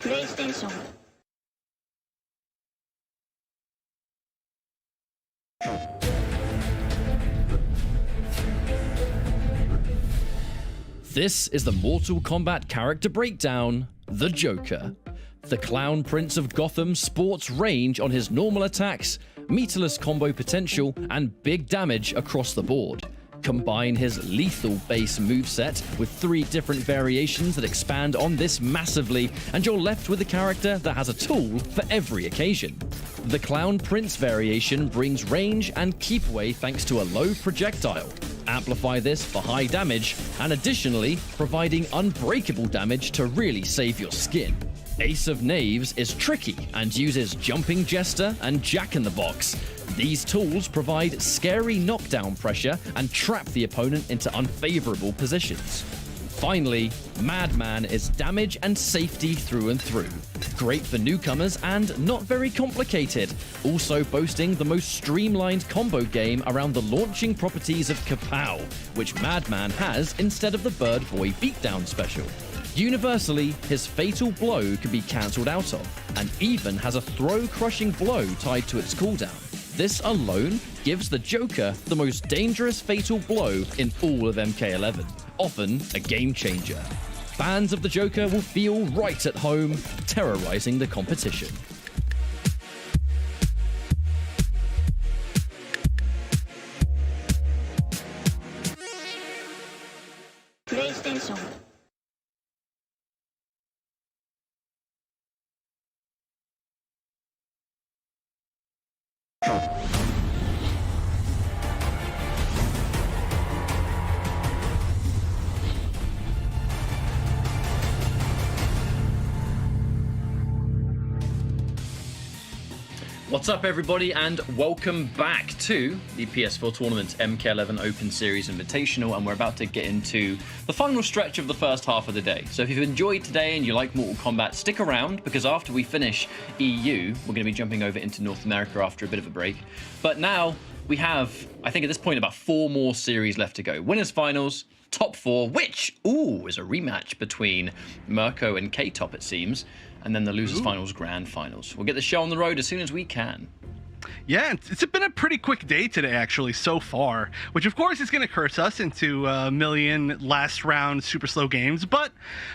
PlayStation. This is the Mortal Kombat character breakdown, the Joker. The Clown Prince of Gotham sports range on his normal attacks, meterless combo potential, and big damage across the board. Combine his lethal base moveset with 3 different variations that expand on this massively, and you're left with a character that has a tool for every occasion. The Clown Prince variation brings range and keep away thanks to a low projectile. Amplify this for high damage, and additionally, providing unbreakable damage to really save your skin. Ace of Knaves is tricky and uses Jumping Jester and Jack-in-the-Box. These tools provide scary knockdown pressure and trap the opponent into unfavorable positions. Finally, Madman is damage and safety through and through. Great for newcomers and not very complicated, also boasting the most streamlined combo game around the launching properties of Kapow, which Madman has instead of the Bird Boy beatdown special. Universally, his fatal blow can be cancelled out of, and even has a throw-crushing blow tied to its cooldown. This alone gives the Joker the most dangerous fatal blow in all of MK11, often a game changer. Fans of the Joker will feel right at home, terrorizing the competition. PlayStation. What's up, everybody, and welcome back to the PS4 Tournament MK11 Open Series Invitational, and we're about to get into the final stretch of the first half of the day. So if you've enjoyed today and you like Mortal Kombat, stick around, because after we finish EU, we're going to be jumping over into North America after a bit of a break. But now we have, I think at this point, about 4 more series left to go. Winners Finals, Top 4, which, is a rematch between Mirko and K-Top, it seems, and then the Losers Finals Grand Finals. We'll get the show on the road as soon as we can. Yeah, it's been a pretty quick day today, actually, so far, which of course is going to curse us into a million last round super slow games. But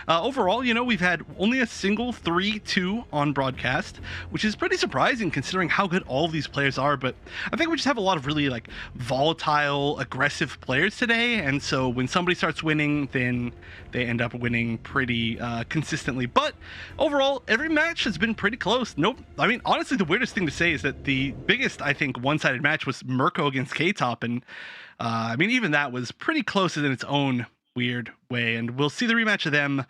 overall, we've had only a single 3-2 on broadcast, which is pretty surprising considering how good all of these players are. But I think we just have a lot of really volatile, aggressive players today. And so when somebody starts winning, then they end up winning pretty consistently. But overall, every match has been pretty close. Honestly, the weirdest thing to say is that the biggest, I think, one-sided match was Mirko against K-Top, and even that was pretty close in its own weird way, and we'll see the rematch of them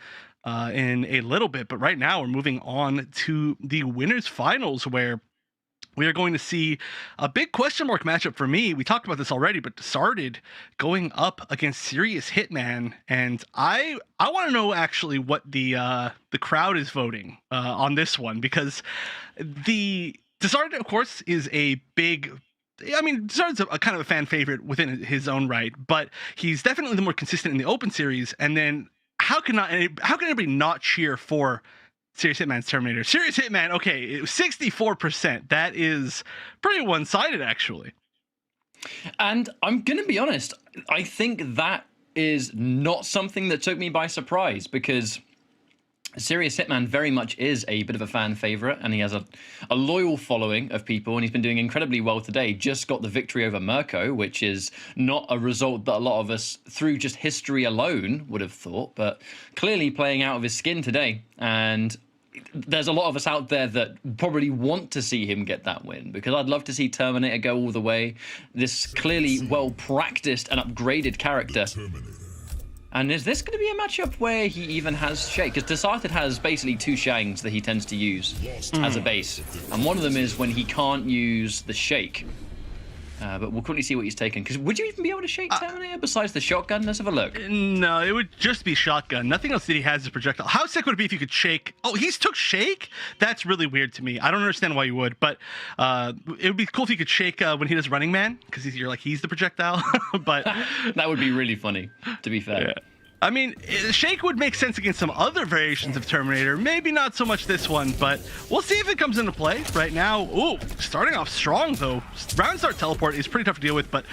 in a little bit. But right now we're moving on to the winners finals, where we are going to see a big question mark matchup for me. We talked about this already, but started going up against Serious Hitman, and I want to know actually what the crowd is voting on this one, because the Desart, of course, is a big. I mean, Desart's a kind of a fan favorite within his own right, but he's definitely the more consistent in the open series. And then how can anybody not cheer for Serious Hitman's Terminator? Serious Hitman, okay, it was 64%. That is pretty one-sided, actually. And I'm going to be honest, I think that is not something that took me by surprise, because Serious Hitman very much is a bit of a fan favorite, and he has a loyal following of people, and he's been doing incredibly well today. Just got the victory over Mirko, which is not a result that a lot of us, through just history alone, would have thought, but clearly playing out of his skin today. And there's a lot of us out there that probably want to see him get that win, because I'd love to see Terminator go all the way. This clearly well-practiced and upgraded character. And is this going to be a matchup where he even has Shake? Because Desarted has basically two Shangs that he tends to use as a base. And one of them is when he can't use the Shake. But we'll quickly see what he's taken. Because would you even be able to Shake Terminator besides the shotgun? Let's have a look. No, it would just be shotgun. Nothing else that he has is projectile. How sick would it be if you could Shake? Oh, he's took Shake? That's really weird to me. I don't understand why you would, but it would be cool if you could Shake when he does Running Man, because you're like, he's the projectile. But that would be really funny, to be fair. Yeah. I mean, Shake would make sense against some other variations of Terminator. Maybe not so much this one, but we'll see if it comes into play. Right now, ooh, starting off strong, though. Round start teleport is pretty tough to deal with, but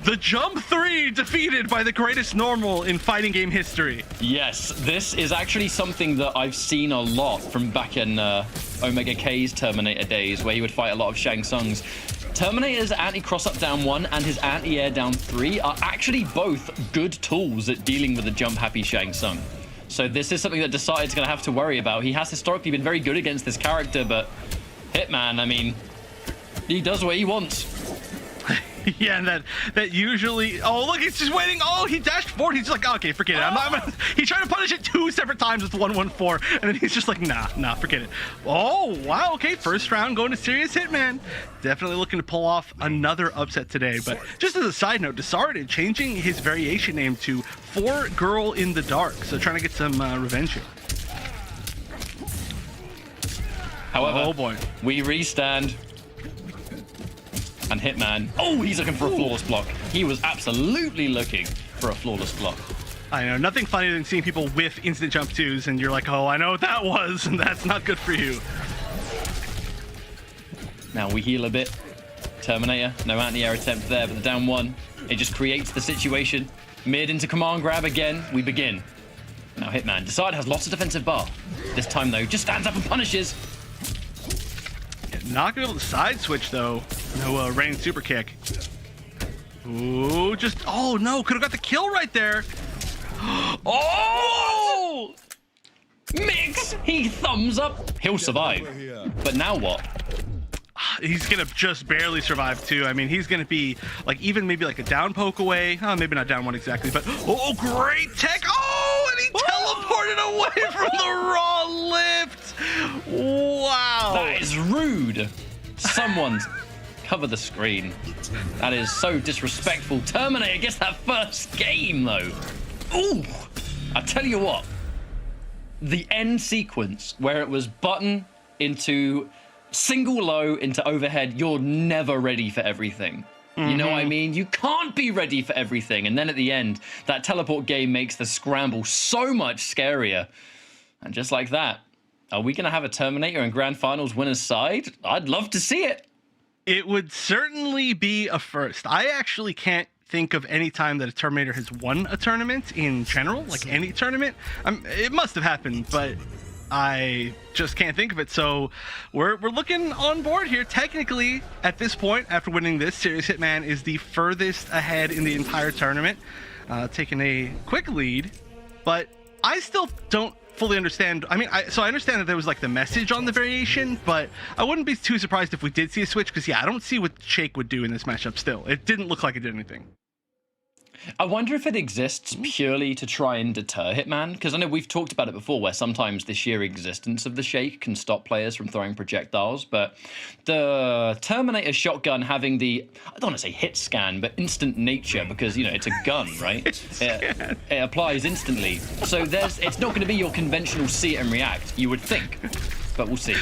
the jump 3 defeated by the greatest normal in fighting game history. Yes, this is actually something that I've seen a lot from back in Omega K's Terminator days, where he would fight a lot of Shang Tsung's. Terminator's anti-cross-up down 1 and his anti-air down 3 are actually both good tools at dealing with the jump-happy Shang Tsung. So this is something that Desarted's going to have to worry about. He has historically been very good against this character, but Hitman, I mean, he does what he wants. Yeah, and that usually. Oh, look, he's just waiting. Oh, he dashed forward. He's just like, okay, forget it. I'm not gonna. He tried to punish it 2 separate times with 114, and then he's just like, nah, forget it. Oh, wow. Okay, first round going to Serious Hitman. Definitely looking to pull off another upset today. But just as a side note, Desarted changing his variation name to 4 Girl in the Dark, so trying to get some revenge here. However, oh boy, we restand. And Hitman, oh, he's looking for a flawless block. He was absolutely looking for a flawless block. I know, nothing funnier than seeing people whiff instant jump 2s, and you're like, oh, I know what that was, and that's not good for you. Now we heal a bit. Terminator, no anti-air attempt there, but the down 1, it just creates the situation. Mid into command grab again, we begin. Now Hitman, Desarted has lots of defensive bar. This time though, just stands up and punishes. Not gonna be able to side switch though. No rain super kick. Ooh, just, oh no, could have got the kill right there. Oh! Mix! He thumbs up. He'll survive. But now what? He's gonna just barely survive too. I mean, he's gonna be like even maybe like a down poke away. Oh, maybe not down 1 exactly, but oh, great tech. Oh, and he teleported away from the raw lift. Wow. That is rude. Someone cover the screen. That is so disrespectful. Terminator gets that first game though. Ooh, I tell you what. The end sequence where it was button into single low into overhead, you're never ready for everything. You know what I mean? You can't be ready for everything. And then at the end, that teleport game makes the scramble so much scarier. And just like that, are we going to have a Terminator and Grand Finals winner's side? I'd love to see it. It would certainly be a first. I actually can't think of any time that a Terminator has won a tournament in general, like any tournament. It must have happened, but I just can't think of it. So we're looking on board here. Technically, at this point, after winning this, Serious Hitman is the furthest ahead in the entire tournament, taking a quick lead. But I still don't fully understand. I mean, so I understand that there was like the message on the variation, but I wouldn't be too surprised if we did see a switch, because yeah, I don't see what Shake would do in this matchup still. It didn't look like it did anything. I wonder if it exists purely to try and deter Hitman, because I know we've talked about it before, where sometimes the sheer existence of the shake can stop players from throwing projectiles, but the Terminator shotgun having the, I don't want to say hit scan, but instant nature, because, you know, it's a gun, right? It applies instantly. So it's not going to be your conventional see it and react, you would think, but we'll see.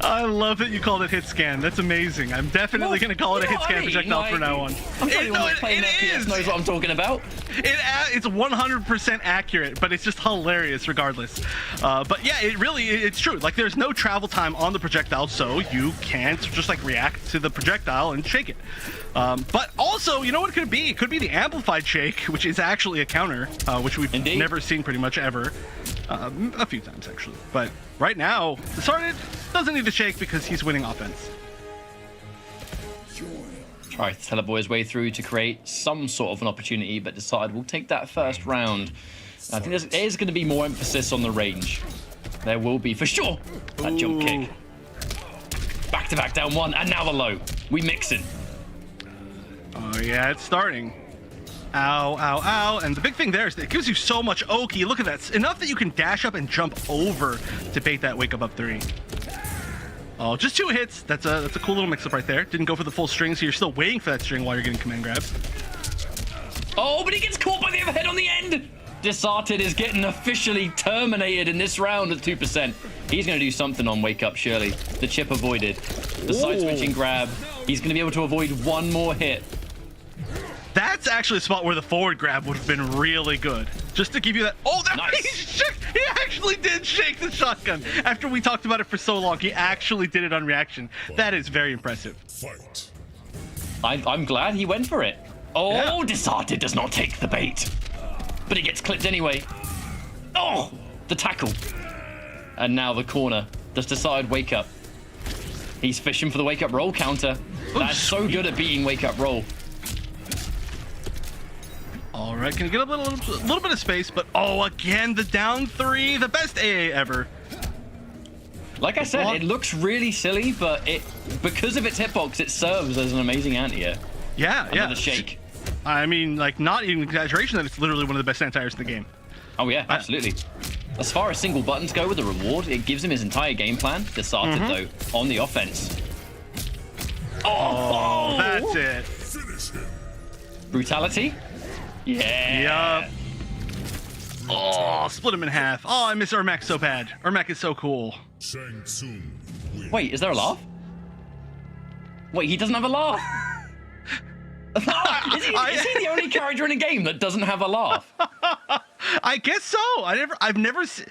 I love that you called it hit scan. That's amazing. I'm definitely going to call it a hit scan projectile from now on. I'm the only one that's playing FPS knows what I'm talking about. It's 100% accurate, but it's just hilarious regardless. But yeah, it's true. Like, there's no travel time on the projectile, so you can't just like react to the projectile and shake it. But also, you know what it could be? It could be the amplified shake, which is actually a counter, which we've never seen pretty much ever. A few times actually, but right now Disarted doesn't need to shake because he's winning offense. Tries to teleport his way through to create some sort of an opportunity, but Disarted will take that first round. I think there is going to be more emphasis on the range. There will be for sure. That jump kick. Back to back down one, and now the low. We mixing. Oh yeah, it's starting. Ow, ow, ow. And the big thing there is that it gives you so much Oki. Look at that. It's enough that you can dash up and jump over to bait that wake up 3. Oh, just 2 hits. That's a cool little mix-up right there. Didn't go for the full string, so you're still waiting for that string while you're getting command grabs. Oh, but he gets caught by the overhead on the end. Disarted is getting officially terminated in this round at 2%. He's going to do something on wake up, surely. The chip avoided. The side switching grab. He's going to be able to avoid one more hit. That's actually a spot where the forward grab would have been really good. Just to give you that. Oh, that Nice. He actually did shake the shotgun. After we talked about it for so long, he actually did it on reaction. That is very impressive. Fight. I'm glad he went for it. Oh, Yeah. Disarted does not take the bait. But he gets clipped anyway. Oh, the tackle. And now the corner. Does Disarted wake up? He's fishing for the wake up roll counter. That's so good at beating wake up roll. All right, can you get a little bit of space? But oh, again, the down 3, the best AA ever. Like I said, it looks really silly, but because of its hitbox, it serves as an amazing anti-air. Yeah, yeah. The shake. I mean, like, not even exaggeration that it's literally one of the best anti-airs in the game. Oh yeah, absolutely. As far as single buttons go with the reward, it gives him his entire game plan. Disarted though on the offense. Oh, that's it. Finish him. Brutality. Yeah. Yup. Oh, split him in half. Oh, I miss Ermac so bad. Ermac is so cool. Shang Tsung wins. Wait, is there a laugh? Wait, he doesn't have a laugh. Is he the only character in a game that doesn't have a laugh? I guess so. I've never seen.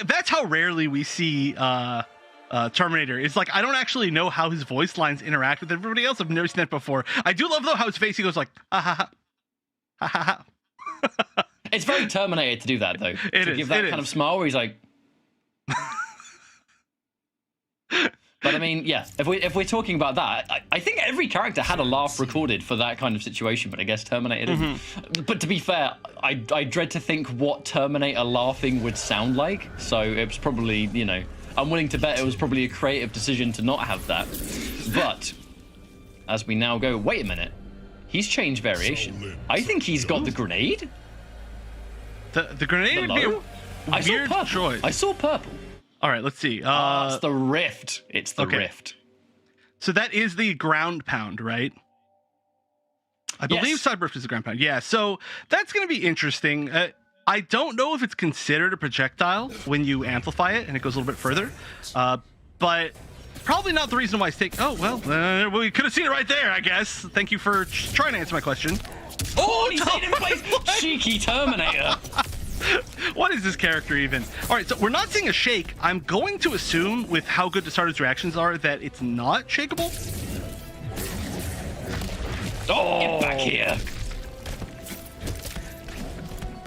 That's how rarely we see Terminator. It's like I don't actually know how his voice lines interact with everybody else. I've never seen that before. I do love though how his face he goes like ha ha ha ha ha ha. It's very Terminator to do that though. To give that kind of smile where he's like. But I mean, yeah, if we're talking about that, I think every character had a laugh recorded for that kind of situation, but I guess Terminator didn't. But to be fair, I dread to think what Terminator laughing would sound like. So it was probably, you know, I'm willing to bet it was probably a creative decision to not have that. But as we now go, wait a minute, he's changed variation. I think he's got the grenade. The grenade would be a weird choice. I saw purple. All right, let's see. It's the rift. It's the rift. So that is the ground pound, right? I believe Cyber Rift is the ground pound. Yeah, so that's going to be interesting. I don't know if it's considered a projectile when you amplify it and it goes a little bit further. But probably not the reason why it's taking... Oh, well, we could have seen it right there, I guess. Thank you for trying to answer my question. Oh, he's in place. Cheeky Terminator. What is this character even? All right, so we're not seeing a shake. I'm going to assume with how good Disarted's reactions are that it's not shakeable. Oh, get back here.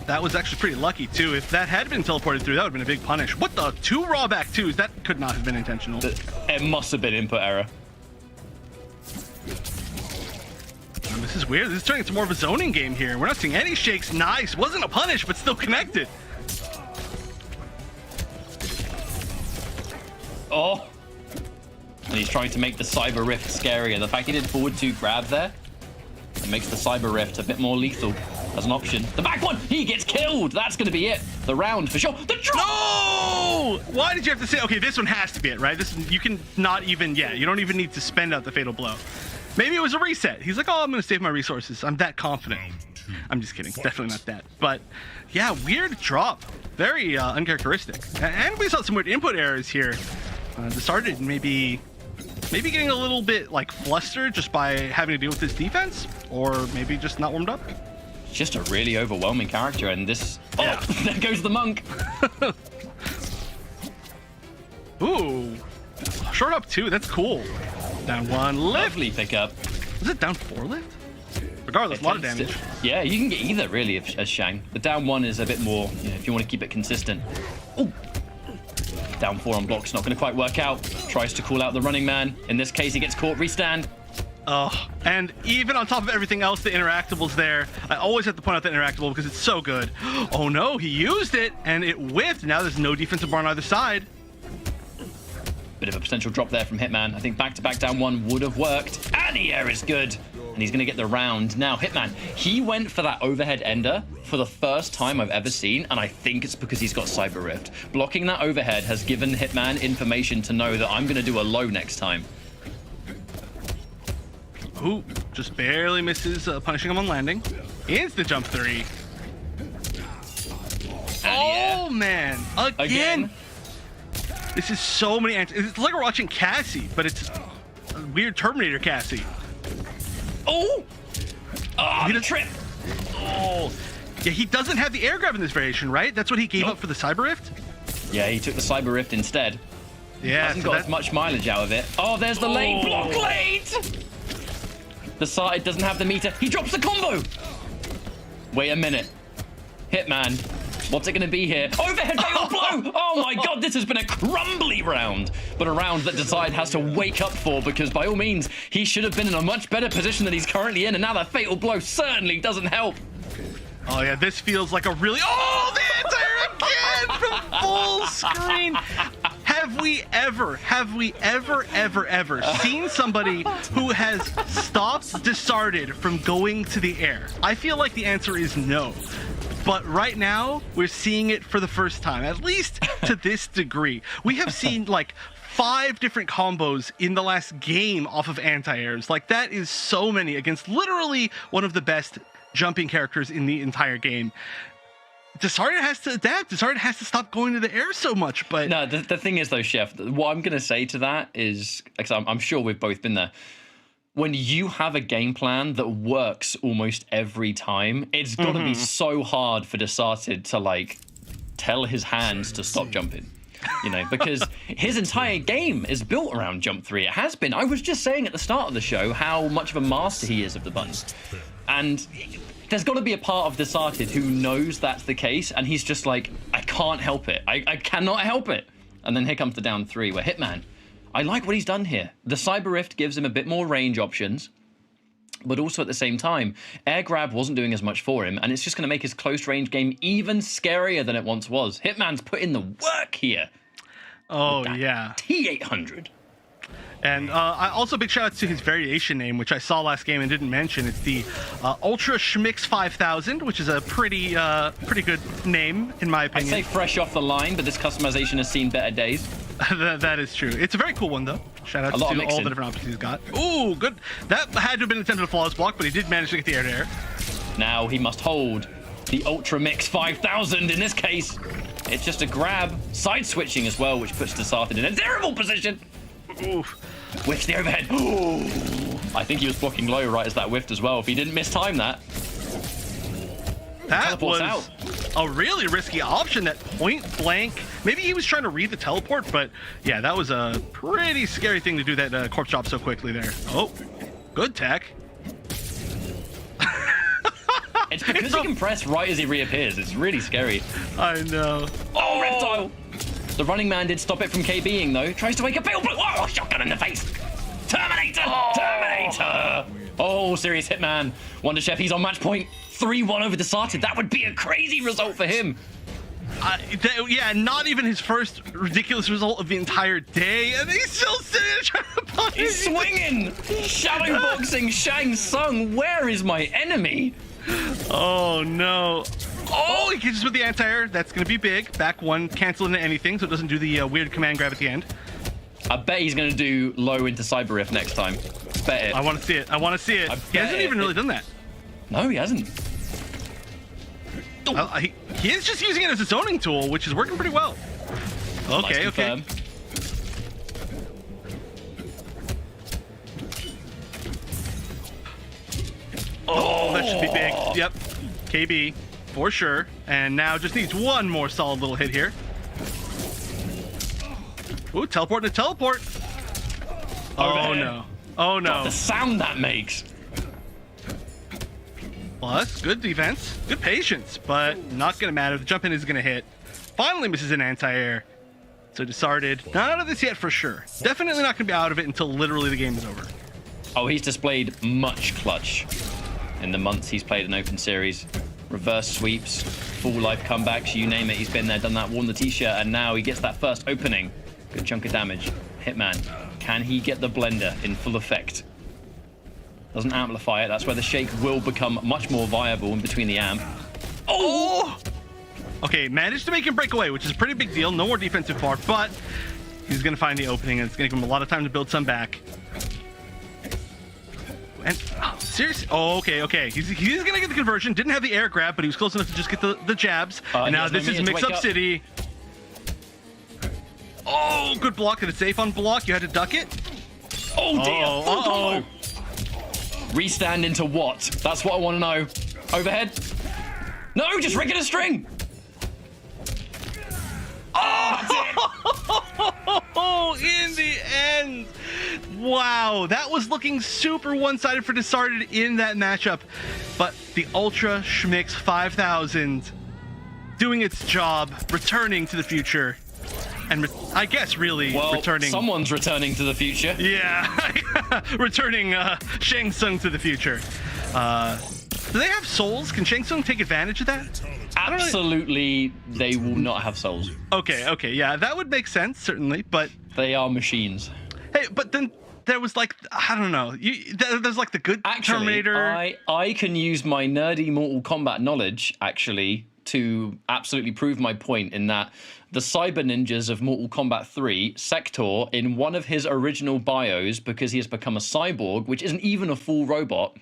That was actually pretty lucky too. If that had been teleported through, that would have been a big punish. What the? 2 raw back 2s? That could not have been intentional. It must have been input error. This is weird. This is turning into more of a zoning game here. We're not seeing any shakes. Nice. Wasn't a punish, but still connected. Oh. And he's trying to make the Cyber Rift scarier. The fact he did forward 2 grab there, it makes the Cyber Rift a bit more lethal. as an option. The back one, he gets killed. That's going to be it. The round for sure. The drop. No! Why did you have to say, okay, this one has to be it, right? This, you can not even, yeah, you don't even need to spend out the fatal blow. Maybe it was a reset. He's like, oh, I'm going to save my resources. I'm that confident. I'm just kidding. Definitely not that. But yeah, weird drop. Very uncharacteristic. And we saw some weird input errors here. Started maybe getting a little bit like flustered just by having to deal with this defense, or maybe just not warmed up. Just a really overwhelming character, and this. Oh, there goes the monk. Ooh, short up 2. That's cool. Down 1 lift. Lovely pickup. Was it down 4 lift? Regardless, a lot of damage. Yeah, you can get either really as Shang. The down 1 is a bit more, you know, if you want to keep it consistent. Ooh. Down 4 on block's not going to quite work out. Tries to call out the running man. In this case, he gets caught. Restand. Oh, and even on top of everything else, the interactable's there. I always have to point out the interactable because it's so good. Oh no, he used it and it whiffed. Now there's no defensive bar on either side. Bit of a potential drop there from Hitman. I think back-to-back down 1 would have worked. And the air is good. And he's going to get the round. Now, Hitman, he went for that overhead ender for the first time I've ever seen, and I think it's because he's got Cyber Rift. Blocking that overhead has given Hitman information to know that I'm going to do a low next time. Ooh, just barely misses punishing him on landing. Instant jump 3. Oh, man. Again. This is so many answers. It's like we're watching Cassie, but it's a weird Terminator Cassie. Oh! Oh, the trip! Oh! Yeah, he doesn't have the air grab in this variation, right? That's what he gave up for the Cyber Rift? Yeah, he took the Cyber Rift instead. Yeah, Hasn't got as much mileage out of it. Oh, there's the lane. Block late! The side doesn't have the meter. He drops the combo! Wait a minute. Hitman. What's it going to be here? Overhead fatal blow! Oh my god, this has been a crumbly round. But a round that Decide has to wake up for, because by all means, he should have been in a much better position than he's currently in, and now that fatal blow certainly doesn't help. Oh yeah, this feels like a really... Oh, the anti-air again from full screen! Have we ever seen somebody who has stopped Discarded from going to the air? I feel like the answer is no. But right now, we're seeing it for the first time, at least to this degree. We have seen like 5 different combos in the last game off of anti-airs. Like, that is so many against literally one of the best jumping characters in the entire game. Discarded has to adapt. Discarded has to stop going to the air so much. But no, the thing is though, Chef, what I'm going to say to that is, because I'm sure we've both been there. When you have a game plan that works almost every time, it's got to be so hard for Desarted to like tell his hands to stop jumping, you know, because his entire game is built around jump 3. It has been. I was just saying at the start of the show how much of a master he is of the buttons, and there's got to be a part of Desarted who knows that's the case, and he's just like, I can't help it. I cannot help it. And then here comes the down 3 where Hitman, I like what he's done here. The Cyber Rift gives him a bit more range options, but also at the same time, air grab wasn't doing as much for him, and it's just going to make his close range game even scarier than it once was. Hitman's put in the work here. Oh, yeah. T800. And also big shout out to his variation name, which I saw last game and didn't mention. It's the Ultra Schmix 5000, which is a pretty good name, in my opinion. I'd say fresh off the line, but this customization has seen better days. That is true. It's a very cool one, though. Shout out to all the different options he's got. Ooh, good. That had to have been attempted flawless block, but he did manage to get the air-to-air. Now he must hold the Ultra Mix 5000 in this case. It's just a grab. Side switching as well, which puts Desarted in a terrible position. Oof. Whiffs the overhead. Ooh. I think he was blocking low right as that whiffed as well. If he didn't mistime that. That was out. A really risky option, that point blank. Maybe he was trying to read the teleport, but yeah, that was a pretty scary thing to do, that corpse drop so quickly there. Oh, good tech. It's because he can press right as he reappears. It's really scary. I know. Oh, reptile. The running man did stop it from KBing though. Tries to wake up. Oh, shotgun in the face. Terminator! Oh. Terminator! Oh, serious Hitman. Wonder Chef, he's on match point. 3-1 over Desarted. That would be a crazy result for him. Yeah, not even his first ridiculous result of the entire day, and he's still sitting there trying to punish. He's swinging! Shadow boxing Shang Tsung. Where is my enemy? Oh no. Oh, he catches with the anti-air. That's going to be big. Back one, cancel into anything, so it doesn't do the weird command grab at the end. I bet he's going to do low into Cyber Rift next time. Bet it. I want to see it. I want to see it. He hasn't even really done that. No, he hasn't. He is just using it as a zoning tool, which is working pretty well. Okay, Nice okay. Oh, that should be big. Yep. KB, for sure. And now just needs one more solid little hit here. Ooh, teleport to teleport. Oh, no. Oh, no. The sound that makes. Plus, good defense, good patience, but not going to matter. The jump in is going to hit. Finally misses an anti-air. So discarded. Not out of this yet for sure. Definitely not going to be out of it until literally the game is over. Oh, he's displayed much clutch in the months he's played an open series. Reverse sweeps, full life comebacks, you name it. He's been there, done that, worn the t-shirt, and now he gets that first opening. Good chunk of damage. Hitman, can he get the blender in full effect? Doesn't amplify it. That's where the shake will become much more viable in between the amp. Oh! Okay, managed to make him break away, which is a pretty big deal. No more defensive bar, but he's going to find the opening, and it's going to give him a lot of time to build some back. And seriously, oh, okay. He's going to get the conversion. Didn't have the air grab, but he was close enough to just get the jabs. And now this is Mix-Up City. Oh, good block. Did it safe on block? You had to duck it? Oh, dear. Uh-oh. Restand into what? That's what I want to know. Overhead? No, just rigging a string. Oh, in the end. Wow, that was looking super one-sided for Discarded in that matchup. But the Ultra Schmix 5000 doing its job, returning to the future. And I guess really returning. Someone's returning to the future. Yeah, returning Shang Tsung to the future. Do they have souls? Can Shang Tsung take advantage of that? Absolutely, they will not have souls. Okay, yeah, that would make sense, certainly, but... They are machines. Hey, but then there was like, I don't know, there's like the good Terminator... I can use my nerdy Mortal Kombat knowledge, actually, to absolutely prove my point in that the cyber ninjas of Mortal Kombat 3, Sector, in one of his original bios, because he has become a cyborg, which isn't even a full robot,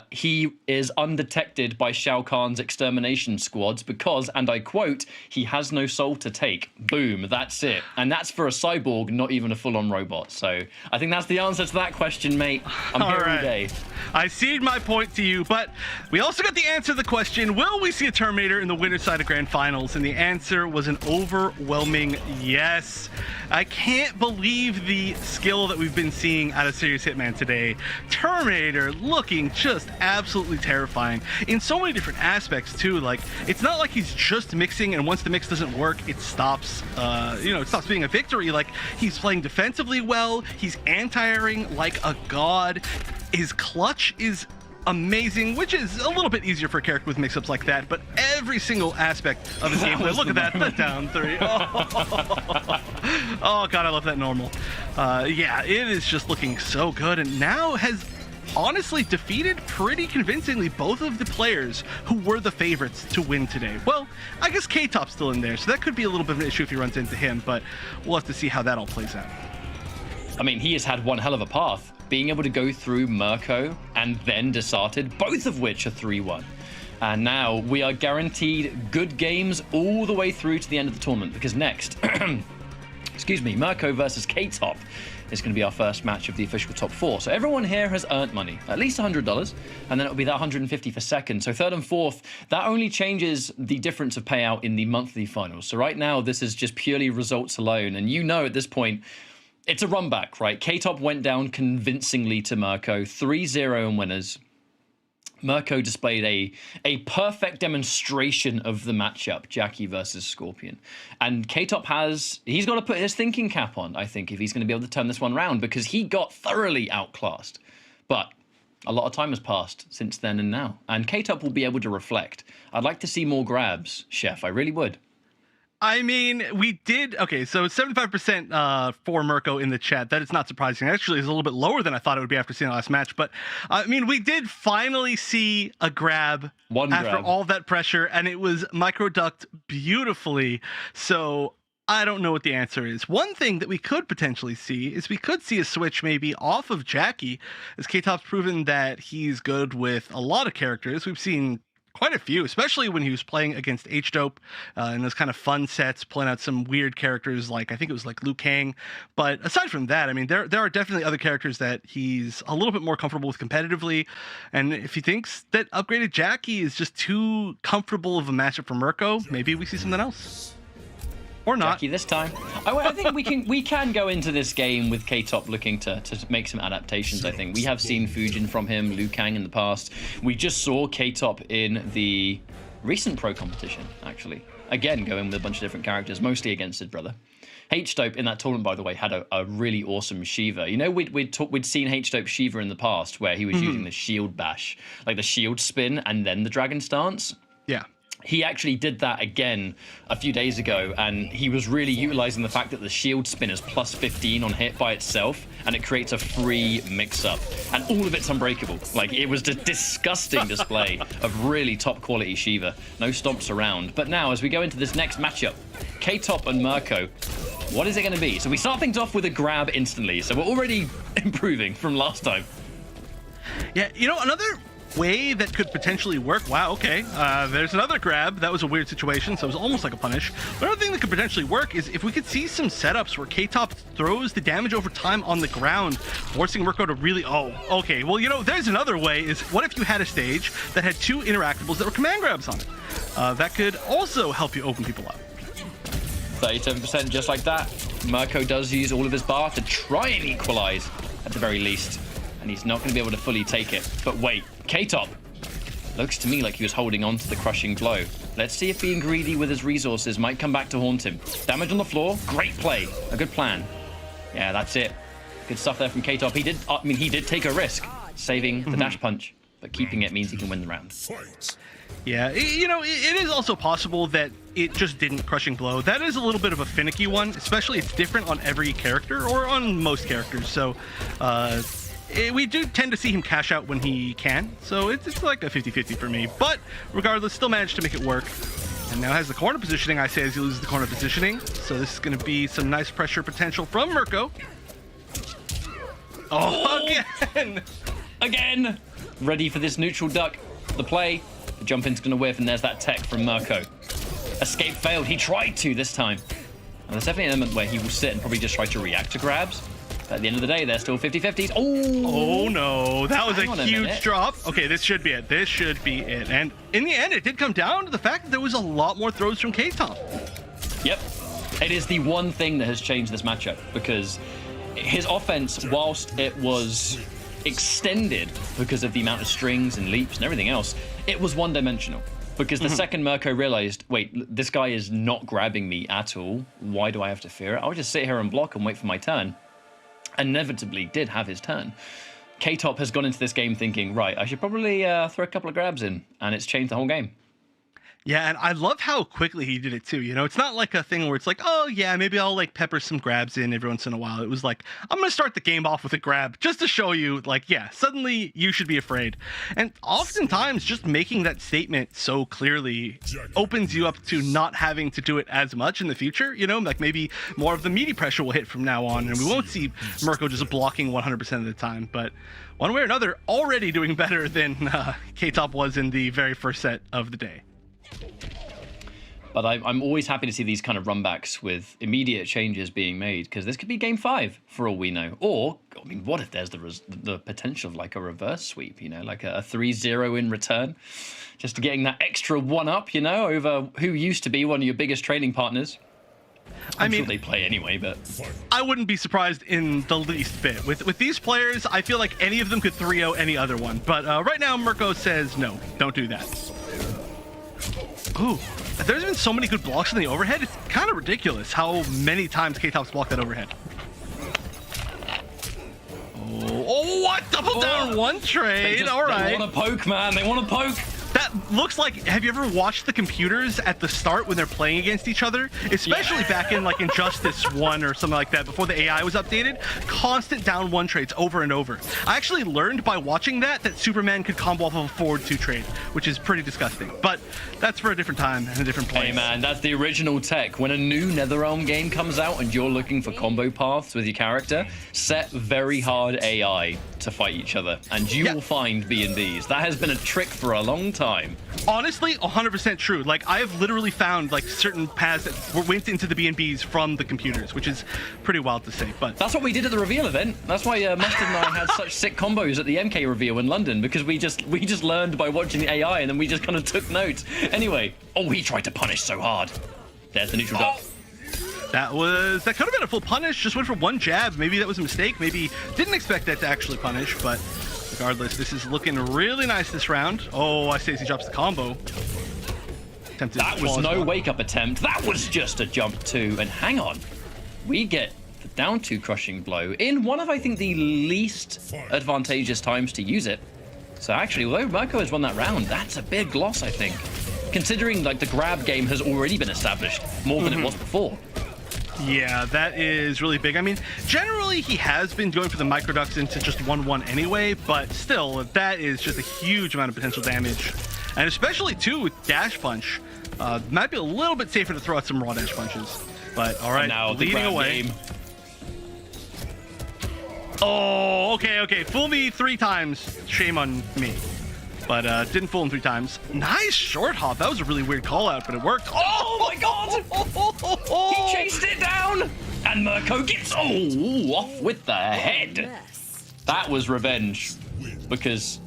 he is undetected by Shao Kahn's extermination squads because, and I quote, he has no soul to take. Boom, that's it. And that's for a cyborg, not even a full-on robot. So I think that's the answer to that question, mate. I'm here all day. I cede my point to you, but we also got the answer to the question, will we see a Terminator in the winner's side of Grand Finals? And the answer was an overwhelming yes. I can't believe the skill that we've been seeing out of Serious Hitman today. Terminator looking just absolutely terrifying in so many different aspects too. Like, it's not like he's just mixing and once the mix doesn't work, it stops, it stops being a victory. Like, he's playing defensively well, he's anti-airing like a god. His clutch is amazing, which is a little bit easier for a character with mix-ups like that, but every single aspect of his gameplay, look at that, the down three. Oh god, I love that normal. Yeah, it is just looking so good, and now has honestly defeated pretty convincingly both of the players who were the favorites to win today. Well, I guess K-Top's still in there, so that could be a little bit of an issue if he runs into him, but we'll have to see how that all plays out. I mean, he has had one hell of a path. Being able to go through Mirko and then Desarted, both of which are 3-1. And now we are guaranteed good games all the way through to the end of the tournament, because next, excuse me, Mirko versus K-Top is going to be our first match of the official top 4. So everyone here has earned money, at least $100, and then it'll be that $150 for second. So third and fourth, that only changes the difference of payout in the monthly finals. So right now, this is just purely results alone. And you know at this point, it's a run back, right? K-Top went down convincingly to Mirko, 3-0 in winners. Mirko displayed a perfect demonstration of the matchup, Jackie versus Scorpion. And K-Top he's got to put his thinking cap on, I think, if he's going to be able to turn this one around, because he got thoroughly outclassed. But a lot of time has passed since then and now, and K-Top will be able to reflect. I'd like to see more grabs, Chef, I really would. I mean, we did. Okay, so 75% for Mirko in the chat. That is not surprising. Actually, it's a little bit lower than I thought it would be after seeing the last match. But I mean, we did finally see a grab after all that pressure, and it was microducked beautifully. So I don't know what the answer is. One thing that we could potentially see is we could see a switch maybe off of Jackie, as K-Top's proven that he's good with a lot of characters. We've seen quite a few, especially when he was playing against H-Dope in those kind of fun sets, pulling out some weird characters like, I think it was like Liu Kang. But aside from that, I mean, there are definitely other characters that he's a little bit more comfortable with competitively. And if he thinks that upgraded Jackie is just too comfortable of a matchup for Mirko, maybe we see something else. Or not. Jackie this time. I think we can go into this game with K-Top looking to make some adaptations, I think. We have seen Fujin from him, Liu Kang in the past. We just saw K-Top in the recent pro competition, actually. Again, going with a bunch of different characters, mostly against his brother. H-Dope in that tournament, by the way, had a really awesome Shiva. You know, we'd seen H-Dope Shiva in the past where he was using the shield bash, like the shield spin and then the dragon stance. Yeah. He actually did that again a few days ago, and he was really utilizing the fact that the shield spin is plus 15 on hit by itself, and it creates a free mix-up, and all of it's unbreakable. Like, it was a disgusting display of really top-quality Shiva. No stomps around. But now, as we go into this next matchup, K-Top and Mirko, what is it going to be? So we start things off with a grab instantly, so we're already improving from last time. Yeah, you know, another way that could potentially work. Wow, okay. There's another grab. That was a weird situation, so it was almost like a punish. But another thing that could potentially work is if we could see some setups where K-Top throws the damage over time on the ground, forcing Mirko to really... Oh, okay. Well, you know, there's another way is what if you had a stage that had two interactables that were command grabs on it? That could also help you open people up. 37% just like that. Mirko does use all of his bar to try and equalize at the very least. And he's not going to be able to fully take it. But wait, K-Top looks to me like he was holding on to the crushing blow. Let's see if being greedy with his resources might come back to haunt him. Damage on the floor, great play, a good plan. Yeah, that's it. Good stuff there from K-Top. He did take a risk, saving the dash punch, but keeping it means he can win the round. Yeah, you know, it is also possible that it just didn't crushing blow. That is a little bit of a finicky one, especially it's different on every character or on most characters. So, we do tend to see him cash out when he can, so it's like a 50-50 for me. But regardless, still managed to make it work. And now has the corner positioning, I say, as he loses the corner positioning. So this is going to be some nice pressure potential from Mirko. Oh, again! Again! Ready for this neutral duck. The play. The jump in's going to whiff, and there's that tech from Mirko. Escape failed. He tried to this time. And there's definitely an element where he will sit and probably just try to react to grabs. At the end of the day, they're still 50-50s. Oh no, that was a huge drop. Okay, this should be it. This should be it. And in the end, it did come down to the fact that there was a lot more throws from K-Top. Yep. It is the one thing that has changed this matchup, because his offense, whilst it was extended because of the amount of strings and leaps and everything else, it was one-dimensional. Because the second Mirko realized, wait, this guy is not grabbing me at all. Why do I have to fear it? I'll just sit here and block and wait for my turn. Inevitably did have his turn. K-Top has gone into this game thinking, right, I should probably throw a couple of grabs in, and it's changed the whole game. Yeah, and I love how quickly he did it too. You know, it's not like a thing where it's like, oh yeah, maybe I'll like pepper some grabs in every once in a while. It was like, I'm going to start the game off with a grab just to show you, like, yeah, suddenly you should be afraid. And oftentimes just making that statement so clearly opens you up to not having to do it as much in the future. You know, like maybe more of the meaty pressure will hit from now on, and we won't see Mirko just blocking 100% of the time. But one way or another, already doing better than K-Top was in the very first set of the day. But I'm always happy to see these kind of runbacks with immediate changes being made, because this could be game 5 for all we know. Or, I mean, what if there's the potential of like a reverse sweep, you know, like a 3-0 in return, just getting that extra 1-up, you know, over who used to be one of your biggest training partners. I mean, sure they play anyway, but I wouldn't be surprised in the least bit. With these players, I feel like any of them could 3-0 any other one. But right now, Mirko says no, don't do that. Ooh, there's been so many good blocks in the overhead. It's kind of ridiculous how many times K-Top's blocked that overhead. Oh, what? Double down one trade. All right. They want to poke, man. They want to poke. looks like, have you ever watched the computers at the start when they're playing against each other? Especially back in like Injustice 1 or something like that, before the AI was updated. Constant down 1 trades over and over. I actually learned by watching that Superman could combo off of a forward 2 trade, which is pretty disgusting. But that's for a different time and a different place. Hey man, that's the original tech. When a new NetherRealm game comes out and you're looking for combo paths with your character, set very hard AI to fight each other, and you will find B&Bs. That has been a trick for a long time. Honestly, 100% true. Like, I have literally found like certain paths that went into the B&Bs from the computers, which is pretty wild to say. But that's what we did at the reveal event. That's why Mustard and I had such sick combos at the MK reveal in London, because we just learned by watching the AI, and then we just kind of took notes. Anyway, he tried to punish so hard. There's the neutral duck. That could have been a full punish. Just went for 1 jab. Maybe that was a mistake. Maybe didn't expect that to actually punish. But regardless, this is looking really nice this round. Oh, I say he drops the combo. That was no wake-up attempt. That was just a jump 2. And hang on, we get the down 2 crushing blow in one of, I think, the least advantageous times to use it. So actually, although Mirko has won that round, that's a big loss, I think, considering like the grab game has already been established more than it was before. Yeah, that is really big. I mean, generally he has been going for the microducks into just 1-1 anyway, but still, that is just a huge amount of potential damage. And especially, too, with dash punch. Might be a little bit safer to throw out some raw dash punches. But, all right, now leading away. Game. Oh, okay. Fool me 3 times. Shame on me. But didn't fool him 3 times. Nice short hop. That was a really weird call out, but it worked. Oh my god! He chased it down! And Mirko gets off with the head. That was revenge. Because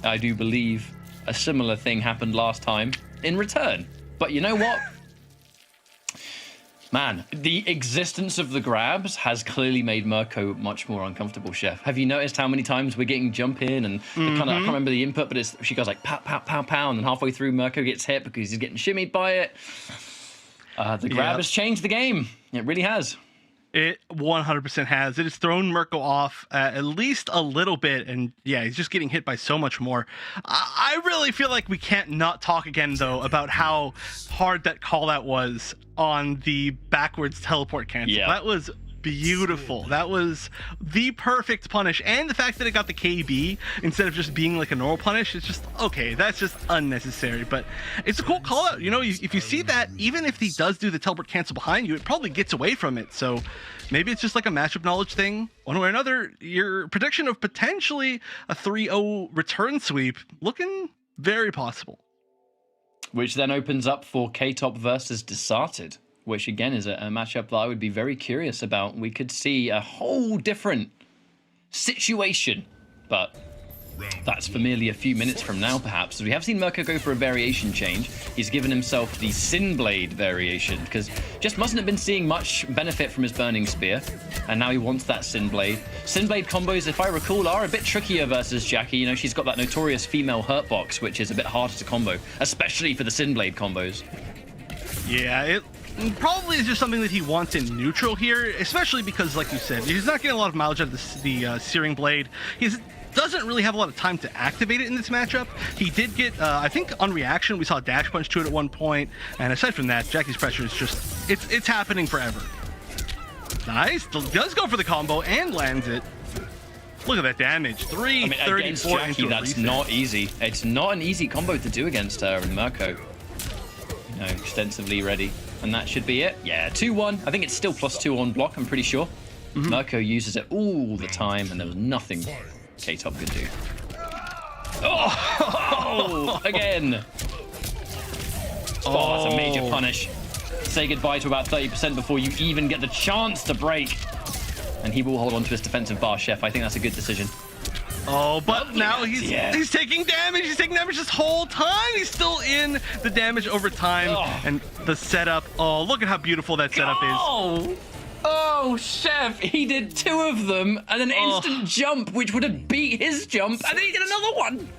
I do believe a similar thing happened last time in return. But you know what? Man, the existence of the grabs has clearly made Mirko much more uncomfortable, Chef. Have you noticed how many times we're getting jump in and I can't remember the input, but she goes like pow, pow, pow, pow, and then halfway through Mirko gets hit because he's getting shimmied by it. The grab has changed the game. It really has. It 100% has. It has thrown Mirko off at least a little bit, and yeah, he's just getting hit by so much more. I really feel like we can't not talk again, though, about how hard that call out was on the backwards teleport cancel. Yeah. That was beautiful. That was the perfect punish, and the fact that it got the KB instead of just being like a normal punish, it's just okay. That's just unnecessary, but it's a cool call out. You know, if you see that, even if he does do the teleport cancel behind you, it probably gets away from it. So maybe it's just like a matchup knowledge thing. One way or another, your prediction of potentially a 3-0 return sweep looking very possible. Which then opens up for K-Top versus Desarted, which again is a matchup that I would be very curious about. We could see a whole different situation, but that's for merely a few minutes from now, perhaps. As we have seen Mirko go for a variation change. He's given himself the Sin Blade variation, because just mustn't have been seeing much benefit from his Burning Spear, and now he wants that Sin Blade. Sin Blade combos, if I recall, are a bit trickier versus Jackie. You know, she's got that notorious female hurt box, which is a bit harder to combo, especially for the Sin Blade combos. Yeah, it probably is just something that he wants in neutral here, especially because, like you said, he's not getting a lot of mileage out of the Searing Blade. He doesn't really have a lot of time to activate it in this matchup. He did get, I think on reaction, we saw a dash punch to it at one point, and aside from that, Jackie's pressure is just, it's happening forever. Nice, does go for the combo and lands it. Look at that damage, 334 against Jackie, that's not easy. It's not an easy combo to do against her and Mirko. You know, extensively ready. And that should be it. Yeah, 2-1. I think it's still +2 on block, I'm pretty sure. Mirko uses it all the time, and there was nothing K-Top could do. Oh! Again! Oh, that's a major punish. Say goodbye to about 30% before you even get the chance to break. And he will hold on to his defensive bar, Chef. I think that's a good decision. Oh, but now he's taking damage. He's taking damage this whole time. He's still in the damage over time. And the setup. Oh, look at how beautiful that setup is. Oh, Chef, he did 2 of them and an instant jump, which would have beat his jump, and then he did another one.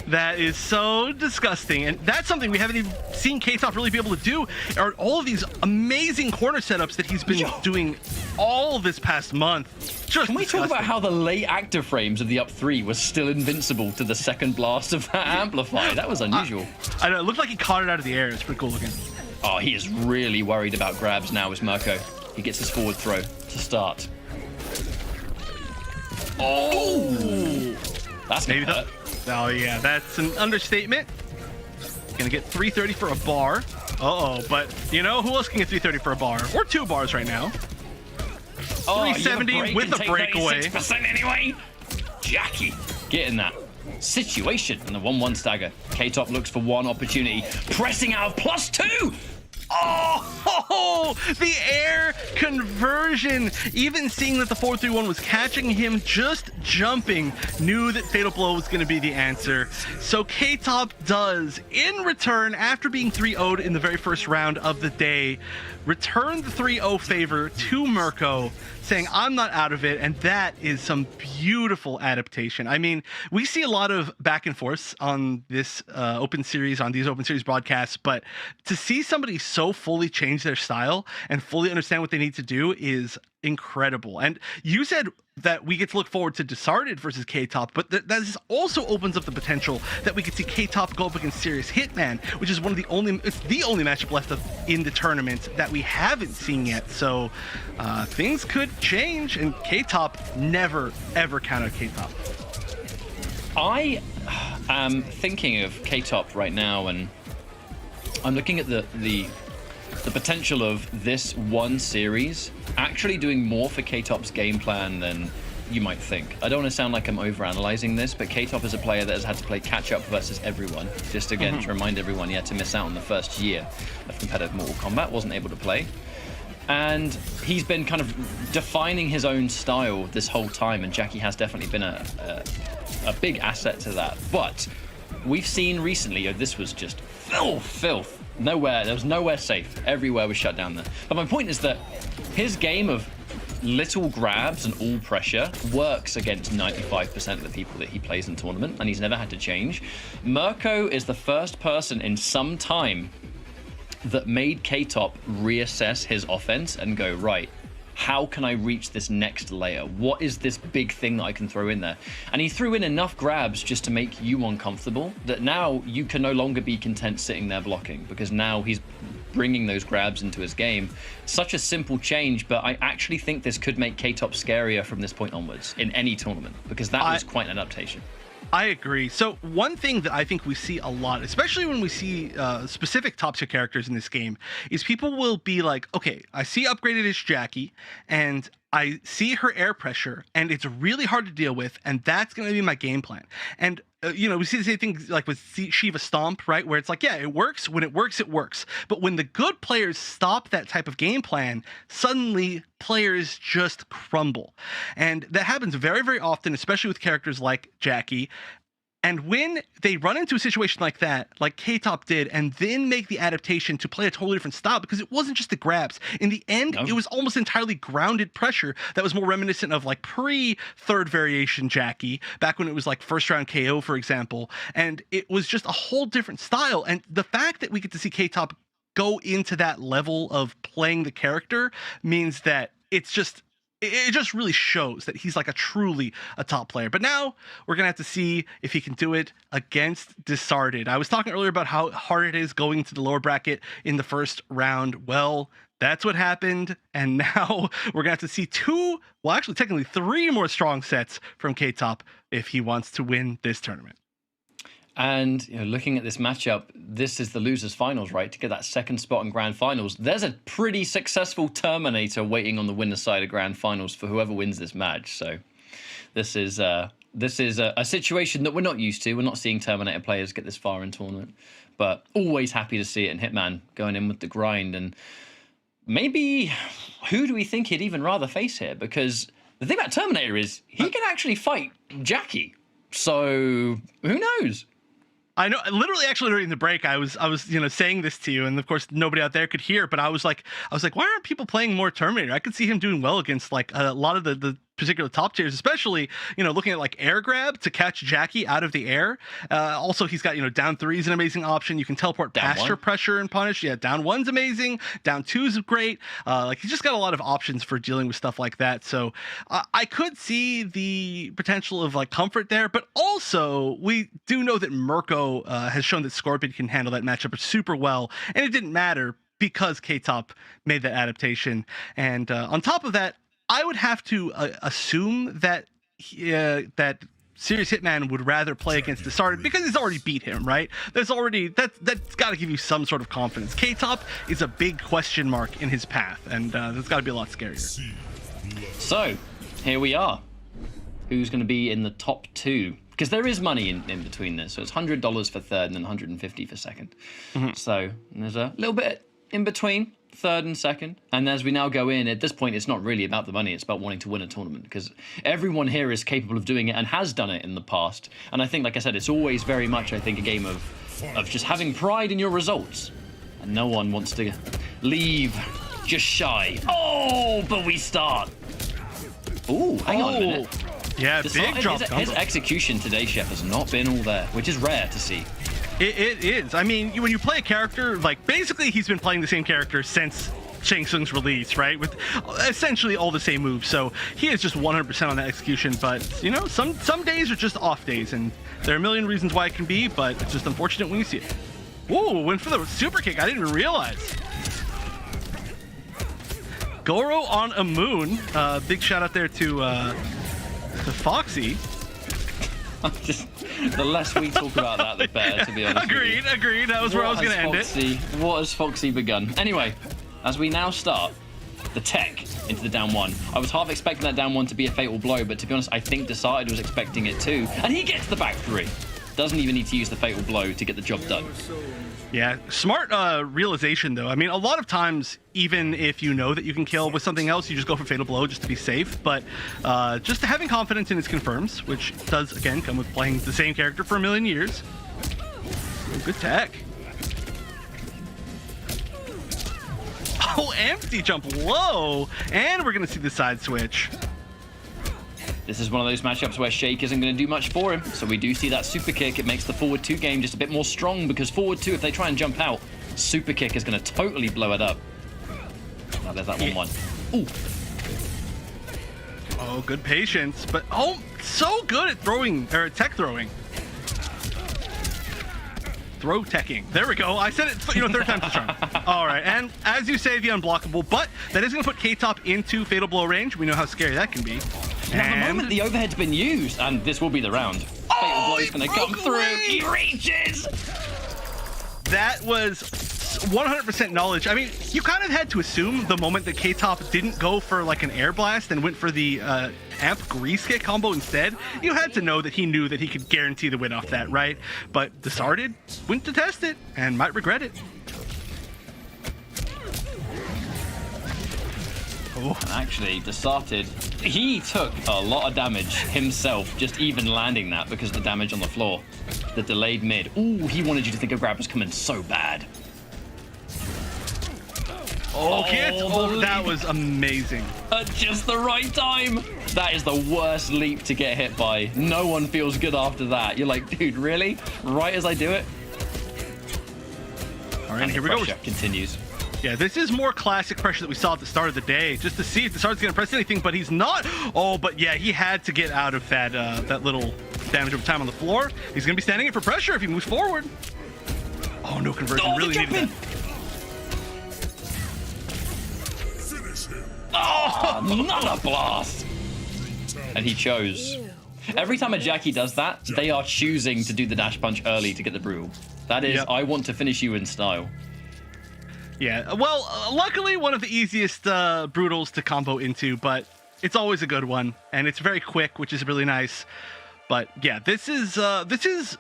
That is so disgusting, and that's something we haven't even seen K-Top really be able to do. Are all of these amazing corner setups that he's been doing all this past month. Just Can we talk about how the late active frames of the up 3 was still invincible to the second blast of that amplifier? That was unusual. I know, it looked like he caught it out of the air. It's pretty cool looking. Oh, he is really worried about grabs now as Mirko. He gets his forward throw to start. Oh! That's gonna hurt. Oh yeah, that's an understatement. Gonna get 330 for a bar. Uh-oh, but you know, who else can get 330 for a bar? Or 2 bars right now. 370 with a breakaway. 6% anyway. Jackie getting that situation and the 1-1 stagger. K-Top looks for one opportunity, pressing out of +2. Oh, the air conversion. Even seeing that the 4-3-1 was catching him just jumping, knew that Fatal Blow was going to be the answer. So K-Top does, in return, after being 3-0'd in the very first round of the day, return the 3-0 favor to Mirko, saying, I'm not out of it, and that is some beautiful adaptation. I mean, we see a lot of back and forth on this Open Series, on these Open Series broadcasts, but to see somebody so fully change their style and fully understand what they need to do is incredible. And you said that we get to look forward to Disarded versus K-Top, but that also opens up the potential that we could see K-Top go up against Serious Hitman, which is it's the only matchup left in the tournament that we haven't seen yet. So things could change, and K-Top never, ever count out K-Top. I am thinking of K-Top right now, and I'm looking at the potential of this one series actually doing more for K-Top's game plan than you might think. I don't want to sound like I'm overanalyzing this, but K-Top is a player that has had to play catch-up versus everyone. Just again, to remind everyone, he had to miss out on the first year of competitive Mortal Kombat, wasn't able to play. And he's been kind of defining his own style this whole time, and Jackie has definitely been a big asset to that. But we've seen recently, this was just filth. There was nowhere safe. Everywhere was shut down there. But my point is that his game of little grabs and all pressure works against 95% of the people that he plays in tournament, and he's never had to change. Mirko is the first person in some time that made K-Top reassess his offense and go, right, how can I reach this next layer? What is this big thing that I can throw in there? And he threw in enough grabs just to make you uncomfortable that now you can no longer be content sitting there blocking, because now he's bringing those grabs into his game. Such a simple change, but I actually think this could make K-Top scarier from this point onwards in any tournament, because that was quite an adaptation. I agree. So one thing that I think we see a lot, especially when we see specific top tier characters in this game, is people will be like, okay, I see upgraded as Jackie, and I see her air pressure, and it's really hard to deal with, and that's going to be my game plan. And we see the same thing like with Shiva Stomp, right? Where it's like, yeah, it works. When it works, it works. But when the good players stop that type of game plan, suddenly players just crumble. And that happens very, very often, especially with characters like Jackie. And when they run into a situation like that, like K-Top did, and then make the adaptation to play a totally different style, because it wasn't just the grabs. In the end, It was almost entirely grounded pressure that was more reminiscent of like pre-third variation Jackie, back when it was like first round KO, for example. And it was just a whole different style. And the fact that we get to see K-Top go into that level of playing the character means that it just really shows that he's like truly a top player. But now we're gonna have to see if he can do it against Disarded. I was talking earlier about how hard it is going to the lower bracket in the first round. Well, that's what happened, and now we're gonna have to see technically 3 more strong sets from K-Top if he wants to win this tournament. And looking at this matchup, this is the losers finals, right? To get that second spot in grand finals, there's a pretty successful Terminator waiting on the winner's side of grand finals for whoever wins this match. So this is a situation that we're not used to. We're not seeing Terminator players get this far in tournament, but always happy to see it. And Hitman going in with the grind. And maybe who do we think he'd even rather face here? Because the thing about Terminator is he can actually fight Jackie. So who knows? I know, literally, actually during the break, I was saying this to you, and of course nobody out there could hear. But I was like, why aren't people playing more Terminator? I could see him doing well against like a lot of the particular top tiers, especially, looking at like air grab to catch Jackie out of the air. Also, he's got, down 3 is an amazing option. You can teleport past your pressure and punish. Yeah, down 1's amazing. Down 2 is great. Like, he's just got a lot of options for dealing with stuff like that. So I could see the potential of like comfort there, but also we do know that Mirko has shown that Scorpion can handle that matchup super well, and it didn't matter because K-Top made that adaptation. And on top of that, I would have to assume that that Serious Hitman would rather play against Discarded because he's already beat him, right? That's got to give you some sort of confidence. K-Top is a big question mark in his path, and that's got to be a lot scarier. So here we are. Who's going to be in the top 2? Because there is money in between this. So it's $100 for third and then $150 for second. So there's a little bit in between third and second. And as we now go in, at this point, it's not really about the money. It's about wanting to win a tournament, because everyone here is capable of doing it and has done it in the past. And I think, like I said, it's always very much, I think, a game of just having pride in your results. And no one wants to leave just shy. Oh, but we start. Ooh, hang on a minute. Yeah, big drop. His execution today, Chef, has not been all there, which is rare to see. It is. I mean, when you play a character, like, basically he's been playing the same character since Shang Tsung's release, right? With essentially all the same moves. So he is just 100% on that execution. But, some days are just off days, and there are a million reasons why it can be, but it's just unfortunate when you see it. Whoa, went for the super kick. I didn't even realize. Goro on a moon. Big shout out there to Foxy. The less we talk about that, the better, to be honest. Agreed. That was where I was going to end it. What has Foxy begun? Anyway, as we now start the tech into the down 1. I was half expecting that down 1 to be a fatal blow, but to be honest, I think Decided was expecting it too. And he gets the back 3. Doesn't even need to use the fatal blow to get the job done. Yeah, smart realization, though. I mean, a lot of times, even if you know that you can kill with something else, you just go for Fatal Blow just to be safe. But just having confidence in his confirms, which does, again, come with playing the same character for a million years. Oh, good tech. Oh, empty jump low. And we're going to see the side switch. This is one of those matchups where Shake isn't going to do much for him, so we do see that super kick. It makes the forward 2 game just a bit more strong, because forward 2, if they try and jump out, super kick is going to totally blow it up. Now there's that 1-1. Ooh. Oh, good patience, but so good at throwing, or tech throwing. Throw teching. There we go. I said it, third time's the charm. All right, and as you say, the unblockable, but that is going to put K-Top into Fatal Blow range. We know how scary that can be. Now, the moment the overhead's been used, and this will be the round, Fatal Blow's going to come through. He reaches! That was 100% knowledge. I mean, you kind of had to assume the moment that K-Top didn't go for like an air blast and went for the amp grease kick combo instead, you had to know that he knew that he could guarantee the win off that, right? But Discarded went to test it and might regret it. Oh. And actually, Desarted, he took a lot of damage himself, just even landing that because of the damage on the floor. The delayed mid. Ooh, he wanted you to think a grab was coming so bad. Oh, that was amazing. At just the right time. That is the worst leap to get hit by. No one feels good after that. You're like, dude, really? Right as I do it? All right, and here we go. Continues. Yeah, this is more classic pressure that we saw at the start of the day, just to see if the start's going to press anything, but he's not. Oh, but yeah, he had to get out of that that little damage over time on the floor. He's going to be standing in for pressure if he moves forward. Oh, no conversion. Really needed that. Oh, another blast! And he chose. Every time a Jackie does that, they are choosing to do the dash punch early to get the brutal. That is, I want to finish you in style. Yeah, well, luckily one of the easiest brutals to combo into, but it's always a good one, and it's very quick, which is really nice. But yeah, this is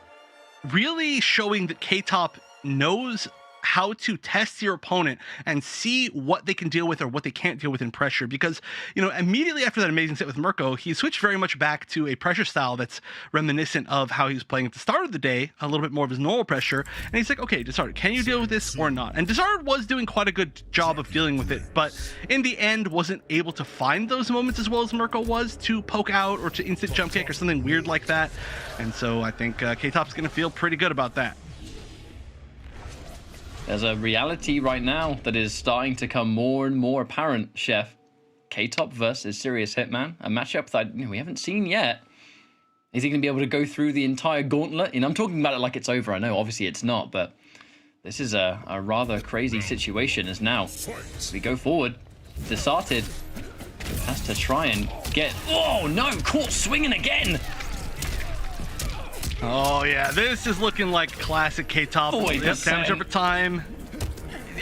really showing that K-Top knows how to test your opponent and see what they can deal with or what they can't deal with in pressure. Because, you know, immediately after that amazing set with Mirko, he switched very much back to a pressure style that's reminiscent of how he was playing at the start of the day, a little bit more of his normal pressure. And he's like, okay, Discarded, can you deal with this or not? And Discarded was doing quite a good job of dealing with it, but in the end wasn't able to find those moments as well as Mirko was to poke out or to instant jump kick or something weird like that. And so I think K-Top's going to feel pretty good about that. There's a reality right now that is starting to come more and more apparent, Chef. K-Top versus Serious Hitman, a matchup that we haven't seen yet. Is he going to be able to go through the entire gauntlet? I'm talking about it like it's over. I know, obviously it's not, but this is a rather crazy situation as now we go forward. Desarted has to try and get... Oh, no! Caught swinging again! Oh, yeah. This is looking like classic K-Top. Yep, damage over time.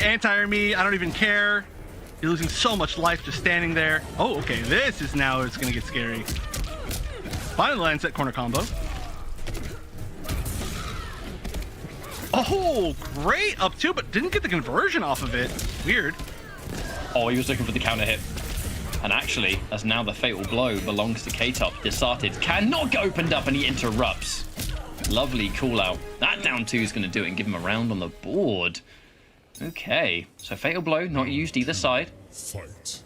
Anti-air me. I don't even care. You're losing so much life just standing there. Oh, okay. This is now it's going to get scary. Finally lands that corner combo. Oh, great up two, but didn't get the conversion off of it. Weird. Oh, he was looking for the counter hit. And actually, as now the fatal blow belongs to K-Top, Desarted cannot get opened up and he interrupts. Lovely call out. That down two is going to do it and give him a round on the board. Okay, so fatal blow not used either side. Fight.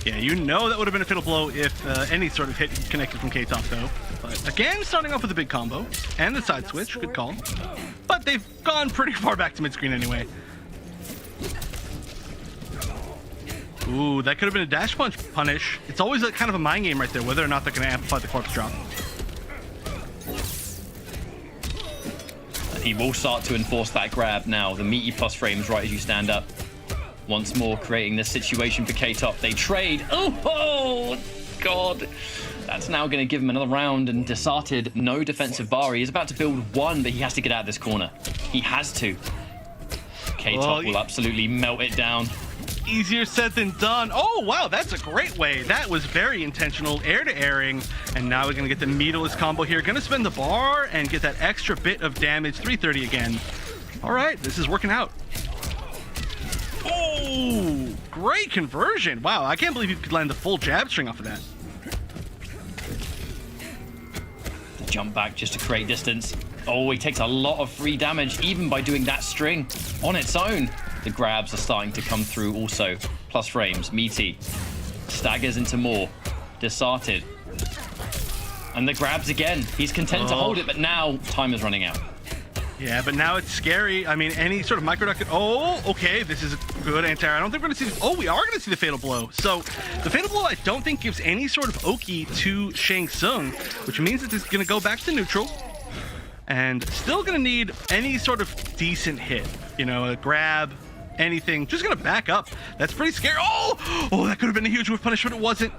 Yeah, you know that would have been a fatal blow if any sort of hit connected from K-Top though. But again, starting off with a big combo and the side switch, good call. But they've gone pretty far back to mid-screen anyway. Ooh, that could have been a dash punch punish. It's always a kind of a mind game right there, whether or not they're going to amplify the corpse drop. And he will start to enforce that grab now. The meaty plus frames right as you stand up. Once more creating this situation for K-Top. They trade. Oh, God. That's now going to give him another round, and Desarted, no defensive bar. He is about to build one, but he has to get out of this corner. He has to. K-Top will absolutely melt it down. Easier said than done. Oh, wow, that's a great way. That was very intentional, air to airing. And now we're going to get the meatless combo here. Going to spin the bar and get that extra bit of damage. 330 again. All right, this is working out. Oh, great conversion. Wow, I can't believe you could land the full jab string off of that. The jump back just to create distance. Oh, he takes a lot of free damage even by doing that string on its own. The grabs are starting to come through also. Plus frames, meaty. Staggers into more. Desarted. And the grabs again. He's content to hold it, but now time is running out. Yeah, but now it's scary. I mean, any sort of micro duck. Oh, okay. This is a good anti-air. I don't think we're going to see. Oh, we are going to see the fatal blow. So the fatal blow, I don't think gives any sort of Oki to Shang Tsung, which means that this is going to go back to neutral. And still going to need any sort of decent hit. You know, a grab, anything. Just going to back up. That's pretty scary. Oh, that could have been a huge whiff punish, but it wasn't.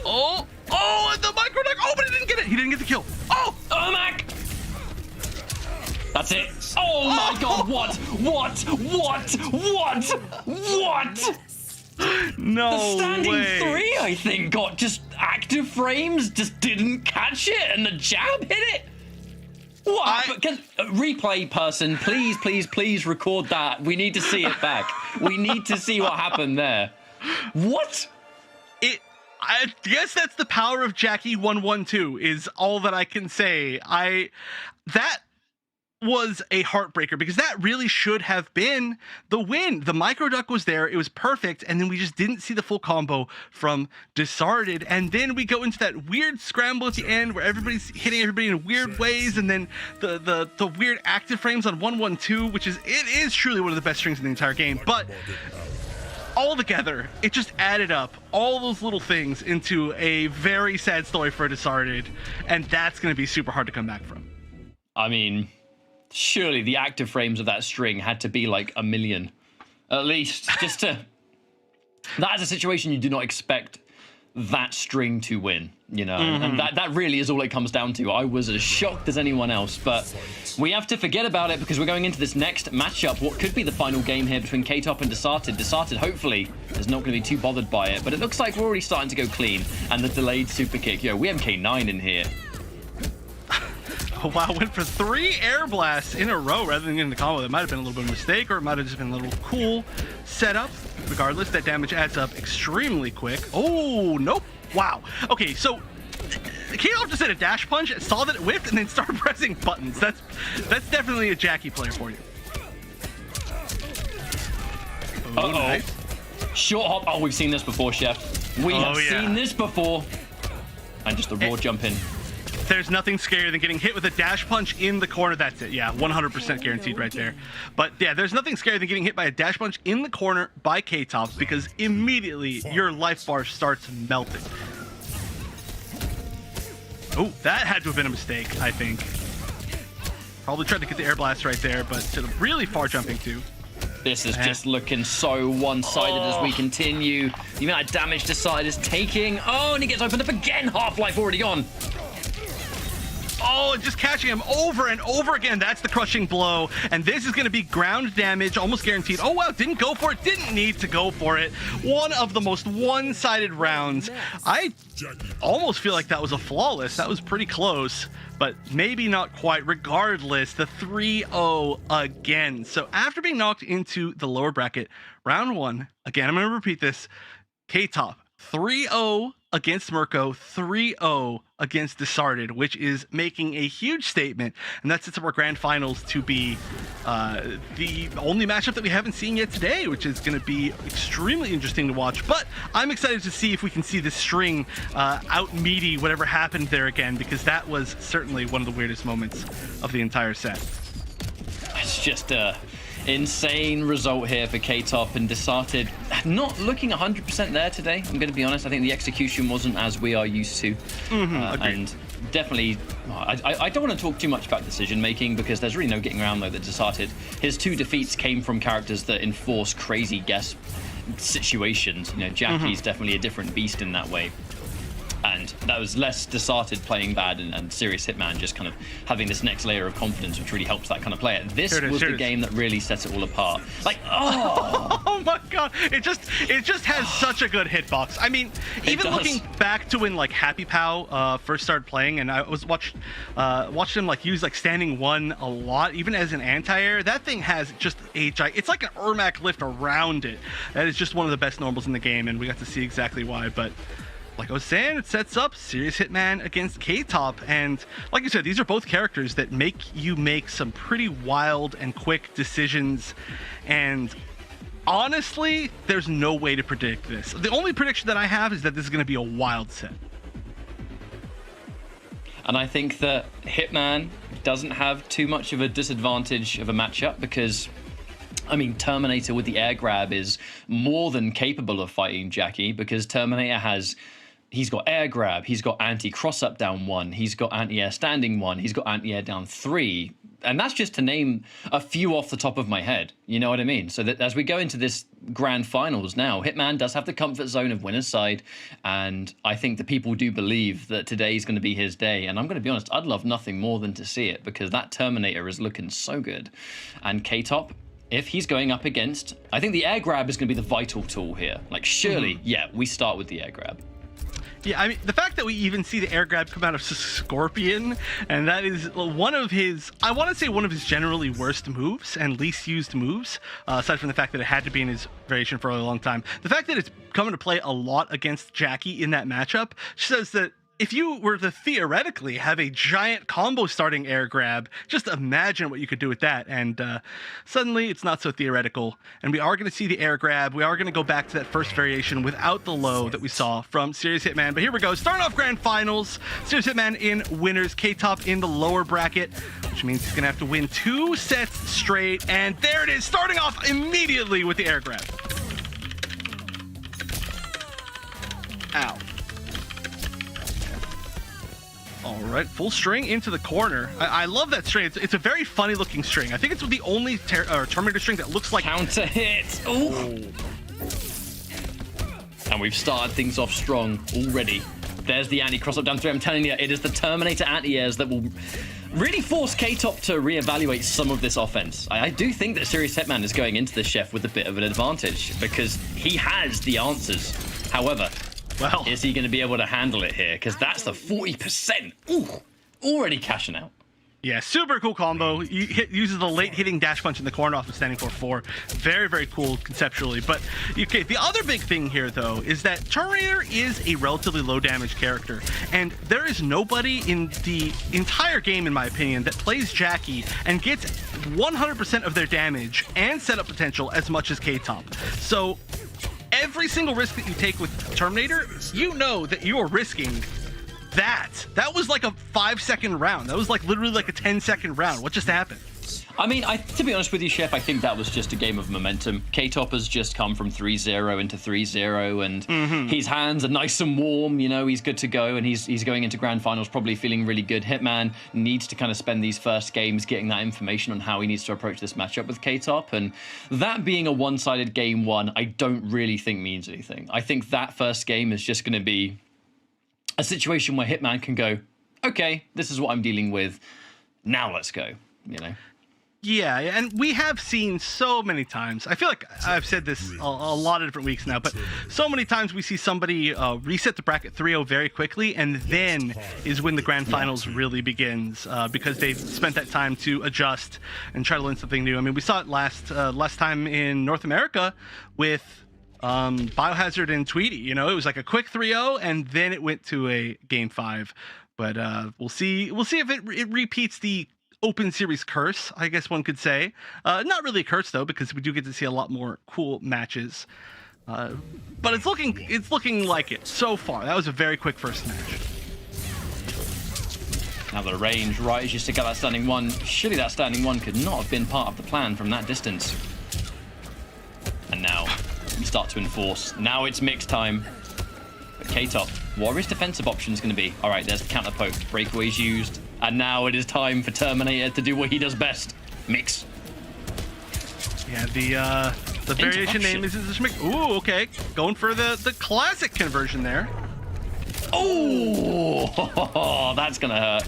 Oh, and the micro duck. Oh, but he didn't get it. He didn't get the kill. Oh, Mac. That's it. Oh my God, what? No The standing way. three, I think, got just active frames, just didn't catch it, and the jab hit it. What? Replay person, please record that. We need to see it back. We need to see what happened there. What? I guess that's the power of Jackie 112 is all that I can say. That was a heartbreaker because that really should have been the win. The micro duck was there. It was perfect. And then we just didn't see the full combo from Desarted. And then we go into that weird scramble at the end where everybody's hitting everybody in weird ways. And then the weird active frames on 112, which it is truly one of the best strings in the entire game. But all together, it just added up all those little things into a very sad story for Desarted. And that's going to be super hard to come back from. I mean, surely the active frames of that string had to be like 1 million. At least, just to... That is a situation you do not expect that string to win, you know? And that really is all it comes down to. I was as shocked as anyone else, but we have to forget about it because we're going into this next matchup, what could be the final game here between K-Top and Desarted. Desarted, hopefully, is not going to be too bothered by it, but it looks like we're already starting to go clean. And the delayed super kick. Yo, we have K9 in here. Oh, wow, went for 3 air blasts in a row rather than getting the combo. That might have been a little bit of a mistake, or it might have just been a little cool setup. Regardless, that damage adds up extremely quick. Oh, nope. Wow. Okay, so K-Off just did a dash punch, saw that it whipped, and then started pressing buttons. That's definitely a Jackie player for you. Oh, nice. Short hop. Oh, we've seen this before, Chef. We have seen this before. And just the raw jump in. There's nothing scarier than getting hit with a dash punch in the corner. That's it. Yeah, 100% guaranteed right there. But yeah, there's nothing scarier than getting hit by a dash punch in the corner by K-Top, because immediately your life bar starts melting. Oh, that had to have been a mistake, I think. Probably tried to get the air blast right there, but to the really far jumping too. This is just looking so one-sided as we continue. The amount of damage Decide is taking. Oh, and he gets opened up again. Half-life already gone. Oh, just catching him over and over again. That's the crushing blow. And this is going to be ground damage, almost guaranteed. Oh, wow, didn't go for it. Didn't need to go for it. One of the most one-sided rounds. I almost feel like that was a flawless. That was pretty close, but maybe not quite. Regardless, the 3-0 again. So after being knocked into the lower bracket, round 1, again, I'm going to repeat this. K-Top, 3-0 against Mirko, 3-0 against Disarded, which is making a huge statement, and that sets up our grand finals to be the only matchup that we haven't seen yet today, which is going to be extremely interesting to watch. But I'm excited to see if we can see this string out meaty whatever happened there again, because that was certainly one of the weirdest moments of the entire set. It's just insane result here for K-Top, and Desarted not looking 100% there today. I'm going to be honest. I think the execution wasn't as we are used to. And definitely, I don't want to talk too much about decision making, because there's really no getting around though that Desarted. His 2 defeats came from characters that enforce crazy guess situations. You know, Jackie's definitely a different beast in that way. And that was less Desarted playing bad and Serious Hitman just kind of having this next layer of confidence, which really helps that kind of player. This was the game that really sets it all apart. Like, oh my god, it just has such a good hitbox. I mean, even looking back to when like Happy Pow first started playing, and I was watched him like use like standing 1 a lot, even as an anti-air. That thing has just it's like an Ermac lift around it. That is just one of the best normals in the game, and we got to see exactly why. But like I was saying, it sets up Serious Hitman against K-Top, and like you said, these are both characters that make you make some pretty wild and quick decisions, and honestly, there's no way to predict this. The only prediction that I have is that this is going to be a wild set. And I think that Hitman doesn't have too much of a disadvantage of a matchup, because I mean, Terminator with the air grab is more than capable of fighting Jackie, because Terminator he's got air grab, he's got anti-cross up down 1, he's got anti-air standing 1, he's got anti-air down 3. And that's just to name a few off the top of my head. You know what I mean? So that as we go into this grand finals now, Hitman does have the comfort zone of winner's side. And I think the people do believe that today's going to be his day. And I'm going to be honest, I'd love nothing more than to see it, because that Terminator is looking so good. And K-Top, if he's going up against, I think the air grab is going to be the vital tool here. Like, surely, yeah, we start with the air grab. Yeah, I mean, the fact that we even see the air grab come out of Scorpion, and that is one of his, I want to say one of his generally worst moves and least used moves, aside from the fact that it had to be in his variation for a long time. The fact that it's coming to play a lot against Jackie in that matchup says that if you were to theoretically have a giant combo starting air grab, just imagine what you could do with that. And suddenly it's not so theoretical. And we are going to see the air grab. We are going to go back to that first variation without the low that we saw from Serious Hitman. But here we go. Starting off grand finals. Serious Hitman in winners. K-Top in the lower bracket, which means he's going to have to win 2 sets straight. And there it is, starting off immediately with the air grab. Ow. All right, full string into the corner. I love that string. It's a very funny looking string. I think it's the only Terminator string that looks like counter hit. Ooh. And we've started things off strong already. There's the anti-cross up down 3. I'm telling you, it is the Terminator anti-airs that will really force K-Top to reevaluate some of this offense. I do think that Serious Hitman is going into the chef with a bit of an advantage, because he has the answers. However, well, is he going to be able to handle it here? Because that's the 40%. Ooh, already cashing out. Yeah, super cool combo. Uses the late hitting dash punch in the corner off of standing 4-4. Very, very cool conceptually. But okay, the other big thing here though is that Terminator is a relatively low damage character, and there is nobody in the entire game, in my opinion, that plays Jackie and gets 100% of their damage and setup potential as much as K-Top. So every single risk that you take with Terminator, you know that you are risking that was like a 5-second round. That was like literally like a 10-second round. What just happened? I mean, to be honest with you, Chef, I think that was just a game of momentum. K-Top has just come from 3-0 into 3-0, and his hands are nice and warm. You know, he's good to go, and he's going into grand finals probably feeling really good. Hitman needs to kind of spend these first games getting that information on how he needs to approach this matchup with K-Top, and that being a one-sided game one, I don't really think means anything. I think that first game is just going to be a situation where Hitman can go, okay, this is what I'm dealing with. Now let's go, you know? Yeah, and we have seen so many times. I feel like I've said this a lot of different weeks now, but so many times we see somebody reset the bracket 3-0 very quickly, and then is when the grand finals really begins, because they've spent that time to adjust and try to learn something new. I mean, we saw it last time in North America with Biohazard and Tweety. You know, it was like a quick 3-0, and then it went to a game 5. But we'll see if it repeats the Open Series curse, I guess one could say. Not really a curse though, because we do get to see a lot more cool matches. But it's looking like it so far. That was a very quick first match. Now the range, right as you stick out that standing one. Surely that standing one could not have been part of the plan from that distance. And now we start to enforce. Now it's mix time. But K-Top, what are his defensive options going to be? All right, there's the counter poke. Breakaway's used. And now it is time for Terminator to do what he does best. Mix. Yeah, the variation name is this mix. Ooh, okay. Going for the classic conversion there. Oh, that's going to hurt.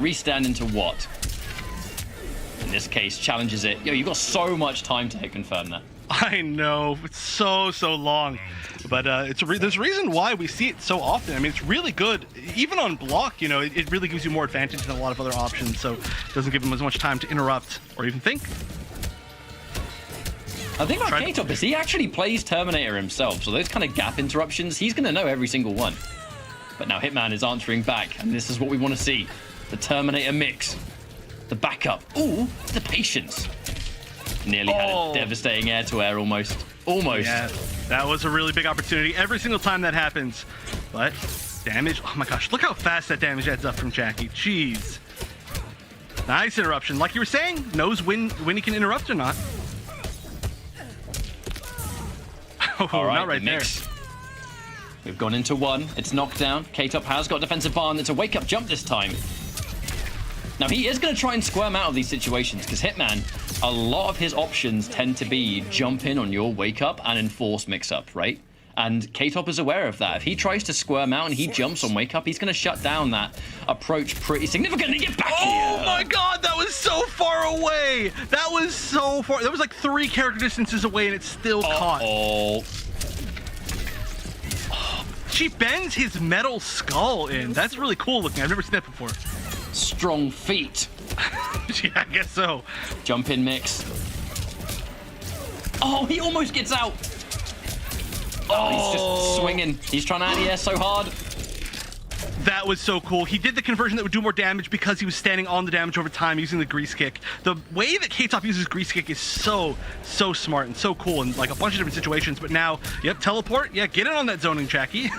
Restand into what? In this case, challenges it. Yo, you've got so much time to hit confirm that. I know, it's so long, but there's a reason why we see it so often. I mean, it's really good, even on block. You know, it really gives you more advantage than a lot of other options, so it doesn't give him as much time to interrupt or even think. I think about K-Top is he actually plays Terminator himself, so those kind of gap interruptions, he's going to know every single one. But now Hitman is answering back, and this is what we want to see: the Terminator mix, the backup, ooh, the patience. Nearly had a devastating air-to-air almost. Yeah, that was a really big opportunity every single time that happens. But damage, oh my gosh, look how fast that damage adds up from Jackie. Jeez. Nice interruption. Like you were saying, knows when he can interrupt or not. Oh, all right, not right there. We've gone into one. It's knocked down. K-Top has got defensive bar, and it's a wake-up jump this time. Now, he is going to try and squirm out of these situations, because Hitman, a lot of his options tend to be jump in on your wake-up and enforce mix-up, right? And K-Top is aware of that. If he tries to squirm out and he jumps on wake-up, he's going to shut down that approach pretty significantly. Get back here! Oh my god, that was so far away! That was so far. That was like 3 character distances away, and it's still caught. She bends his metal skull in. That's really cool looking. I've never seen that before. Strong feet. Yeah, I guess so. Jump in mix. Oh, he almost gets out. Oh, he's just swinging. He's trying to anti-air so hard. That was so cool. He did the conversion that would do more damage because he was standing on the damage over time using the grease kick. The way that K-Top uses grease kick is so smart and so cool in like a bunch of different situations. But now, yep, teleport. Yeah, get in on that zoning, Jackie.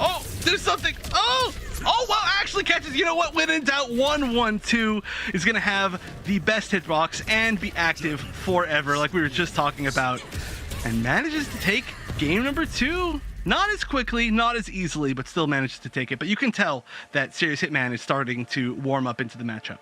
Oh, there's something. Oh, wow, actually catches. You know what? When in doubt, 1-1-2 is going to have the best hitbox and be active forever, like we were just talking about. And manages to take game number 2. Not as quickly, not as easily, but still manages to take it. But you can tell that Serious Hitman is starting to warm up into the matchup.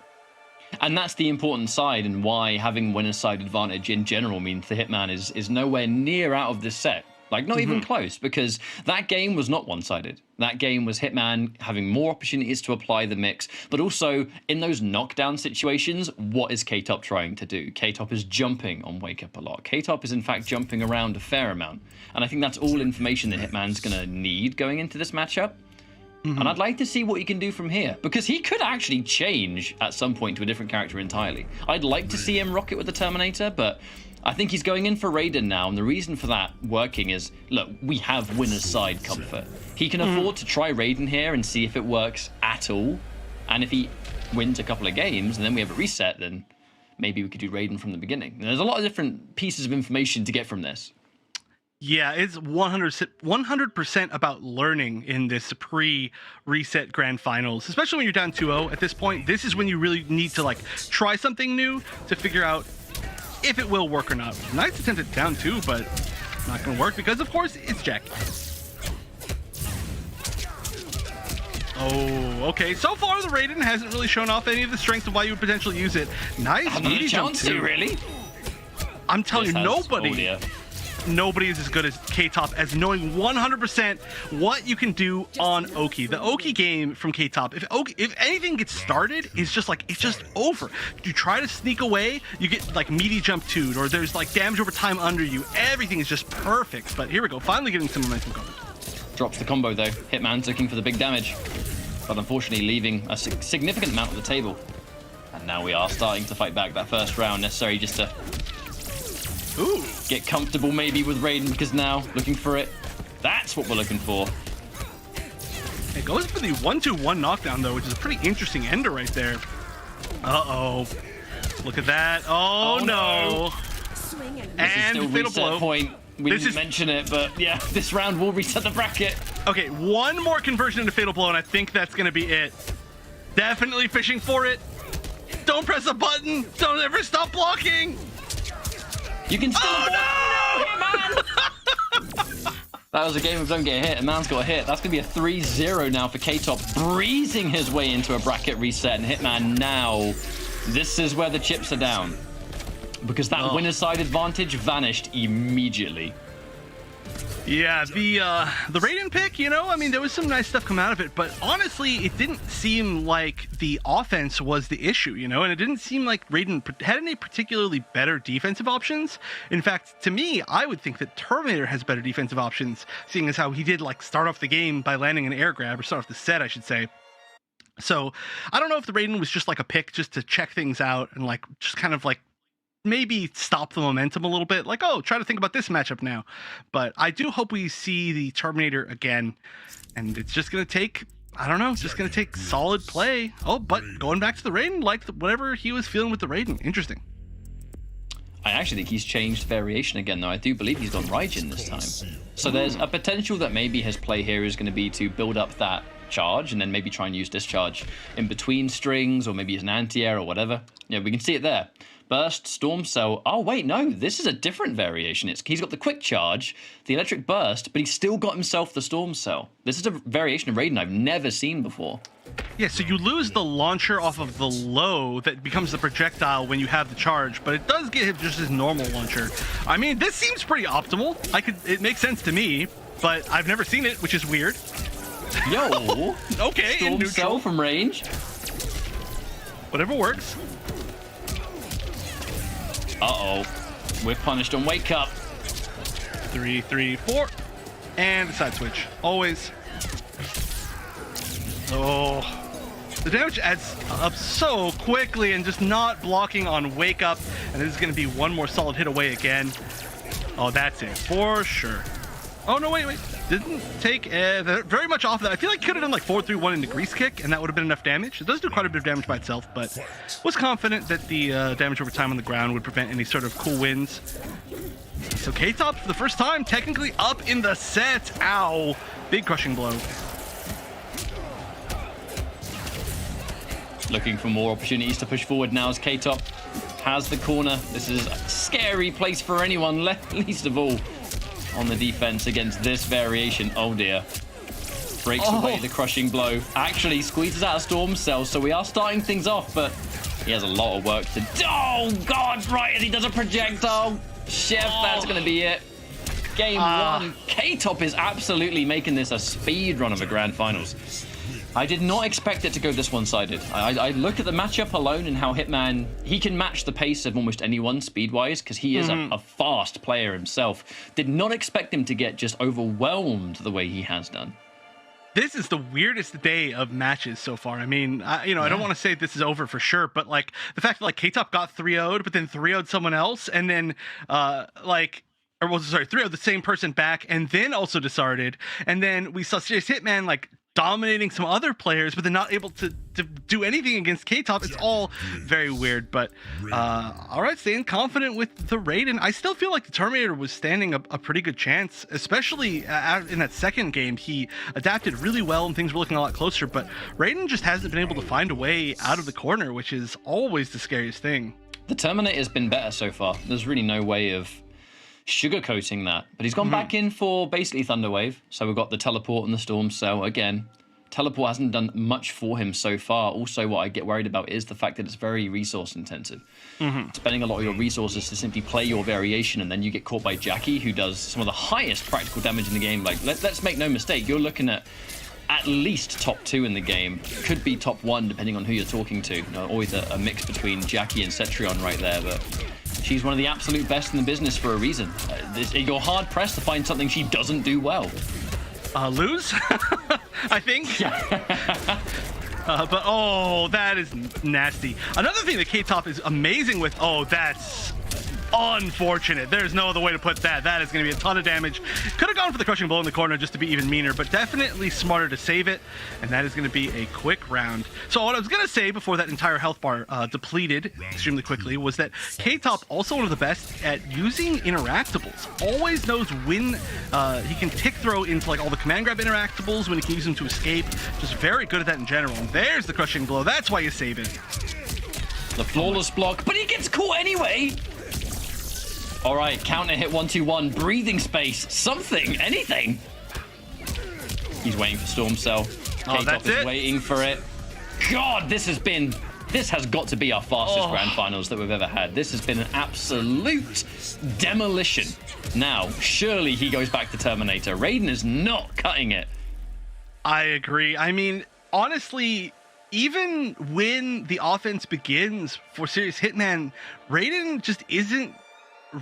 And that's the important side, and why having winner's side advantage in general means the Hitman is nowhere near out of this set. Like, not even close, because that game was not one-sided. That game was Hitman having more opportunities to apply the mix, but also in those knockdown situations, what is K-Top trying to do? K-Top is jumping on Wake Up a lot. K-Top is, in fact, jumping around a fair amount. And I think that's all information that Hitman's going to need going into this matchup. And I'd like to see what he can do from here, because he could actually change at some point to a different character entirely. I'd like to see him rocket with the Terminator, but I think he's going in for Raiden now, and the reason for that working is, look, we have winner's side comfort. He can afford to try Raiden here and see if it works at all, and if he wins a couple of games and then we have a reset, then maybe we could do Raiden from the beginning. And there's a lot of different pieces of information to get from this. Yeah, it's 100% about learning in this pre-reset grand finals, especially when you're down 2-0 at this point. This is when you really need to like try something new to figure out if it will work or not. Nice attempt at down 2, but not going to work because, of course, it's Jack. Oh, okay. So far, the Raiden hasn't really shown off any of the strengths of why you would potentially use it. Nice meaty jump too. Really? I'm telling you, nobody is as good as K-Top as knowing 100% what you can do on Oki. The Oki game from K-Top, if anything gets started, it's just over. You try to sneak away, you get like meaty jump 2'd, or there's like damage over time under you. Everything is just perfect. But here we go, finally getting some momentum going. Drops the combo though. Hitman's looking for the big damage, but unfortunately leaving a significant amount on the table. And now we are starting to fight back. That first round necessary just to get comfortable maybe with Raiden, because now looking for it. That's what we're looking for. It goes for the 1-2-1 knockdown though, which is a pretty interesting ender right there. Uh-oh. Look at that. Oh no. And still fatal blow. Point. We didn't mention it, but yeah, this round will reset the bracket. Okay, one more conversion into fatal blow, and I think that's gonna be it. Definitely fishing for it. Don't press a button. Don't ever stop blocking. You can still no! That was a game of don't get a hit, and man's got a hit. That's going to be a 3-0 now for K-Top, breezing his way into a bracket reset. And Hitman now, this is where the chips are down, because that winner's side advantage vanished immediately. Yeah, the Raiden pick, you know, I mean, there was some nice stuff come out of it, but honestly, it didn't seem like the offense was the issue, you know, and it didn't seem like Raiden had any particularly better defensive options. In fact, to me, I would think that Terminator has better defensive options, seeing as how he did like start off the game by landing an air grab, or start off the set, I should say. So I don't know if the Raiden was just like a pick just to check things out and like just kind of like maybe stop the momentum a little bit, like, oh, try to think about this matchup now. But I do hope we see the Terminator again, and it's just going to take, I don't know, it's just going to take solid play. Oh, but going back to the Raiden, like whatever he was feeling with the Raiden. Interesting. I actually think he's changed variation again, though. I do believe he's gone Raijin this time. So there's a potential that maybe his play here is going to be to build up that charge and then maybe try and use discharge in between strings, or maybe as an anti-air or whatever. Yeah, we can see it there. Burst, Storm Cell. Oh, wait, no, this is a different variation. He's got the quick charge, the electric burst, but he's still got himself the Storm Cell. This is a variation of Raiden I've never seen before. Yeah, so you lose the launcher off of the low that becomes the projectile when you have the charge, but it does get him just his normal launcher. I mean, this seems pretty optimal. It makes sense to me, but I've never seen it, which is weird. Yo! Okay, Storm in neutral. Cell from range. Whatever works. Uh-oh. We're punished on Wake Up. 3, 3, 4. And a side switch. Always. Oh. The damage adds up so quickly, and just not blocking on Wake Up. And this is going to be one more solid hit away again. Oh, that's it. For sure. Oh, no, wait. Didn't take very much off of that. I feel like he could have done like 4-3-1 into Grease Kick, and that would have been enough damage. It does do quite a bit of damage by itself, but was confident that the damage over time on the ground would prevent any sort of cool wins. So K-Top, for the first time, technically up in the set. Ow. Big crushing blow. Looking for more opportunities to push forward now as K-Top has the corner. This is a scary place for anyone, least of all on the defense against this variation. Oh dear. Breaks away the crushing blow. Actually squeezes out a Storm Cell, so we are starting things off, but he has a lot of work to do. Oh god, right, and he does a projectile. Chef, that's gonna be it. Game one. K-Top is absolutely making this a speed run of a grand finals. I did not expect it to go this one-sided. I look at the matchup alone and how Hitman, he can match the pace of almost anyone speed-wise, because he is a fast player himself. Did not expect him to get just overwhelmed the way he has done. This is the weirdest day of matches so far. I mean, I don't want to say this is over for sure, but like the fact that like K-Top got 3-0'd, but then 3-0'd someone else, and then 3-0'd the same person back, and then also discarded, and then we saw Serious Hitman like dominating some other players, but they're not able to do anything against K-Top. It's all very weird, but all right, staying confident with the Raiden. I still feel like the Terminator was standing a pretty good chance, especially in that second game. He adapted really well and things were looking a lot closer, but Raiden just hasn't been able to find a way out of the corner, which is always the scariest thing. The Terminator's been better so far. There's really no way of sugarcoating that, but he's gone back in for basically Thunderwave. So we've got the teleport and the storm cell again. Teleport hasn't done much for him so far. Also, what I get worried about is the fact that it's very resource intensive. Spending a lot of your resources to simply play your variation, and then you get caught by Jackie, who does some of the highest practical damage in the game. Like, let's make no mistake, you're looking at least top 2 in the game. Could be top 1 depending on who you're talking to. Always a mix between Jackie and Cetrion right there, but she's one of the absolute best in the business for a reason. You're hard pressed to find something she doesn't do well. Lose? I think. But oh, that is nasty. Another thing that K-Top is amazing with, that's unfortunate. There's no other way to put that. That is going to be a ton of damage. Could have gone for the crushing blow in the corner just to be even meaner, but definitely smarter to save it. And that is going to be a quick round. So what I was going to say before that entire health bar depleted extremely quickly was that K-Top also one of the best at using interactables. Always knows when he can tick throw into like all the command grab interactables, when he can use them to escape. Just very good at that in general. And there's the crushing blow. That's why you save it. The flawless block, but he gets caught anyway. All right, counter hit 1-2-1, breathing space, something, anything. He's waiting for Storm Cell. K-Top is waiting for it. God, this has got to be our fastest grand finals that we've ever had. This has been an absolute demolition. Now, surely he goes back to Terminator. Raiden is not cutting it. I agree. I mean, honestly, even when the offense begins for Serious Hitman, Raiden just isn't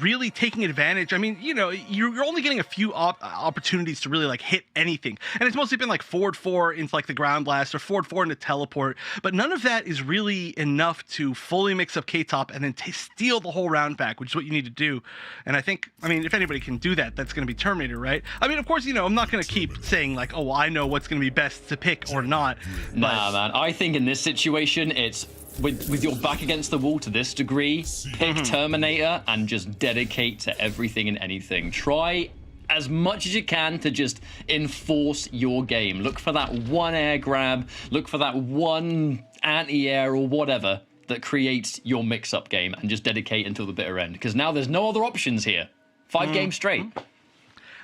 really taking advantage. I mean, you're only getting a few opportunities to really like hit anything, and it's mostly been like forward 4 into like the ground blast or forward 4 into teleport, but none of that is really enough to fully mix up K-Top and then steal the whole round back, which is what you need to do. And I think, if anybody can do that, that's going to be Terminator, right? I mean, of course, I'm not going to keep saying like, oh, well, I know what's going to be best to pick or not. Nah, man. I think in this situation, it's with your back against the wall to this degree, pick Terminator and just dedicate to everything and anything. Try as much as you can to just enforce your game. Look for that one air grab, look for that one anti-air or whatever that creates your mix-up game, and just dedicate until the bitter end, because now there's no other options here. 5 games straight.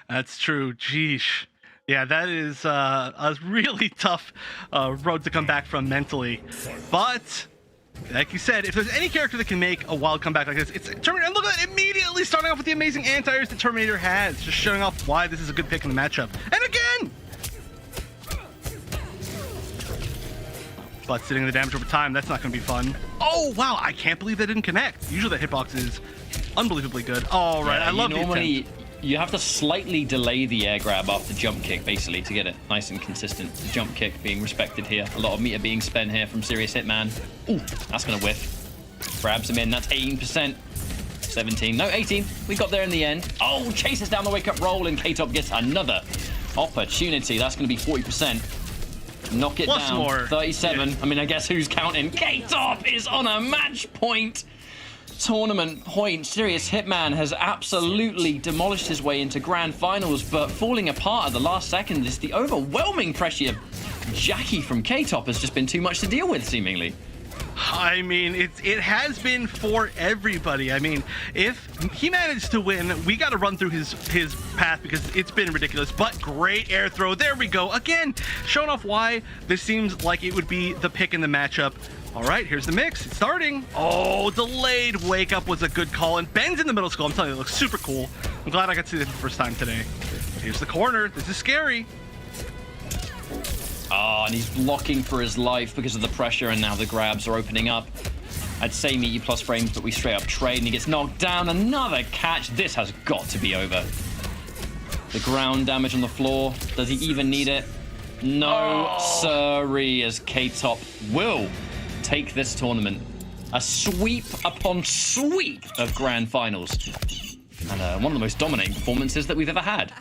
That's true. Jeesh. Yeah, that is a really tough road to come back from mentally. But like you said, if there's any character that can make a wild comeback like this, it's Terminator. And look at that, immediately starting off with the amazing anti-airs that Terminator has, just showing off why this is a good pick in the matchup. And again! But sitting the damage over time, that's not going to be fun. Oh, wow, I can't believe that didn't connect. Usually that hitbox is unbelievably good. All right, I love the attempt. You have to slightly delay the air grab after jump kick, basically, to get it nice and consistent. The jump kick being respected here. A lot of meter being spent here from Serious Hitman. Ooh, that's going to whiff. Grabs him in. That's 18%. 17. No, 18. We got there in the end. Oh, chases down the wake-up roll, and K-Top gets another opportunity. That's going to be 40%. Knock it down. More. 37. Yeah. I mean, I guess who's counting? K-Top is on a match point. Tournament point. Serious Hitman has absolutely demolished his way into grand finals, but falling apart at the last second is the overwhelming pressure of Jackie from K-Top has just been too much to deal with, seemingly. I mean, it has been for everybody. I mean, if he managed to win, we got to run through his path because it's been ridiculous. But great air throw. There we go. Again, showing off why this seems like it would be the pick in the matchup. All right, here's the mix. It's starting. Oh, delayed wake up was a good call. And Ben's in the middle school. I'm telling you, it looks super cool. I'm glad I got to see this for the first time today. Here's the corner. This is scary. Oh, and he's blocking for his life because of the pressure, and now the grabs are opening up. I'd say meet you plus frames, but we straight up trade, and he gets knocked down. Another catch. This has got to be over. The ground damage on the floor. Does he even need it? No, sirree, as K-Top will take this tournament. A sweep upon sweep of grand finals. And one of the most dominating performances that we've ever had.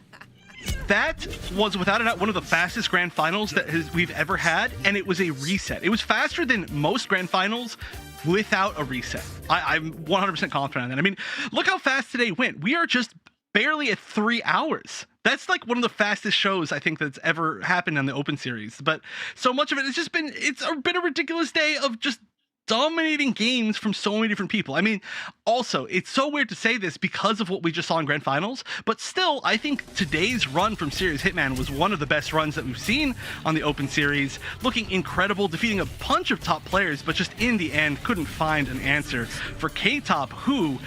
That was, without a doubt, one of the fastest grand finals that we've ever had, and it was a reset. It was faster than most grand finals without a reset. I'm 100% confident on that. I mean, look how fast today went. We are just barely at 3 hours. That's like one of the fastest shows I think that's ever happened on the Open Series. But so much of it has just been, it's been a ridiculous day of just dominating games from so many different people. I mean, also, it's so weird to say this because of what we just saw in Grand Finals, but still, I think today's run from Serious Hitman was one of the best runs that we've seen on the Open Series. Looking incredible, defeating a bunch of top players, but just in the end, couldn't find an answer for K-Top, who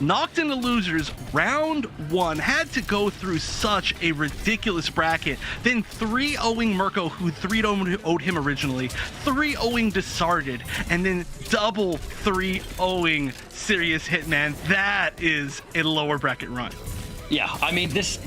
knocked into losers round 1, had to go through such a ridiculous bracket, then 3-0ing Mirko, who 3-0'd him originally, 3-0ing Desarded, and then double 3-0ing Serious Hitman. That is a lower bracket run. Yeah, I mean, this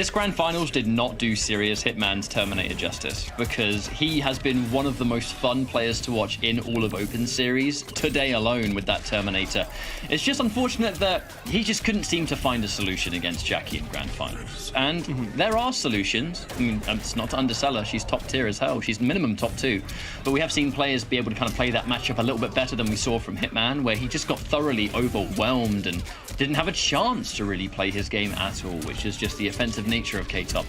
Grand Finals did not do Serious Hitman's Terminator justice, because he has been one of the most fun players to watch in all of Open Series today alone with that Terminator. It's just unfortunate that he just couldn't seem to find a solution against Jackie in Grand Finals. And there are solutions. I mean, it's not to undersell her. She's top tier as hell. She's minimum top 2. But we have seen players be able to kind of play that matchup a little bit better than we saw from Hitman, where he just got thoroughly overwhelmed and didn't have a chance to really play his game at all, which is just the offensive nature of K-Top.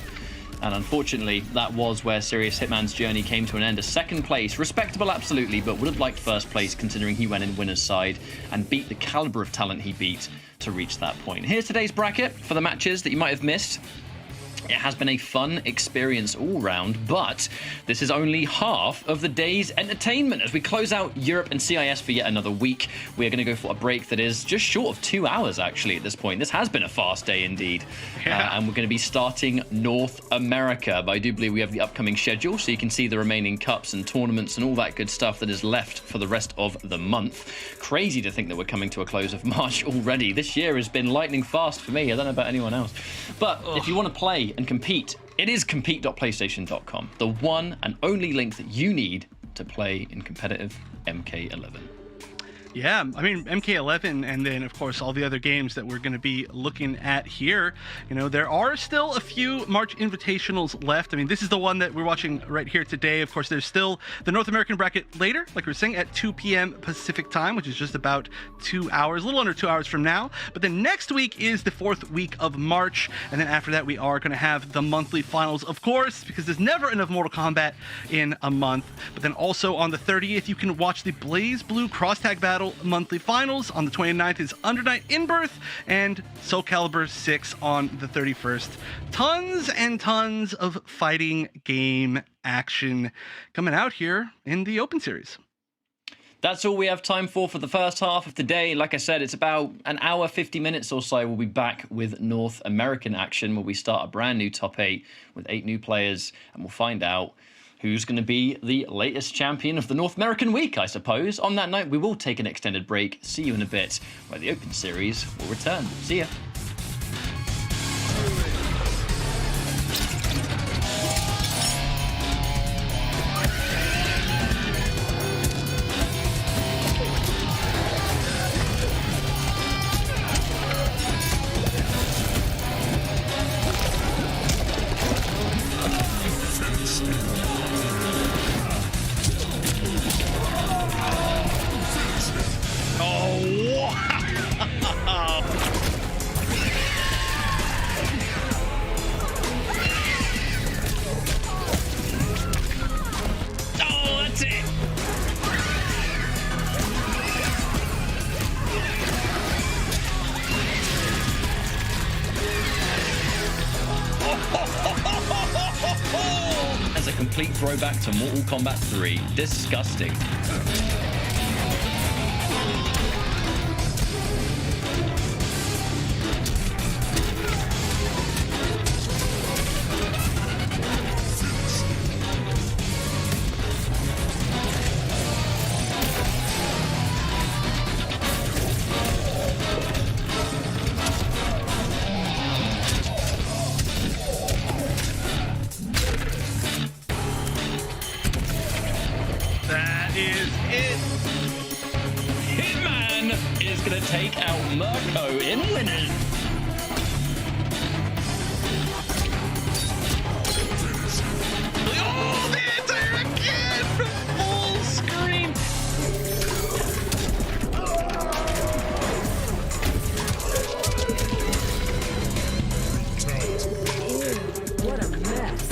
And unfortunately, that was where Serious Hitman's journey came to an end. A second place, respectable absolutely, but would have liked first place considering he went in winner's side and beat the caliber of talent he beat to reach that point. Here's today's bracket for the matches that you might have missed. It has been a fun experience all round, but this is only half of the day's entertainment. As we close out Europe and CIS for yet another week, we are going to go for a break that is just short of 2 hours, actually, at this point. This has been a fast day indeed. Yeah. And we're going to be starting North America. But I do believe we have the upcoming schedule, so you can see the remaining cups and tournaments and all that good stuff that is left for the rest of the month. Crazy to think that we're coming to a close of March already. This year has been lightning fast for me. I don't know about anyone else. But if you want to play and compete, it is compete.playstation.com, the one and only link that you need to play in competitive MK11. Yeah, I mean, MK11 and then, of course, all the other games that we're going to be looking at here. You know, there are still a few March Invitationals left. I mean, this is the one that we're watching right here today. Of course, there's still the North American bracket later, like we were saying, at 2 p.m. Pacific time, which is just about 2 hours, a little under 2 hours from now. But then next week is the 4th week of March. And then after that, we are going to have the monthly finals, of course, because there's never enough Mortal Kombat in a month. But then also on the 30th, you can watch the Blaze Blue Cross Tag Battle monthly finals. On the 29th is Under Night In Birth and Soul Calibur 6 on the 31st. Tons and tons of fighting game action coming out here in the Open Series. That's all we have time for the first half of the day. Like I said, it's about an hour, 50 minutes or so. We'll be back with North American action, where we start a brand new top 8 with 8 new players, and we'll find out who's going to be the latest champion of the North American week, I suppose. On that note, we will take an extended break. See you in a bit, where the Open Series will return. See ya. As a complete throwback to Mortal Kombat 3. Disgusting. take out Mirko in winners. Oh, the answer again from full screen. What a mess.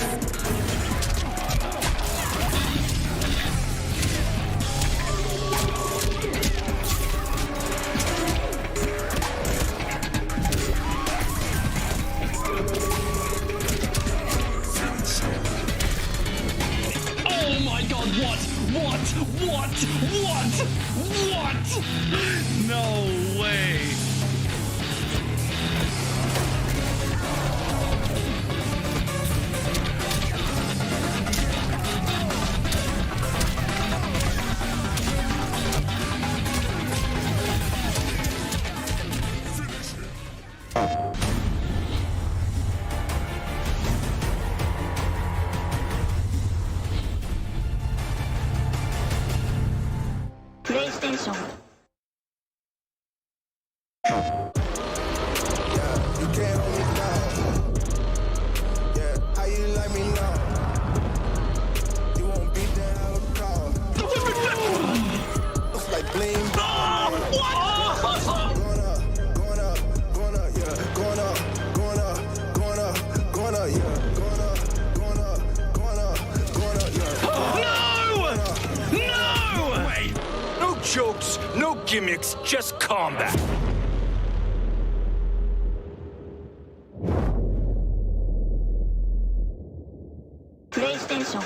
Oh my god, what? No way. PlayStation. You can't hold me down. Yeah, how you let me know? You won't beat that out of call. Looks like bling. Going up, yeah. Going up, yeah. No way! No jokes, no gimmicks, just combat. PlayStation.